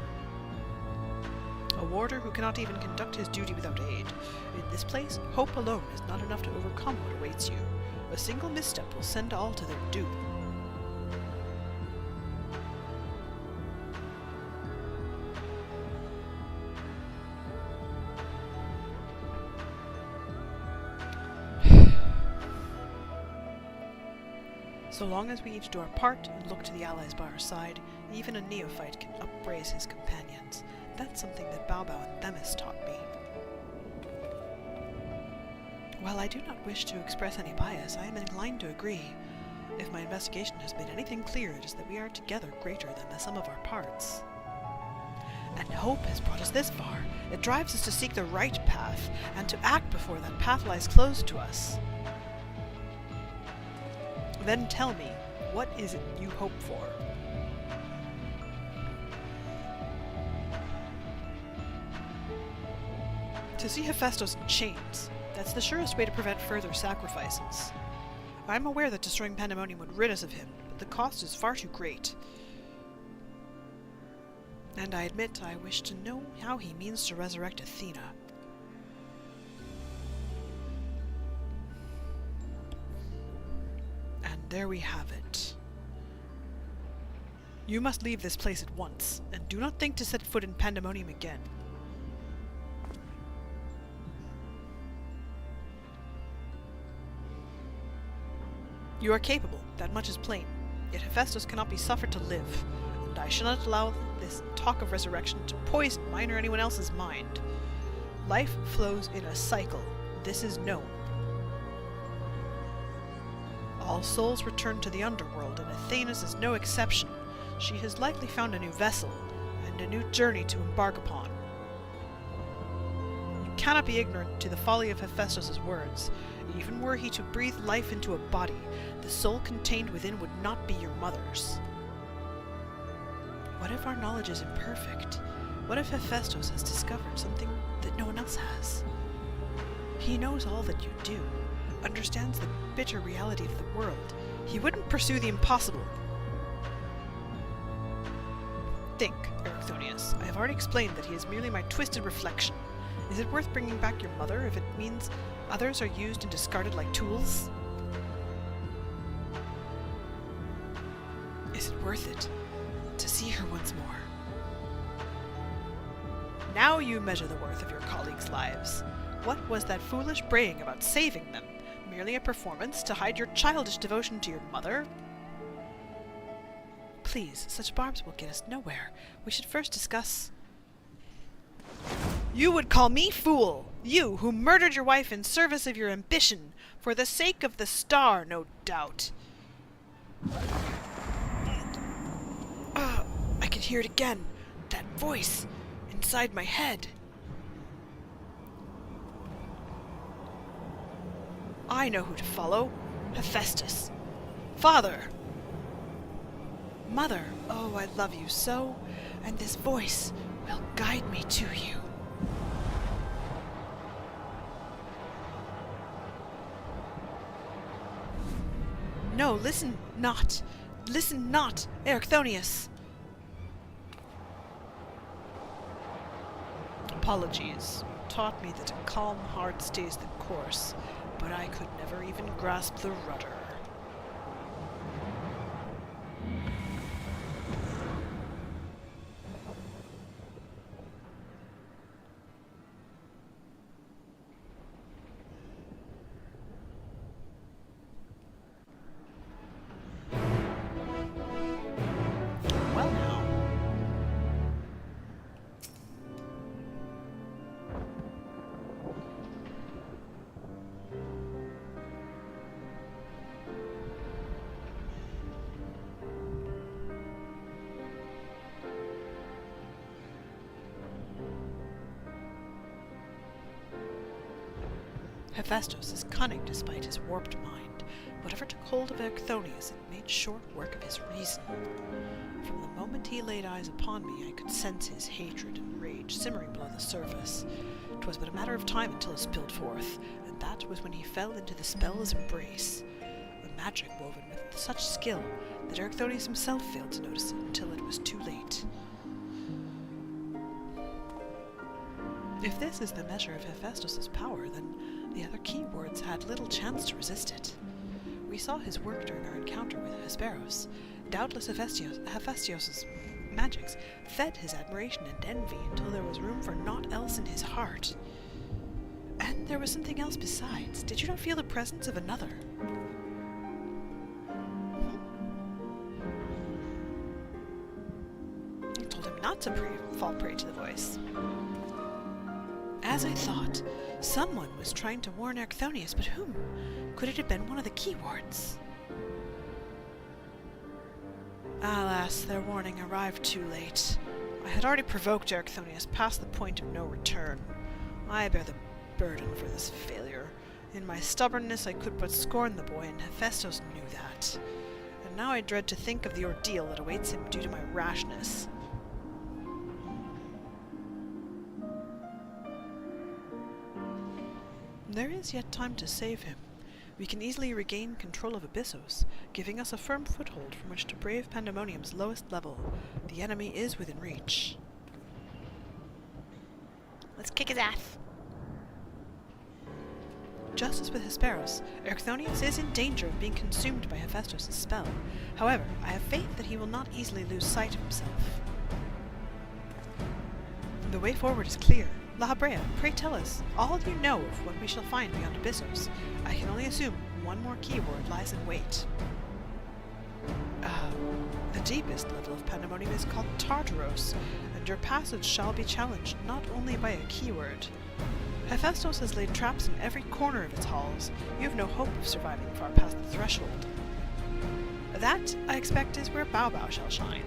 A warder who cannot even conduct his duty without aid. In this place, hope alone is not enough to overcome what awaits you. A single misstep will send all to their doom. So long as we each do our part and look to the allies by our side, even a neophyte can upraise his companions. That's something that Baobao and Themis taught me. While I do not wish to express any bias, I am inclined to agree. If my investigation has made anything clear, it is that we are together greater than the sum of our parts. And hope has brought us this far. It drives us to seek the right path, and to act before that path lies closed to us. Then tell me, what is it you hope for? To see Hephaestus in chains. That's the surest way to prevent further sacrifices. I'm aware that destroying Pandemonium would rid us of him, but the cost is far too great. And I admit I wish to know how he means to resurrect Athena. And there we have it. You must leave this place at once, and do not think to set foot in Pandemonium again. You are capable, that much is plain. Yet Hephaestus cannot be suffered to live, and I shall not allow this talk of resurrection to poison mine or anyone else's mind. Life flows in a cycle. This is known. All souls return to the underworld, and Athena's is no exception. She has likely found a new vessel, and a new journey to embark upon. You cannot be ignorant to the folly of Hephaestus' words. Even were he to breathe life into a body, the soul contained within would not be your mother's. What if our knowledge is imperfect? What if Hephaestus has discovered something that no one else has? He knows all that you do, understands the bitter reality of the world. He wouldn't pursue the impossible. Think, Erichthonius. I have already explained that he is merely my twisted reflection. Is it worth bringing back your mother if it means others are used and discarded like tools? Is it worth it to see her once more? Now you measure the worth of your colleagues' lives. What was that foolish braying about saving them? Merely a performance to hide your childish devotion to your mother? Please, such barbs will get us nowhere. We should first discuss... You would call me fool! You, who murdered your wife in service of your ambition, for the sake of the star, no doubt. I can hear it again. That voice inside my head. I know who to follow. Hephaestus. Father. Mother. Oh, I love you so, and this voice will guide me to you. No, listen not. Listen not, Erichthonius. Apologies. Taught me that a calm heart stays the course, but I could never even grasp the rudder. Well now. Hephaestus is cunning despite his warped mind. Whatever took hold of Erichthonius, it made short work of his reason. From the moment he laid eyes upon me, I could sense his hatred and rage simmering below the surface. 'Twas but a matter of time until it spilled forth, and that was when he fell into the spell's embrace. A magic woven with such skill that Erichthonius himself failed to notice it until it was too late. If this is the measure of Hephaestus' power, then the other keywords had little chance to resist it. We saw his work during our encounter with Hesperos. Doubtless Hephaestus' magics fed his admiration and envy until there was room for naught else in his heart. And there was something else besides. Did you not feel the presence of another? I told him not to fall prey to the voice. As I thought, someone was trying to warn Erichthonius, but whom? Could it have been one of the keywords? Alas, their warning arrived too late. I had already provoked Erichthonius past the point of no return. I bear the burden for this failure. In my stubbornness I could but scorn the boy, and Hephaestus knew that. And now I dread to think of the ordeal that awaits him due to my rashness. There is yet time to save him. We can easily regain control of Abyssos, giving us a firm foothold from which to brave Pandemonium's lowest level. The enemy is within reach. Let's kick his ass. Just as with Hesperos, Erichthonius is in danger of being consumed by Hephaestus' spell. However, I have faith that he will not easily lose sight of himself. The way forward is clear. La Habrea, pray tell us all you know of what we shall find beyond Abyssos. I can only assume one more keyword lies in wait. The deepest level of Pandemonium is called Tartaros, and your passage shall be challenged not only by a keyword. Hephaestus has laid traps in every corner of its halls. You have no hope of surviving far past the threshold. That, I expect, is where Baobao shall shine.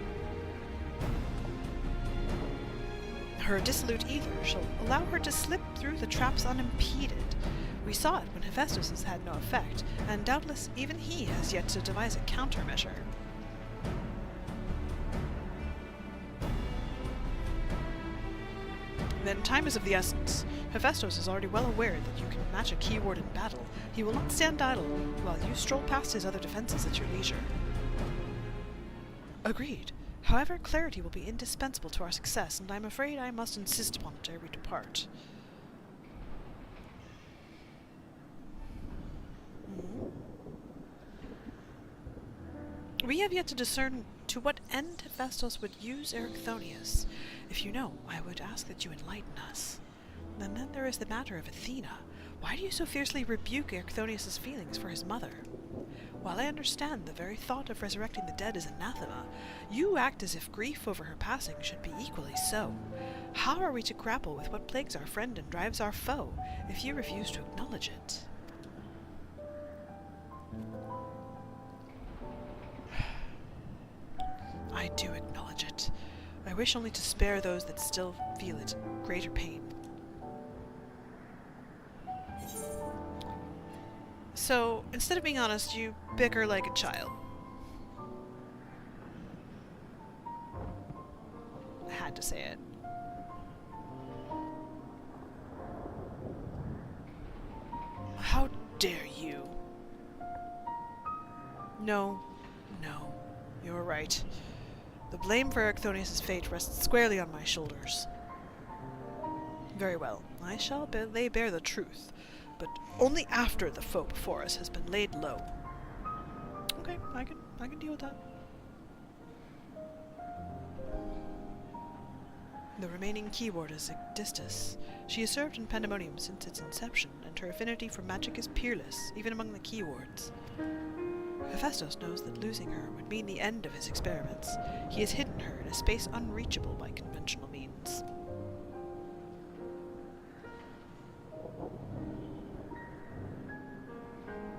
Her dissolute ether shall allow her to slip through the traps unimpeded. We saw it when Hephaestus had no effect, and doubtless even he has yet to devise a countermeasure. Then time is of the essence. Hephaestus is already well aware that you can match a keyword in battle. He will not stand idle while you stroll past his other defenses at your leisure. Agreed. However, clarity will be indispensable to our success, and I'm afraid I must insist upon it ere we depart. We have yet to discern to what end Hephaestus would use Erichthonius. If you know, I would ask that you enlighten us. And then there is the matter of Athena. Why do you so fiercely rebuke Erichthonius' feelings for his mother? While I understand the very thought of resurrecting the dead is anathema, you act as if grief over her passing should be equally so. How are we to grapple with what plagues our friend and drives our foe, if you refuse to acknowledge it? I do acknowledge it. I wish only to spare those that still feel it greater pain. So, instead of being honest, you bicker like a child. I had to say it. How dare you? No, you're right. The blame for Erichthonius' fate rests squarely on my shoulders. Very well, I shall lay bare the truth, but only after the foe before us has been laid low. Okay, I can deal with that. The remaining keyword is Igdistis. She has served in Pandemonium since its inception, and her affinity for magic is peerless, even among the keywords. Hephaestus knows that losing her would mean the end of his experiments. He has hidden her in a space unreachable by conventional means.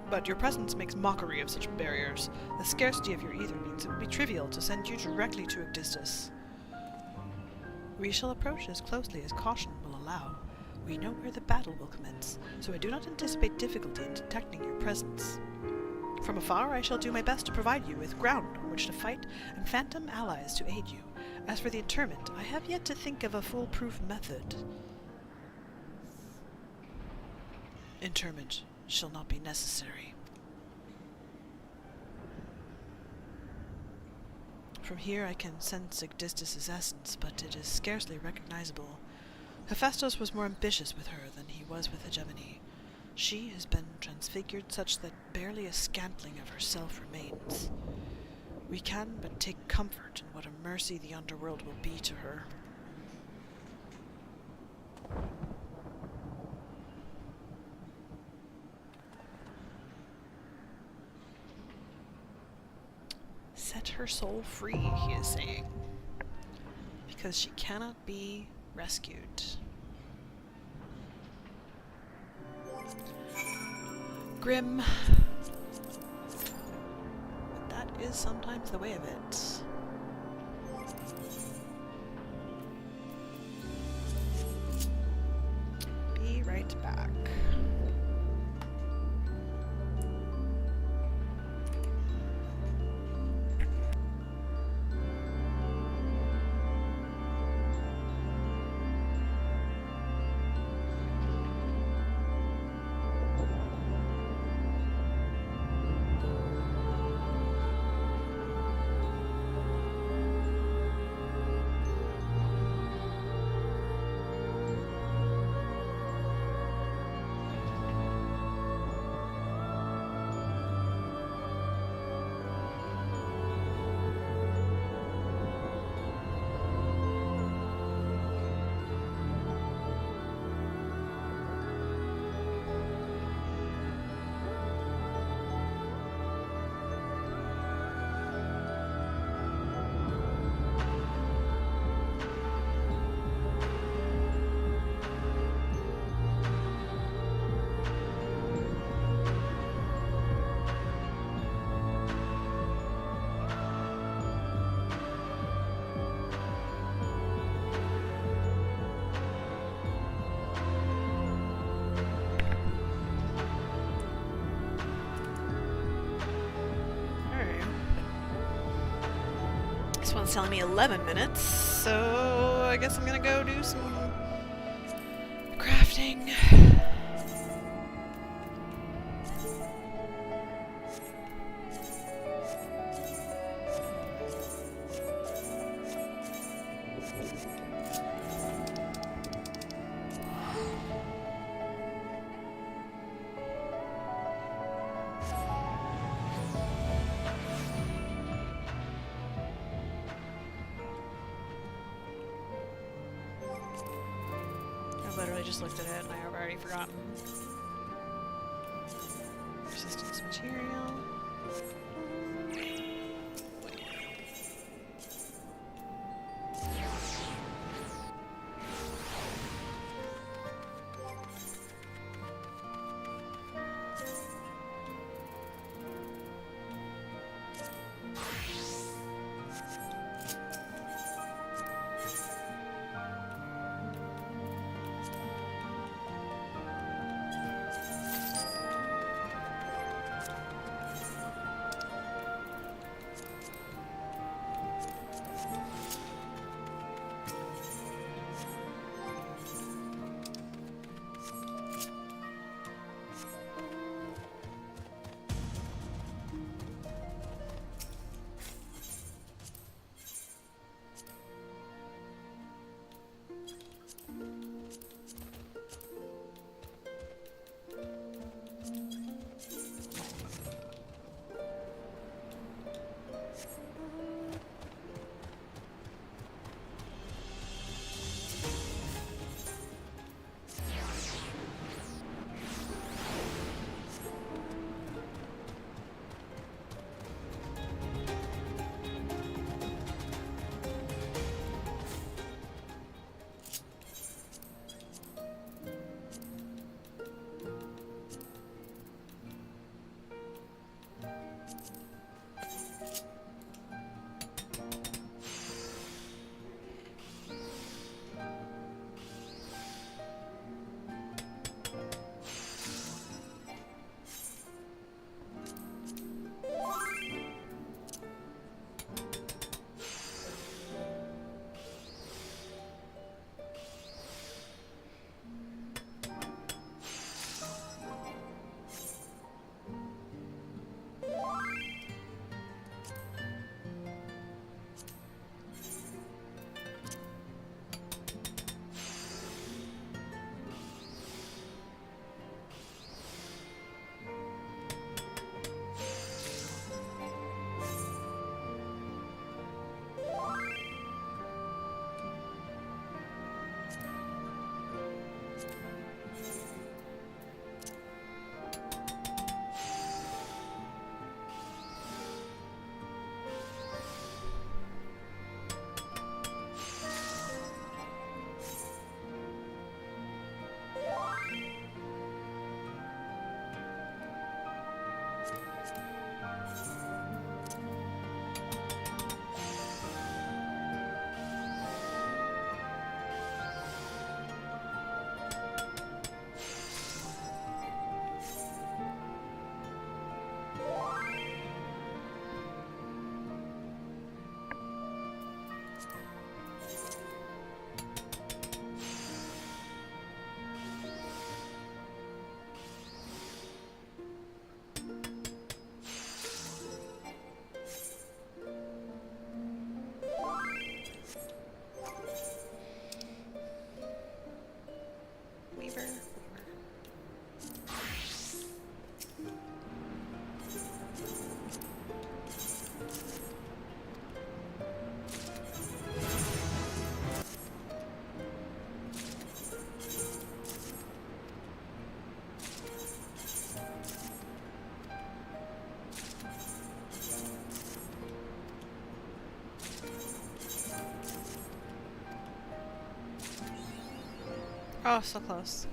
But your presence makes mockery of such barriers. The scarcity of your ether means it would be trivial to send you directly to Igdistis. We shall approach as closely as caution will allow. We know where the battle will commence, so I do not anticipate difficulty in detecting your presence. From afar, I shall do my best to provide you with ground on which to fight and phantom allies to aid you. As for the interment, I have yet to think of a foolproof method. Interment shall not be necessary. From here I can sense Igdistis' essence, but it is scarcely recognizable. Hephaestus was more ambitious with her than he was with Hegemony. She has been transfigured such that barely a scantling of herself remains. We can but take comfort in what a mercy the underworld will be to her. Set her soul free, he is saying, because she cannot be rescued. Grim. But that is sometimes the way of it. Be right back. It's telling me 11 minutes, so I guess I'm gonna go do some crafting. I literally just looked at it and I've already forgotten. Resistance material. Oh, so close.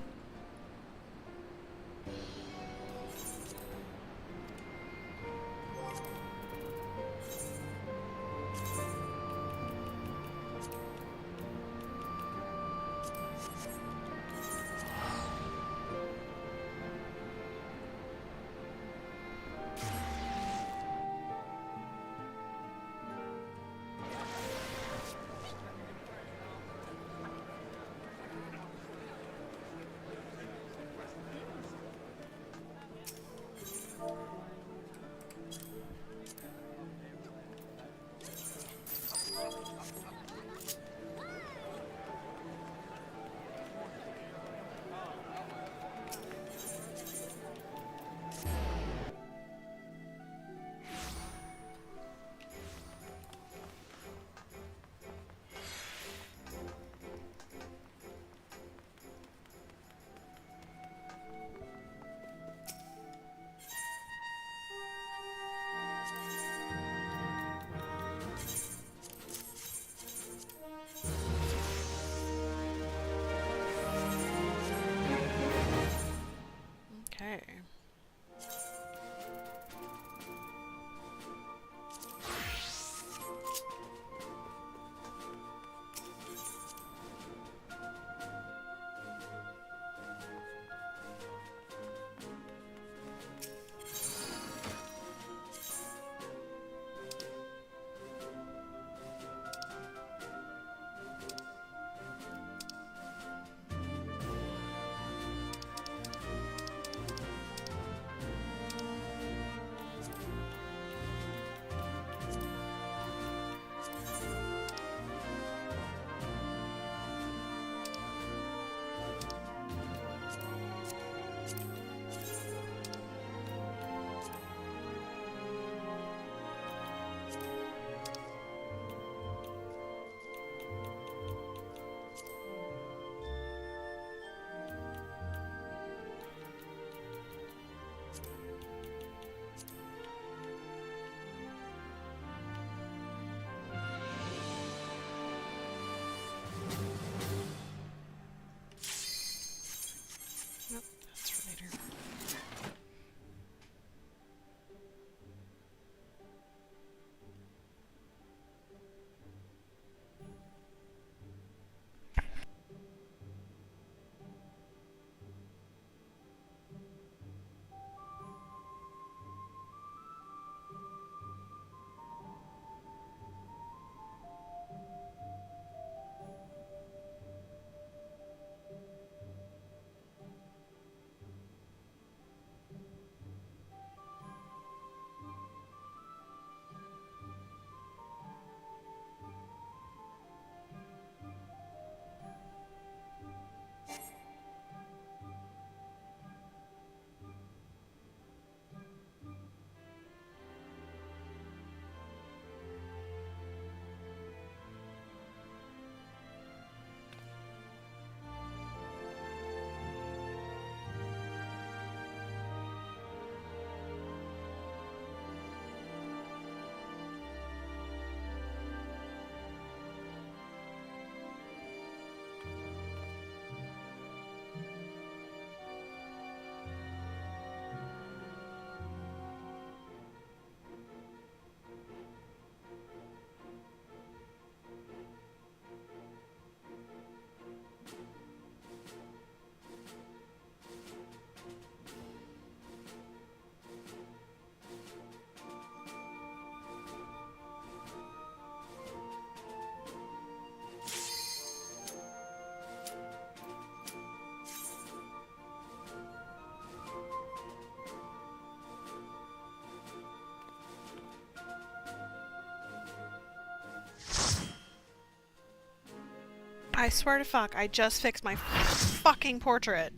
I swear to fuck, I just fixed my fucking portrait.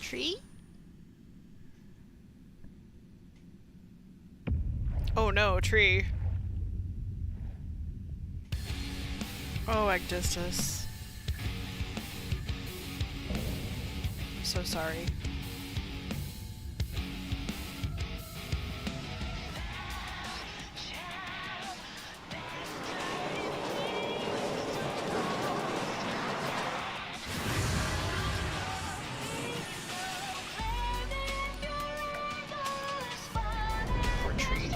Tree? Oh no, tree. Oh, Abyssos. I'm so sorry. Poor tree.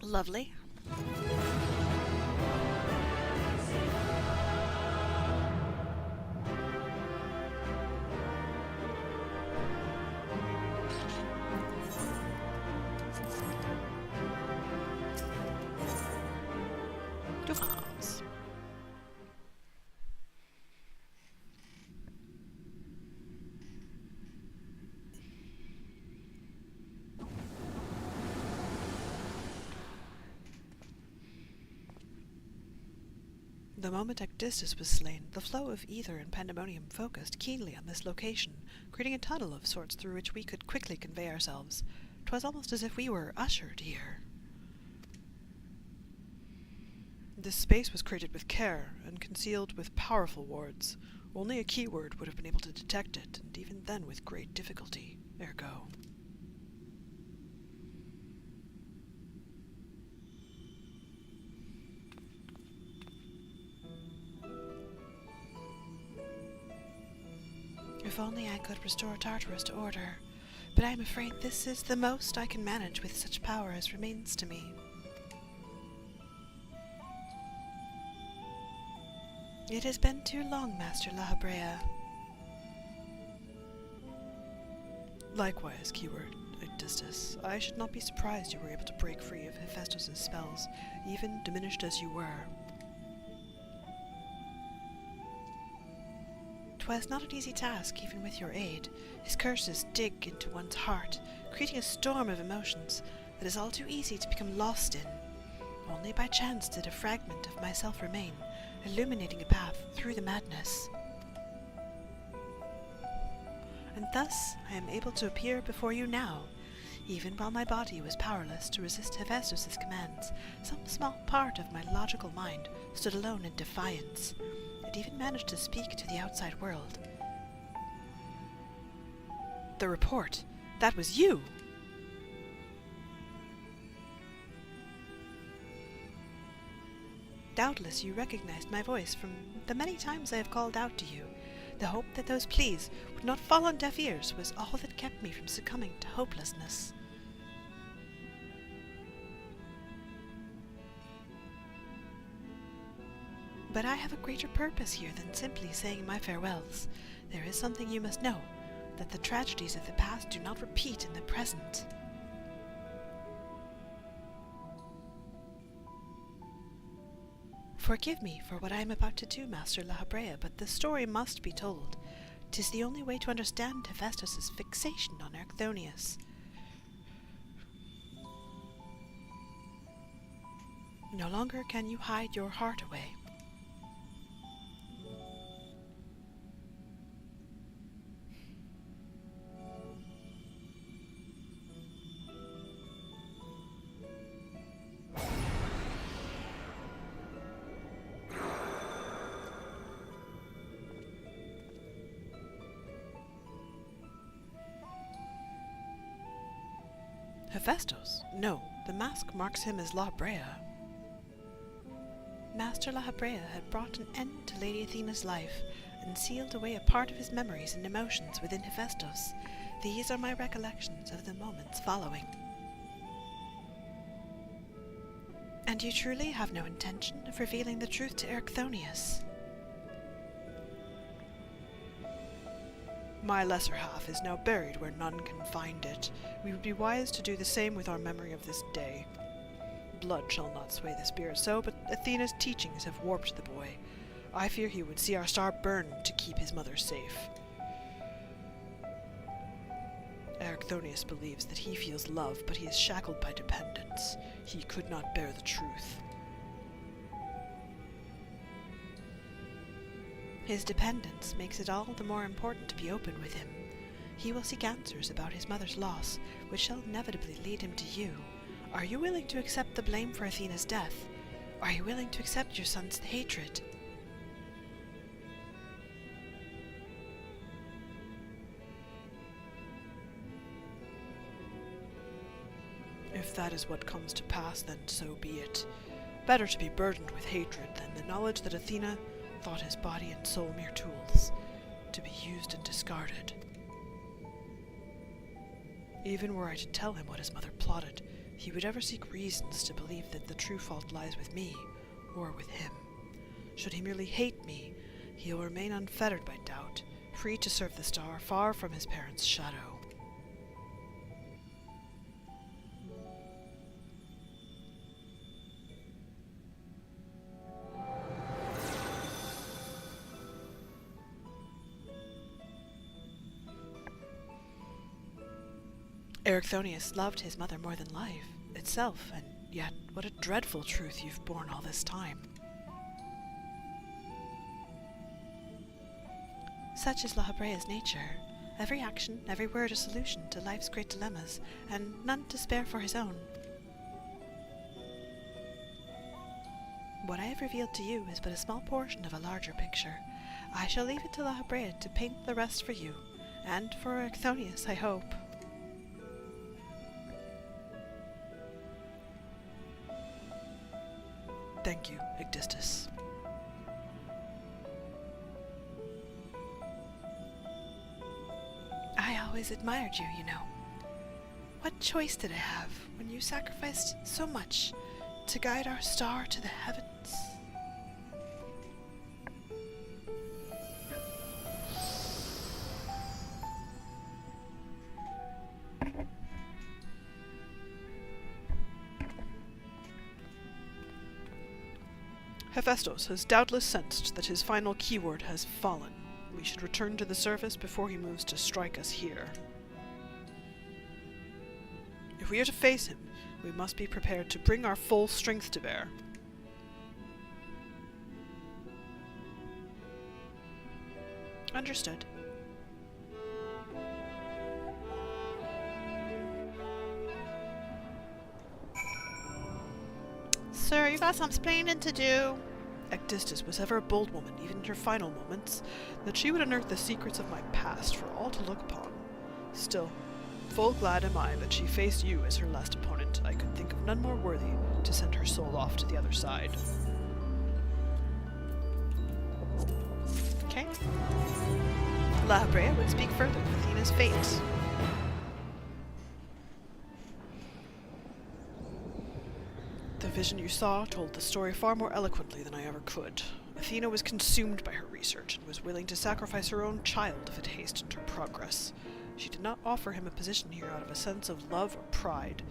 Lovely. Duvals. The moment Abyssos was slain, the flow of ether and Pandemonium focused keenly on this location, creating a tunnel of sorts through which we could quickly convey ourselves. 'Twas almost as if we were ushered here. This space was created with care and concealed with powerful wards. Only a keyword would have been able to detect it, and even then with great difficulty. Ergo. If only I could restore Tartarus to order, but I am afraid this is the most I can manage with such power as remains to me. It has been too long, Master Lalafell. Likewise, keyword Abyssos. I should not be surprised you were able to break free of Hephaestus' spells, even diminished as you were. 'Twas not an easy task, even with your aid. His curses dig into one's heart, creating a storm of emotions that is all too easy to become lost in. Only by chance did a fragment of myself remain, illuminating a path through the madness. And thus I am able to appear before you now. Even while my body was powerless to resist Hephaestus' commands, some small part of my logical mind stood alone in defiance. It even managed to speak to the outside world. The report! That was you! Doubtless you recognized my voice from the many times I have called out to you. The hope that those pleas would not fall on deaf ears was all that kept me from succumbing to hopelessness. But I have a greater purpose here than simply saying my farewells. There is something you must know, that the tragedies of the past do not repeat in the present. Forgive me for what I am about to do, Master Lalafell, but the story must be told. 'Tis the only way to understand Hephaestus' fixation on Erchthonius. No longer can you hide your heart away. Hephaestus? No, the mask marks him as Lalafell. Master Lalafell had brought an end to Lady Athena's life, and sealed away a part of his memories and emotions within Hephaestus. These are my recollections of the moments following. And you truly have no intention of revealing the truth to Erchthonius? My lesser half is now buried where none can find it. We would be wise to do the same with our memory of this day. Blood shall not sway the spirit so, but Athena's teachings have warped the boy. I fear he would see our star burn to keep his mother safe. Erchthonius believes that he feels love, but he is shackled by dependence. He could not bear the truth. His dependence makes it all the more important to be open with him. He will seek answers about his mother's loss, which shall inevitably lead him to you. Are you willing to accept the blame for Athena's death? Are you willing to accept your son's hatred? If that is what comes to pass, then so be it. Better to be burdened with hatred than the knowledge that Athena thought his body and soul mere tools, to be used and discarded. Even were I to tell him what his mother plotted, he would ever seek reasons to believe that the true fault lies with me, or with him. Should he merely hate me, he will remain unfettered by doubt, free to serve the star far from his parents' shadow. Erechthonius loved his mother more than life itself, and yet what a dreadful truth you've borne all this time. Such is Lalafell's nature. Every action, every word a solution to life's great dilemmas, and none to spare for his own. What I have revealed to you is but a small portion of a larger picture. I shall leave it to Lalafell to paint the rest for you, and for Erechthonius, I hope. Thank you, Igdistus. I always admired you, you know. What choice did I have when you sacrificed so much to guide our star to the heavens? Hephaestus has doubtless sensed that his final keyword has fallen. We should return to the surface before he moves to strike us here. If we are to face him, we must be prepared to bring our full strength to bear. Understood. Sir, you got some explaining to do. Igdistus was ever a bold woman, even in her final moments, that she would unearth the secrets of my past for all to look upon. Still, full glad am I that she faced you as her last opponent. I could think of none more worthy to send her soul off to the other side. Okay. Lalafell would speak further of Athena's fate. The vision you saw told the story far more eloquently than I ever could. Athena was consumed by her research and was willing to sacrifice her own child if it hastened her progress. She did not offer him a position here out of a sense of love or pride.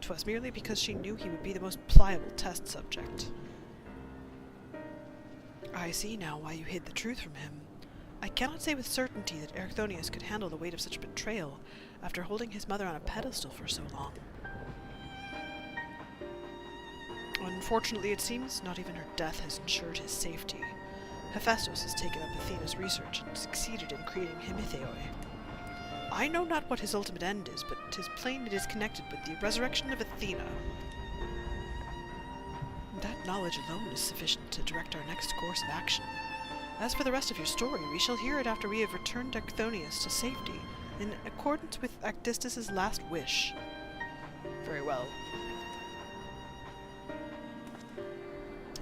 'Twas merely because she knew he would be the most pliable test subject. I see now why you hid the truth from him. I cannot say with certainty that Erechthonius could handle the weight of such betrayal after holding his mother on a pedestal for so long. Unfortunately, it seems not even her death has ensured his safety. Hephaestus has taken up Athena's research and succeeded in creating Hemithoi. I know not what his ultimate end is, but 'tis plain it is connected with the resurrection of Athena. That knowledge alone is sufficient to direct our next course of action. As for the rest of your story, we shall hear it after we have returned Erechthonius to safety, in accordance with Igdistus's last wish. Very well.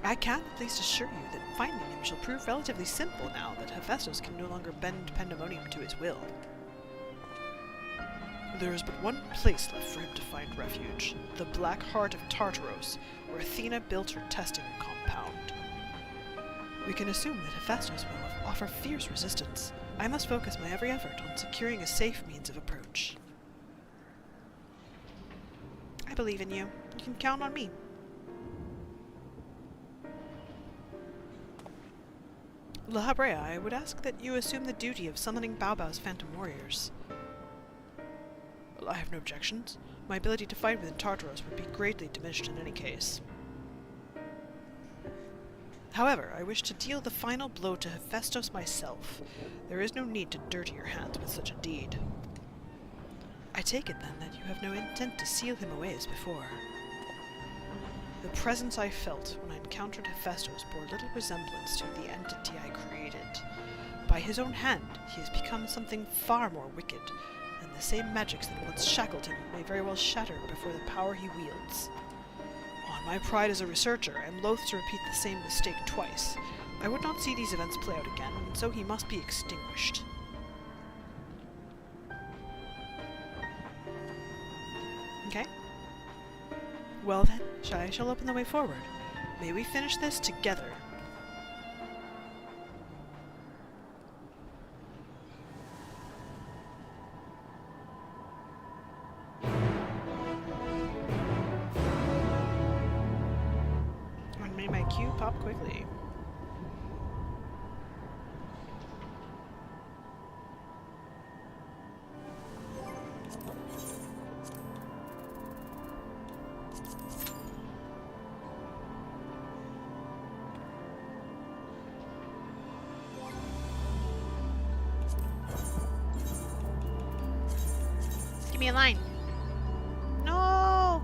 I can at least assure you that finding him shall prove relatively simple now that Hephaestus can no longer bend Pandemonium to his will. There is but one place left for him to find refuge, the Black Heart of Tartaros, where Athena built her testing compound. We can assume that Hephaestus will offer fierce resistance. I must focus my every effort on securing a safe means of approach. I believe in you. You can count on me. Lalafell, I would ask that you assume the duty of summoning Baobao's phantom warriors. Well, I have no objections. My ability to fight within Tartaros would be greatly diminished in any case. However, I wish to deal the final blow to Hephaestus myself. There is no need to dirty your hands with such a deed. I take it, then, that you have no intent to seal him away as before. The presence I felt when I encountered Hephaestus bore little resemblance to the entity I created. By his own hand, he has become something far more wicked, and the same magics that once shackled him may very well shatter before the power he wields. On my pride as a researcher, I am loath to repeat the same mistake twice. I would not see these events play out again, and so he must be extinguished. Okay? Well then, I shall open the way forward. May we finish this together. And may my cue pop quickly. Give me a line. No!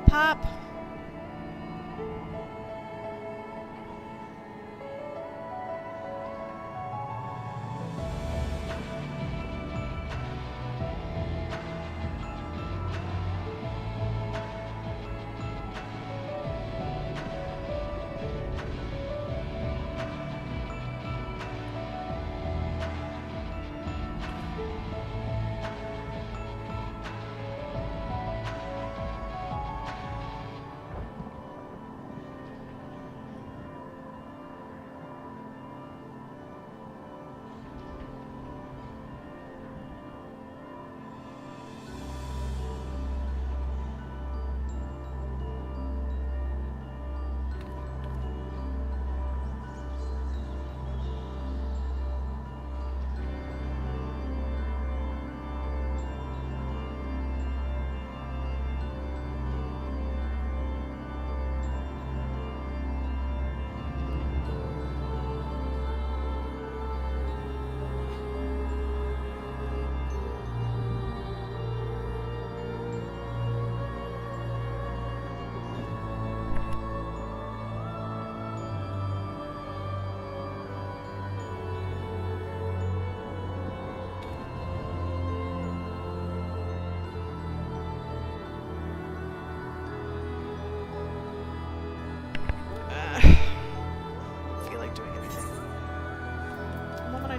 Pop!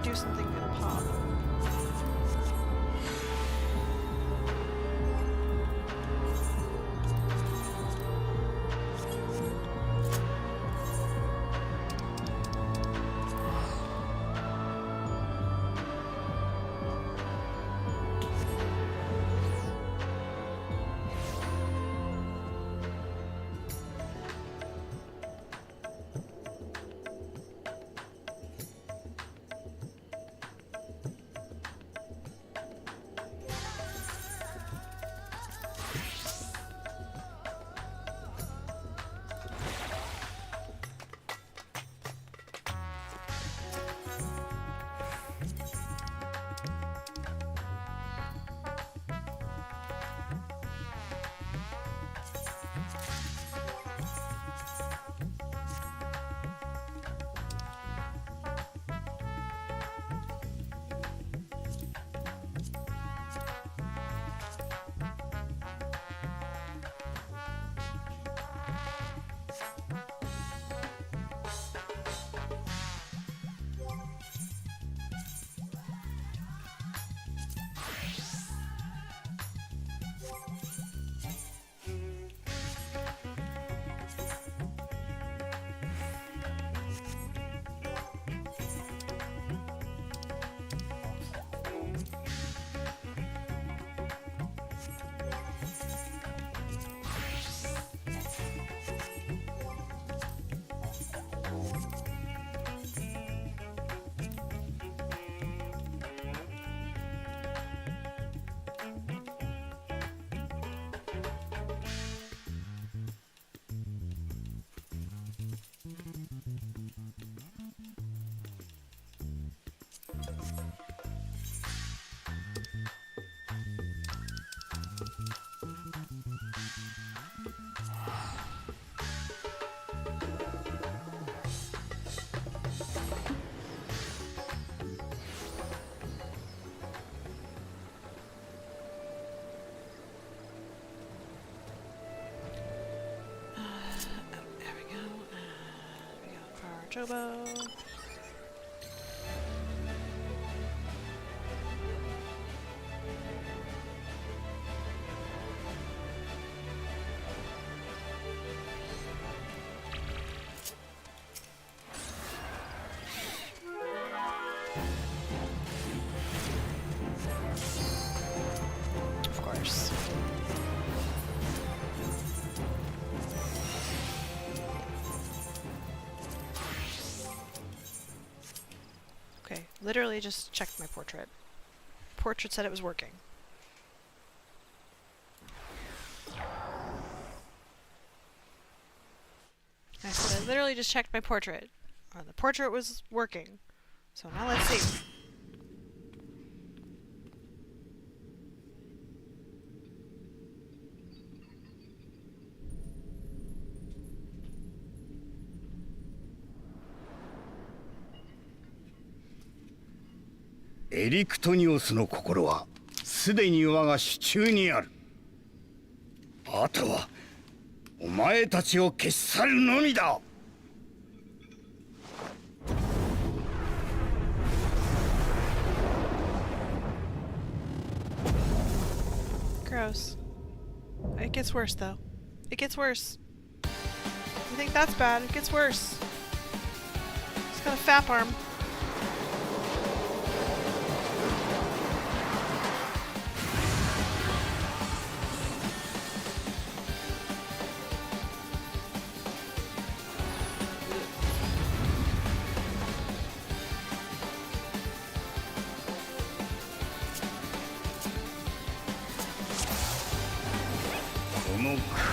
Do something gonna pop. Chobo. Of course. Okay, literally just checked my portrait. Portrait said it was working. I said I literally just checked my portrait. The portrait was working. So now let's see.エリクトニオスの心はすでに我が手中にある。あとはお前たちを消し去るのみだ。Gross. It gets worse though. It gets worse. You think that's bad? It gets worse. He's got a fap arm.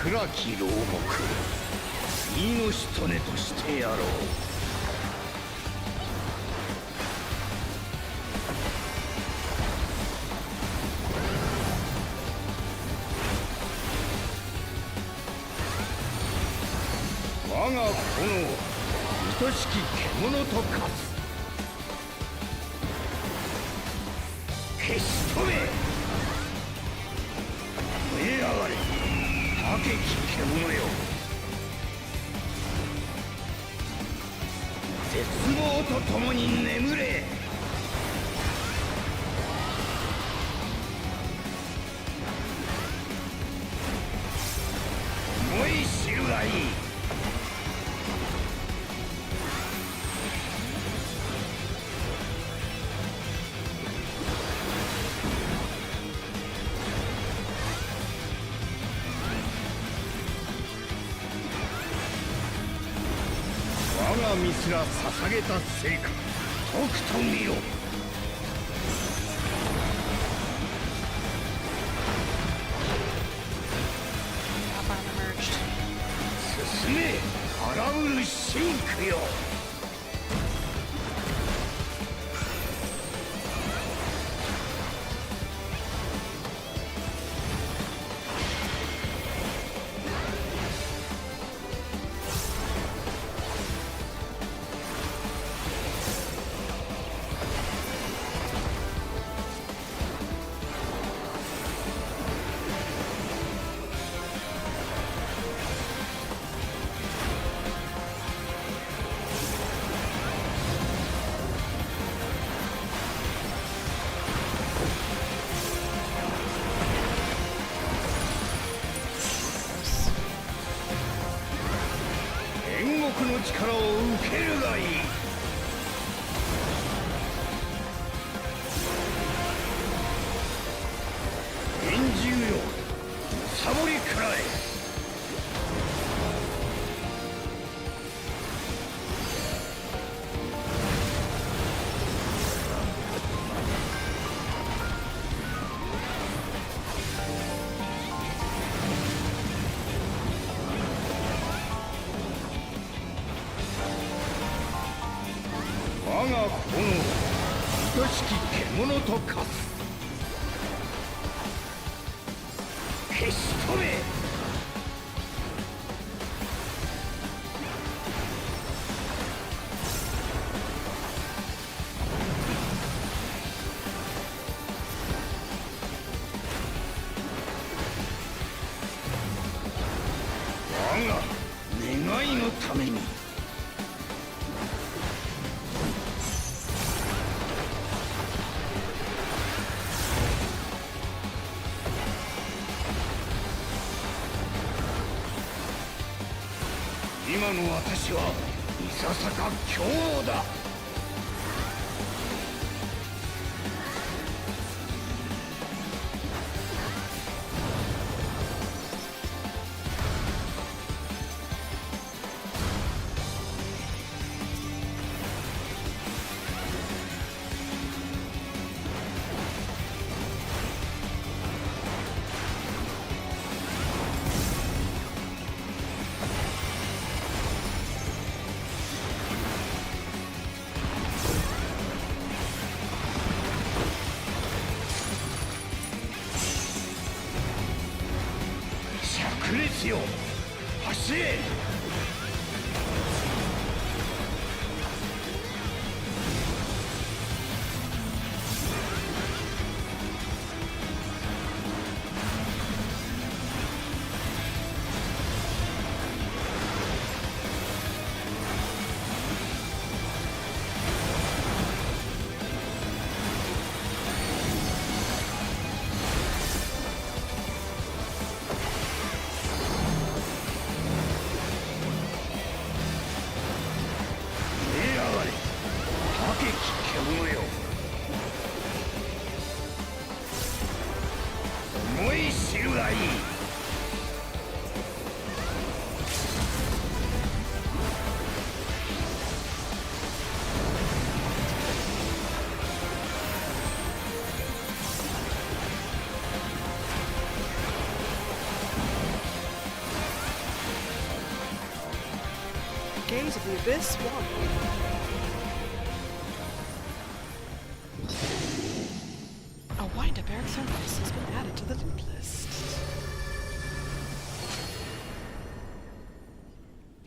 暗き牢獄、次のしとねとしてやろう。我が炎、愛しき獣と化す。消し止め。燃え上がれ。悪き獣よ。絶望と共に眠れ。思い知るがいい。我がミスら捧げた成果、とくと見ろ。進め、荒ぶるシンクよ。煉獄の力を受けるがいい。円獣よ、サボり食らえ。我が炎、愛しき獣と化す。消し止め。我が願いのために。今の私はいささか強王だ。灼熱よ、走れ。思い知るがいい。Gaze of the Abyss 1. A wind-up Ericthonius has been added to the loot list.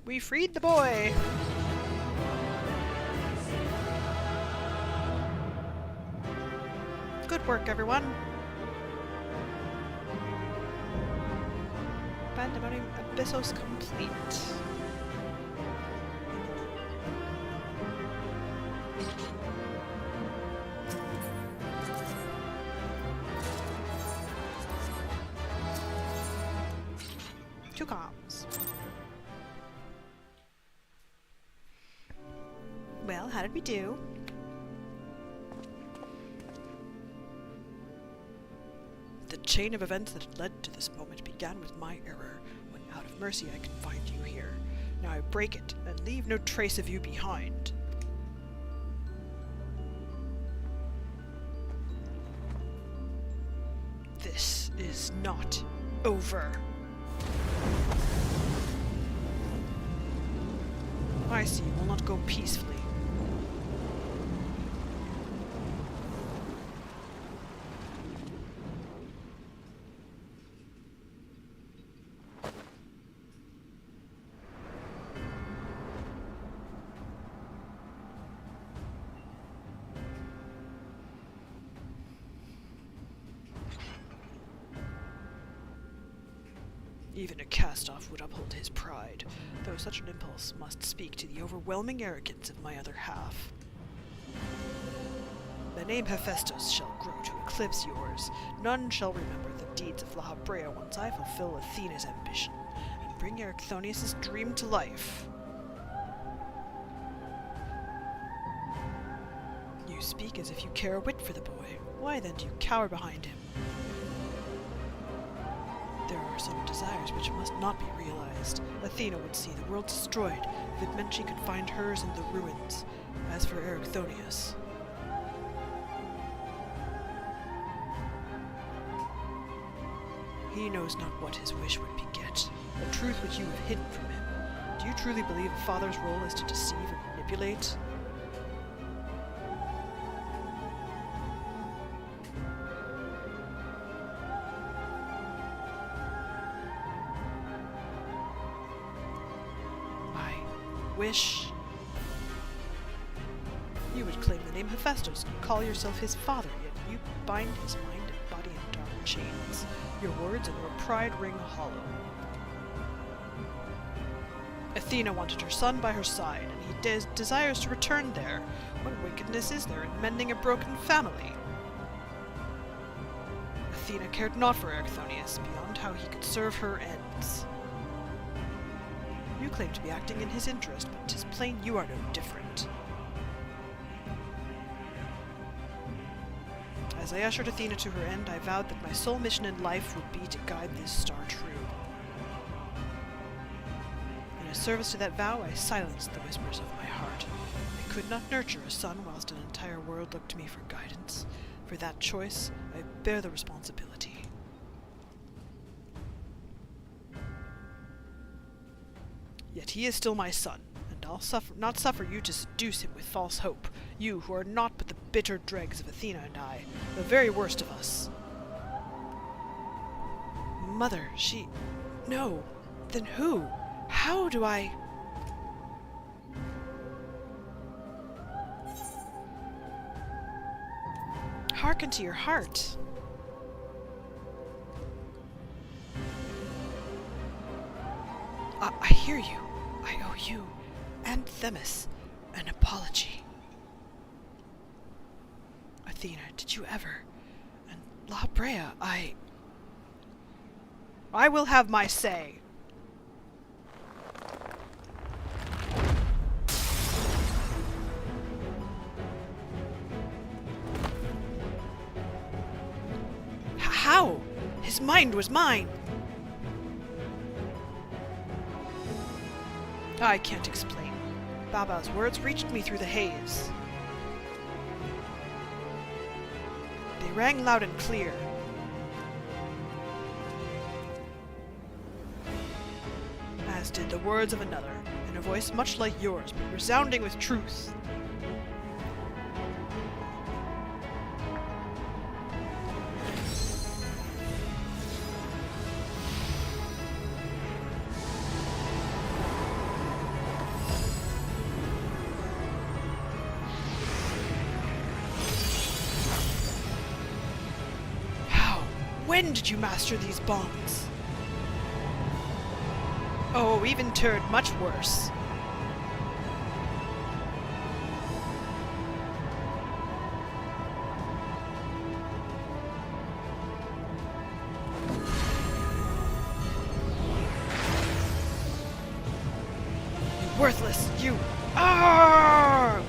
We freed the boy! Good work, everyone! Pandemonium Abyssos complete. Two comms. Well, how did we do? The chain of events that led to this moment began with my error, when out of mercy I confined you here. Now I break it, and leave no trace of you behind. This is not over. I see you will not go peacefully. Even a cast-off would uphold his pride, though such an impulse must speak to the overwhelming arrogance of my other half. The name Hephaestus shall grow to eclipse yours. None shall remember the deeds of Lalafell once I fulfill Athena's ambition, and bring Ericthonius' dream to life. You speak as if you care a whit for the boy. Why then do you cower behind him? There are some desires which must not be realized. Athena would see the world destroyed if it meant she could find hers in the ruins. As for Ericthonius, he knows not what his wish would beget, a truth which you have hidden from him. Do you truly believe a father's role is to deceive and manipulate? Wish you would claim the name Hephaestus and call yourself his father, yet you bind his mind and body in dark chains. Your words and your pride ring hollow. Athena wanted her son by her side, and he desires to return there. What wickedness is there in mending a broken family? Athena cared not for Ericthonius beyond how he could serve her ends. You You claim to be acting in his interest, but 'tis plain you are no different. As I ushered Athena to her end, I vowed that my sole mission in life would be to guide this star true. In a service to that vow, I silenced the whispers of my heart. I could not nurture a son whilst an entire world looked to me for guidance. For that choice, I bear the responsibility. Yet he is still my son, and I'll not suffer you to seduce him with false hope, you who are naught but the bitter dregs of Athena and I, the very worst of us. Mother, No. Then who? How do I... Hearken to your heart. I hear you. I owe you, and Themis, an apology. Athena, did you ever? And La Brea, I will have my say. How? His mind was mine. I can't explain. Baobao's words reached me through the haze. They rang loud and clear. As did the words of another, in a voice much like yours, but resounding with truth. When did you master these bonds? Oh, even turned much worse. You worthless, you... Arrgh!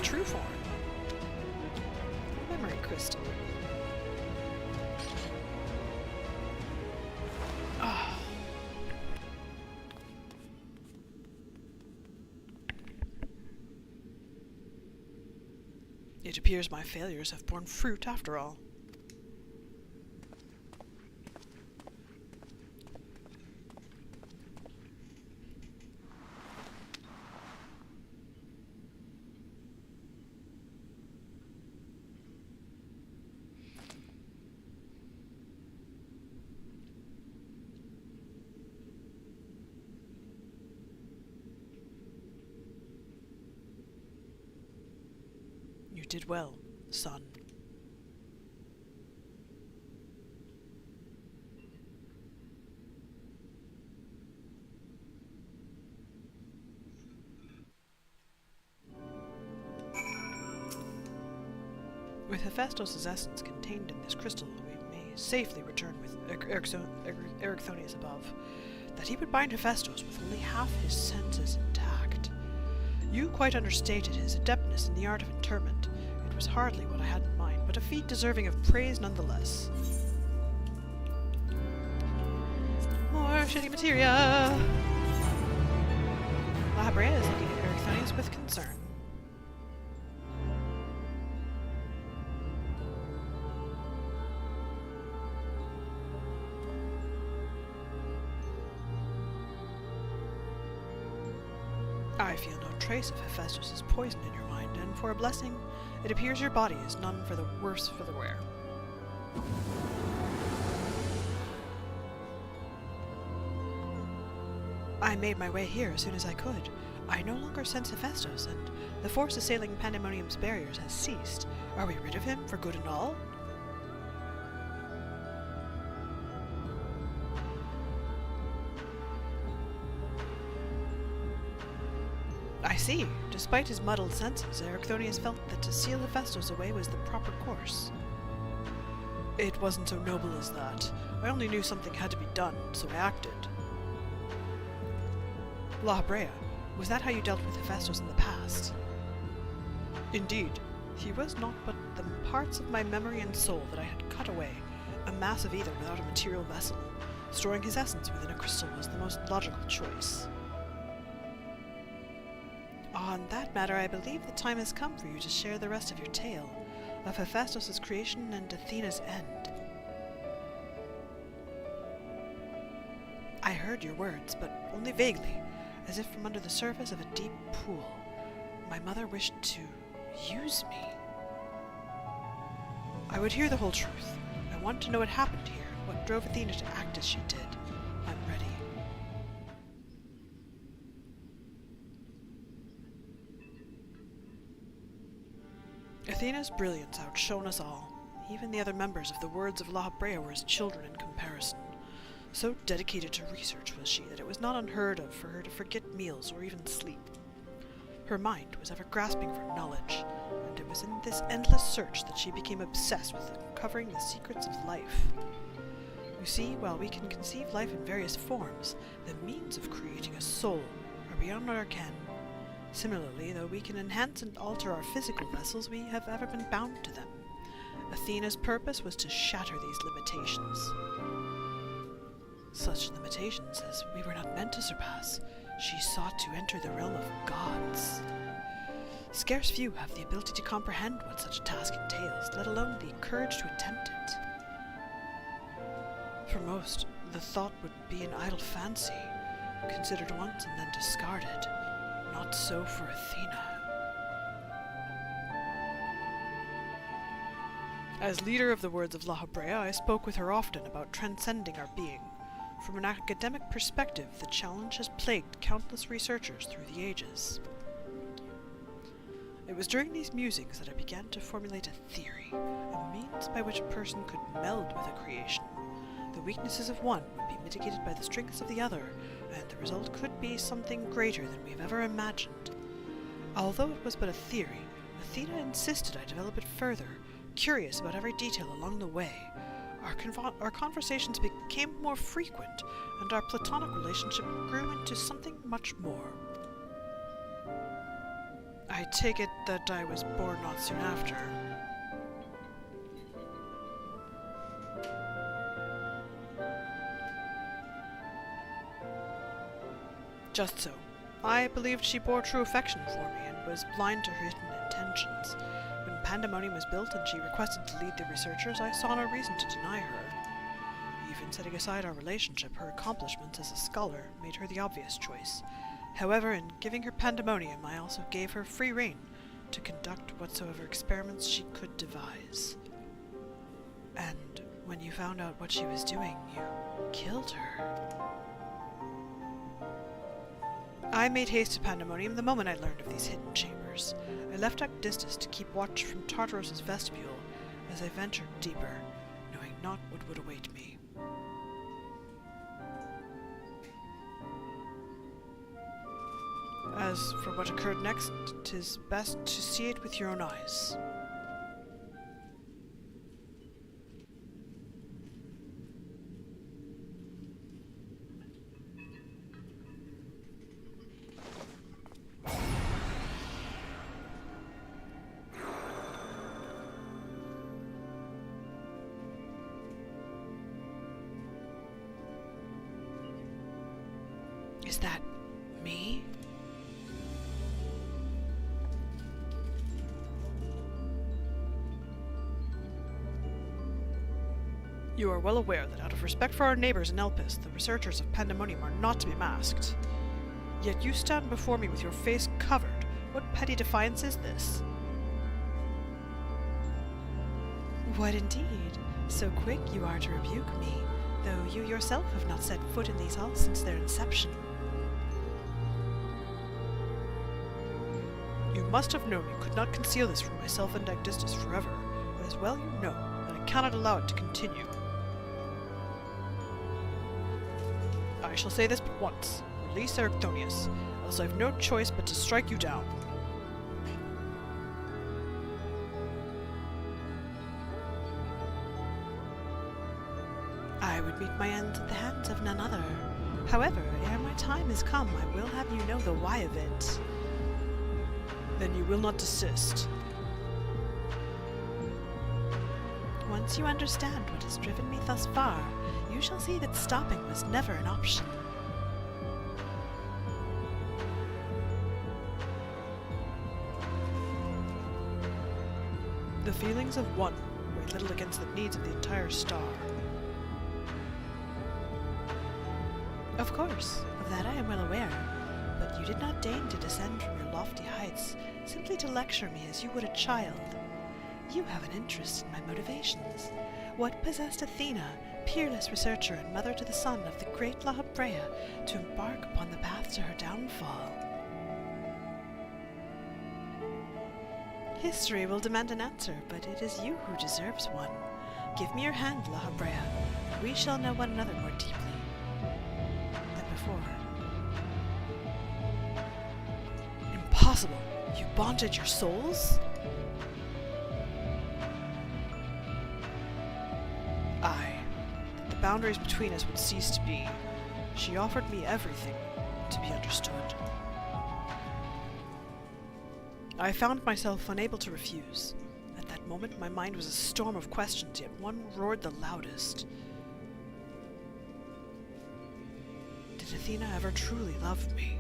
True form. Memory crystal. Ah. It appears my failures have borne fruit after all. You did well, son. With Hephaestus' essence contained in this crystal, we may safely return with Erichthonius above, that he would bind Hephaestus with only half his senses intact. You quite understated his adeptness in the art of interment. It was hardly what I had in mind, but a feat deserving of praise nonetheless. More shitty materia! La Brea is looking at Erichthonius with concern. I feel no trace of Hephaestus' poison in your mind, and for a blessing, it appears your body is none for the worse for the wear. I made my way here as soon as I could. I no longer sense Hephaestus, and the force assailing Pandemonium's barriers has ceased. Are we rid of him for good and all? I see. Despite his muddled senses, Erechthonius felt that to seal Hephaestus away was the proper course. It wasn't so noble as that. I only knew something had to be done, so I acted. La Brea, was that how you dealt with Hephaestus in the past? Indeed. He was naught but the parts of my memory and soul that I had cut away, a mass of ether without a material vessel. Storing his essence within a crystal was the most logical choice. On that matter, I believe the time has come for you to share the rest of your tale, of Hephaestus' creation and Athena's end. I heard your words, but only vaguely, as if from under the surface of a deep pool. My mother wished to use me. I would hear the whole truth. I want to know what happened here, what drove Athena to act as she did. I'm ready. Athena's brilliance outshone us all. Even the other members of the Words of La Brea were as children in comparison. So dedicated to research was she that it was not unheard of for her to forget meals or even sleep. Her mind was ever grasping for knowledge, and it was in this endless search that she became obsessed with uncovering the secrets of life. You see, while we can conceive life in various forms, the means of creating a soul are beyond our ken. Similarly, though we can enhance and alter our physical vessels, we have ever been bound to them. Athena's purpose was to shatter these limitations. Such limitations as we were not meant to surpass. She sought to enter the realm of gods. Scarce few have the ability to comprehend what such a task entails, let alone the courage to attempt it. For most, the thought would be an idle fancy, considered once and then discarded. Not so for Athena. As leader of the Words of La Brea, I spoke with her often about transcending our being. From an academic perspective, the challenge has plagued countless researchers through the ages. It was during these musings that I began to formulate a theory, a means by which a person could meld with a creation. The weaknesses of one would be mitigated by the strengths of the other, and the result could be something greater than we've ever imagined. Although it was but a theory, Athena insisted I develop it further, curious about every detail along the way. Our conversations became more frequent, and our platonic relationship grew into something much more. I take it that I was born not soon after. Just so. I believed she bore true affection for me and was blind to her hidden intentions. When Pandemonium was built and she requested to lead the researchers, I saw no reason to deny her. Even setting aside our relationship, her accomplishments as a scholar made her the obvious choice. However, in giving her Pandemonium, I also gave her free rein to conduct whatsoever experiments she could devise. And when you found out what she was doing, you killed her. I made haste to Pandemonium the moment I learned of these hidden chambers. I left Abyssos to keep watch from Tartaros's vestibule as I ventured deeper, knowing not what would await me. As for what occurred next, 'tis best to see it with your own eyes. Is that me? You are well aware that out of respect for our neighbors in Elpis, the researchers of Pandemonium are not to be masked. Yet you stand before me with your face covered. What petty defiance is this? What indeed? So quick you are to rebuke me, though you yourself have not set foot in these halls since their inception. You must have known you could not conceal this from myself and Abyssos forever, and as well you know that I cannot allow it to continue. I shall say this but once. Release Erechthonius. else I have no choice but to strike you down. I would meet my end at the hands of none other. However, ere my time is come, I will have you know the why of it. Then you will not desist. Once you understand what has driven me thus far, you shall see that stopping was never an option. The feelings of one weigh little against the needs of the entire star. Of course, of that I am well aware, but you did not deign to descend from your lofty heights simply to lecture me as you would a child. You have an interest in my motivations. What possessed Athena, peerless researcher and mother to the son of the great Lalafell, to embark upon the path to her downfall? History will demand an answer, but it is you who deserves one. Give me your hand, Lalafell. We shall know one another more deeply than before. Impossible! You bonded your souls? Aye. The boundaries between us would cease to be. She offered me everything to be understood. I found myself unable to refuse. At that moment, my mind was a storm of questions, yet one roared the loudest. Did Athena ever truly love me?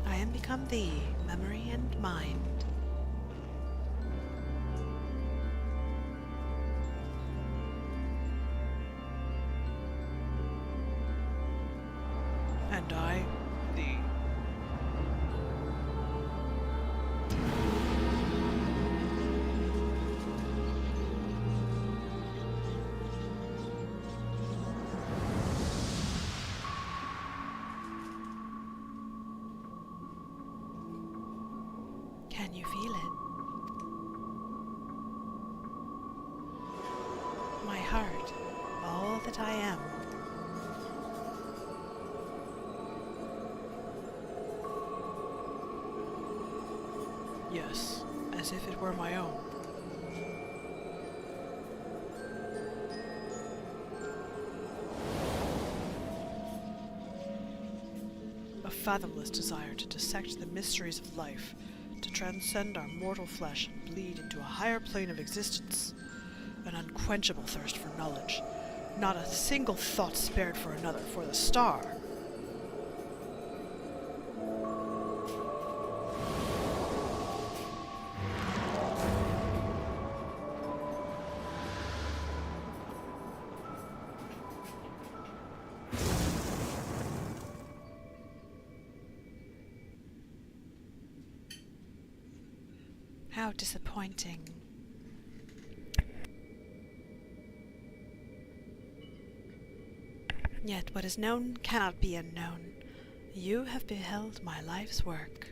I am become thee, memory and mind. And I, thee. Can you feel it? My heart, all that I am. Yes, as if it were my own. A fathomless desire to dissect the mysteries of life, to transcend our mortal flesh and bleed into a higher plane of existence. An unquenchable thirst for knowledge. Not a single thought spared for another, for the star. How disappointing. Yet what is known cannot be unknown. You have beheld my life's work.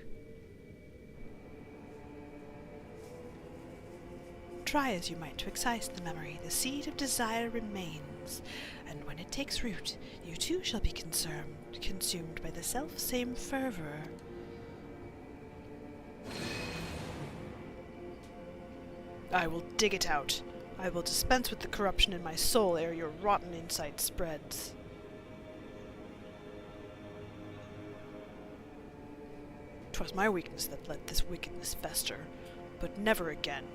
Try as you might to excise the memory, the seed of desire remains, and when it takes root, you too shall be consumed by the self-same fervor. I will dig it out. I will dispense with the corruption in my soul ere your rotten insight spreads. 'Twas my weakness that let this wickedness fester, but never again.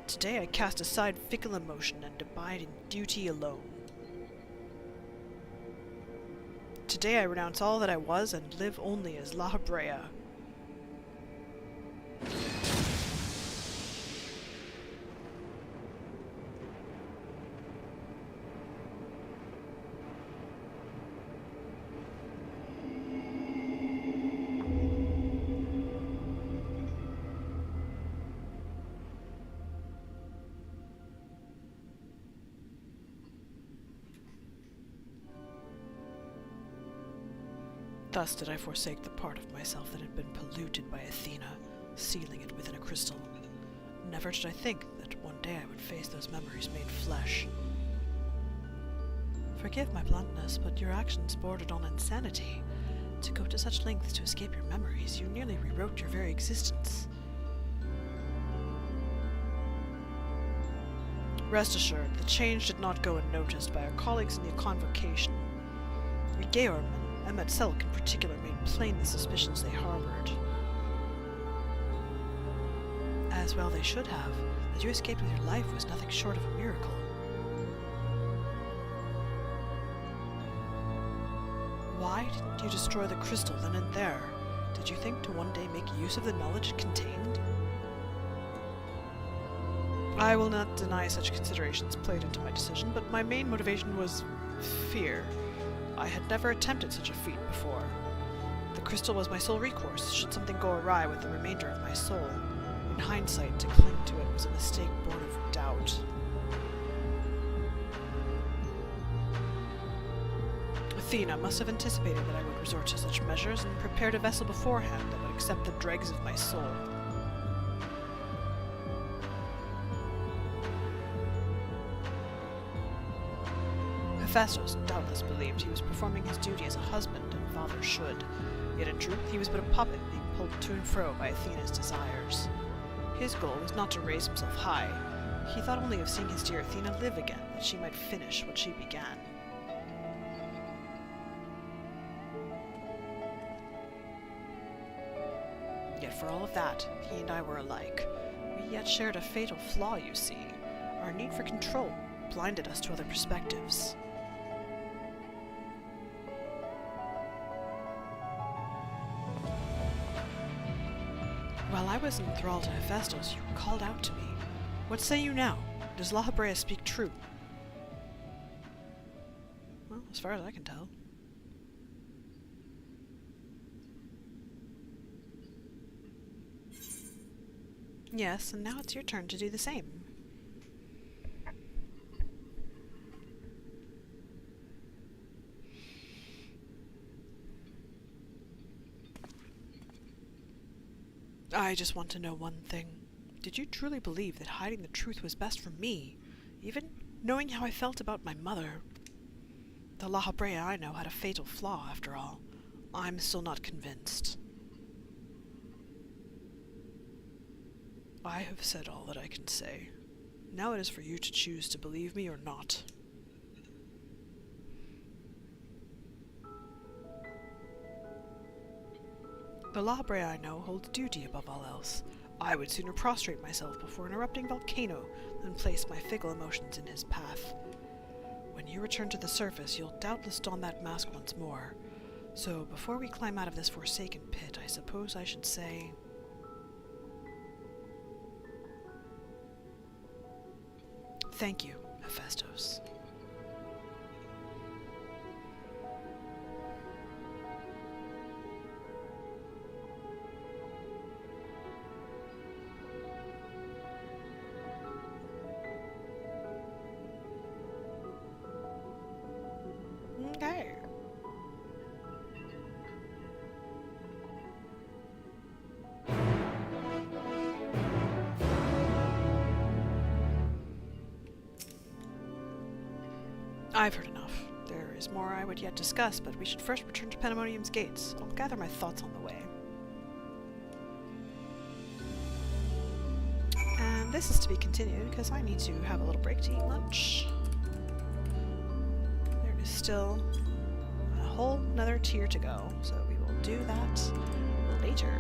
Today I cast aside fickle emotion and abide in duty alone. Today I renounce all that I was and live only as La Habrea. Thus did I forsake the part of myself that had been polluted by Athena, sealing it within a crystal. Never did I think that one day I would face those memories made flesh. Forgive my bluntness, but your actions bordered on insanity. To go to such lengths to escape your memories, you nearly rewrote your very existence. Rest assured, the change did not go unnoticed by our colleagues in the convocation. Georg and Emmet Selk in particular made plain the suspicions they harbored. As well they should have. That you escaped with your life was nothing short of a miracle. Why didn't you destroy the crystal then and there? Did you think to one day make use of the knowledge it contained? I will not deny such considerations played into my decision, but my main motivation was fear. I had never attempted such a feat before. The crystal was my sole recourse, should something go awry with the remainder of my soul. In hindsight, to cling to it was a mistake born of doubt. Athena must have anticipated that I would resort to such measures and prepared a vessel beforehand that would accept the dregs of my soul. Hephaestus doubtless believed he was performing his duty as a husband and father should, yet in truth he was but a puppet being pulled to and fro by Athena's desires. His goal was not to raise himself high. He thought only of seeing his dear Athena live again, that she might finish what she began. Yet for all of that, he and I were alike. We yet shared a fatal flaw, you see. Our need for control blinded us to other perspectives. While I was enthralled to Hephaestus, you called out to me. What say you now? Does Lalafell speak true? Well, as far as I can tell. Yes, and now it's your turn to do the same. I just want to know one thing. Did you truly believe that hiding the truth was best for me, even knowing how I felt about my mother? The Lalafell I know had a fatal flaw, after all. I'm still not convinced. I have said all that I can say. Now it is for you to choose to believe me or not. The Lalafell I know holds duty above all else. I would sooner prostrate myself before an erupting volcano than place my fickle emotions in his path. When you return to the surface, you'll doubtless don that mask once more. So before we climb out of this forsaken pit, I suppose I should say... Thank you, Hephaestus. Okay. I've heard enough. There is more I would yet discuss, but we should first return to Pandemonium's gates. I'll gather my thoughts on the way. And this is to be continued, because I need to have a little break to eat lunch. There is still a whole another tier to go, so we will do that later.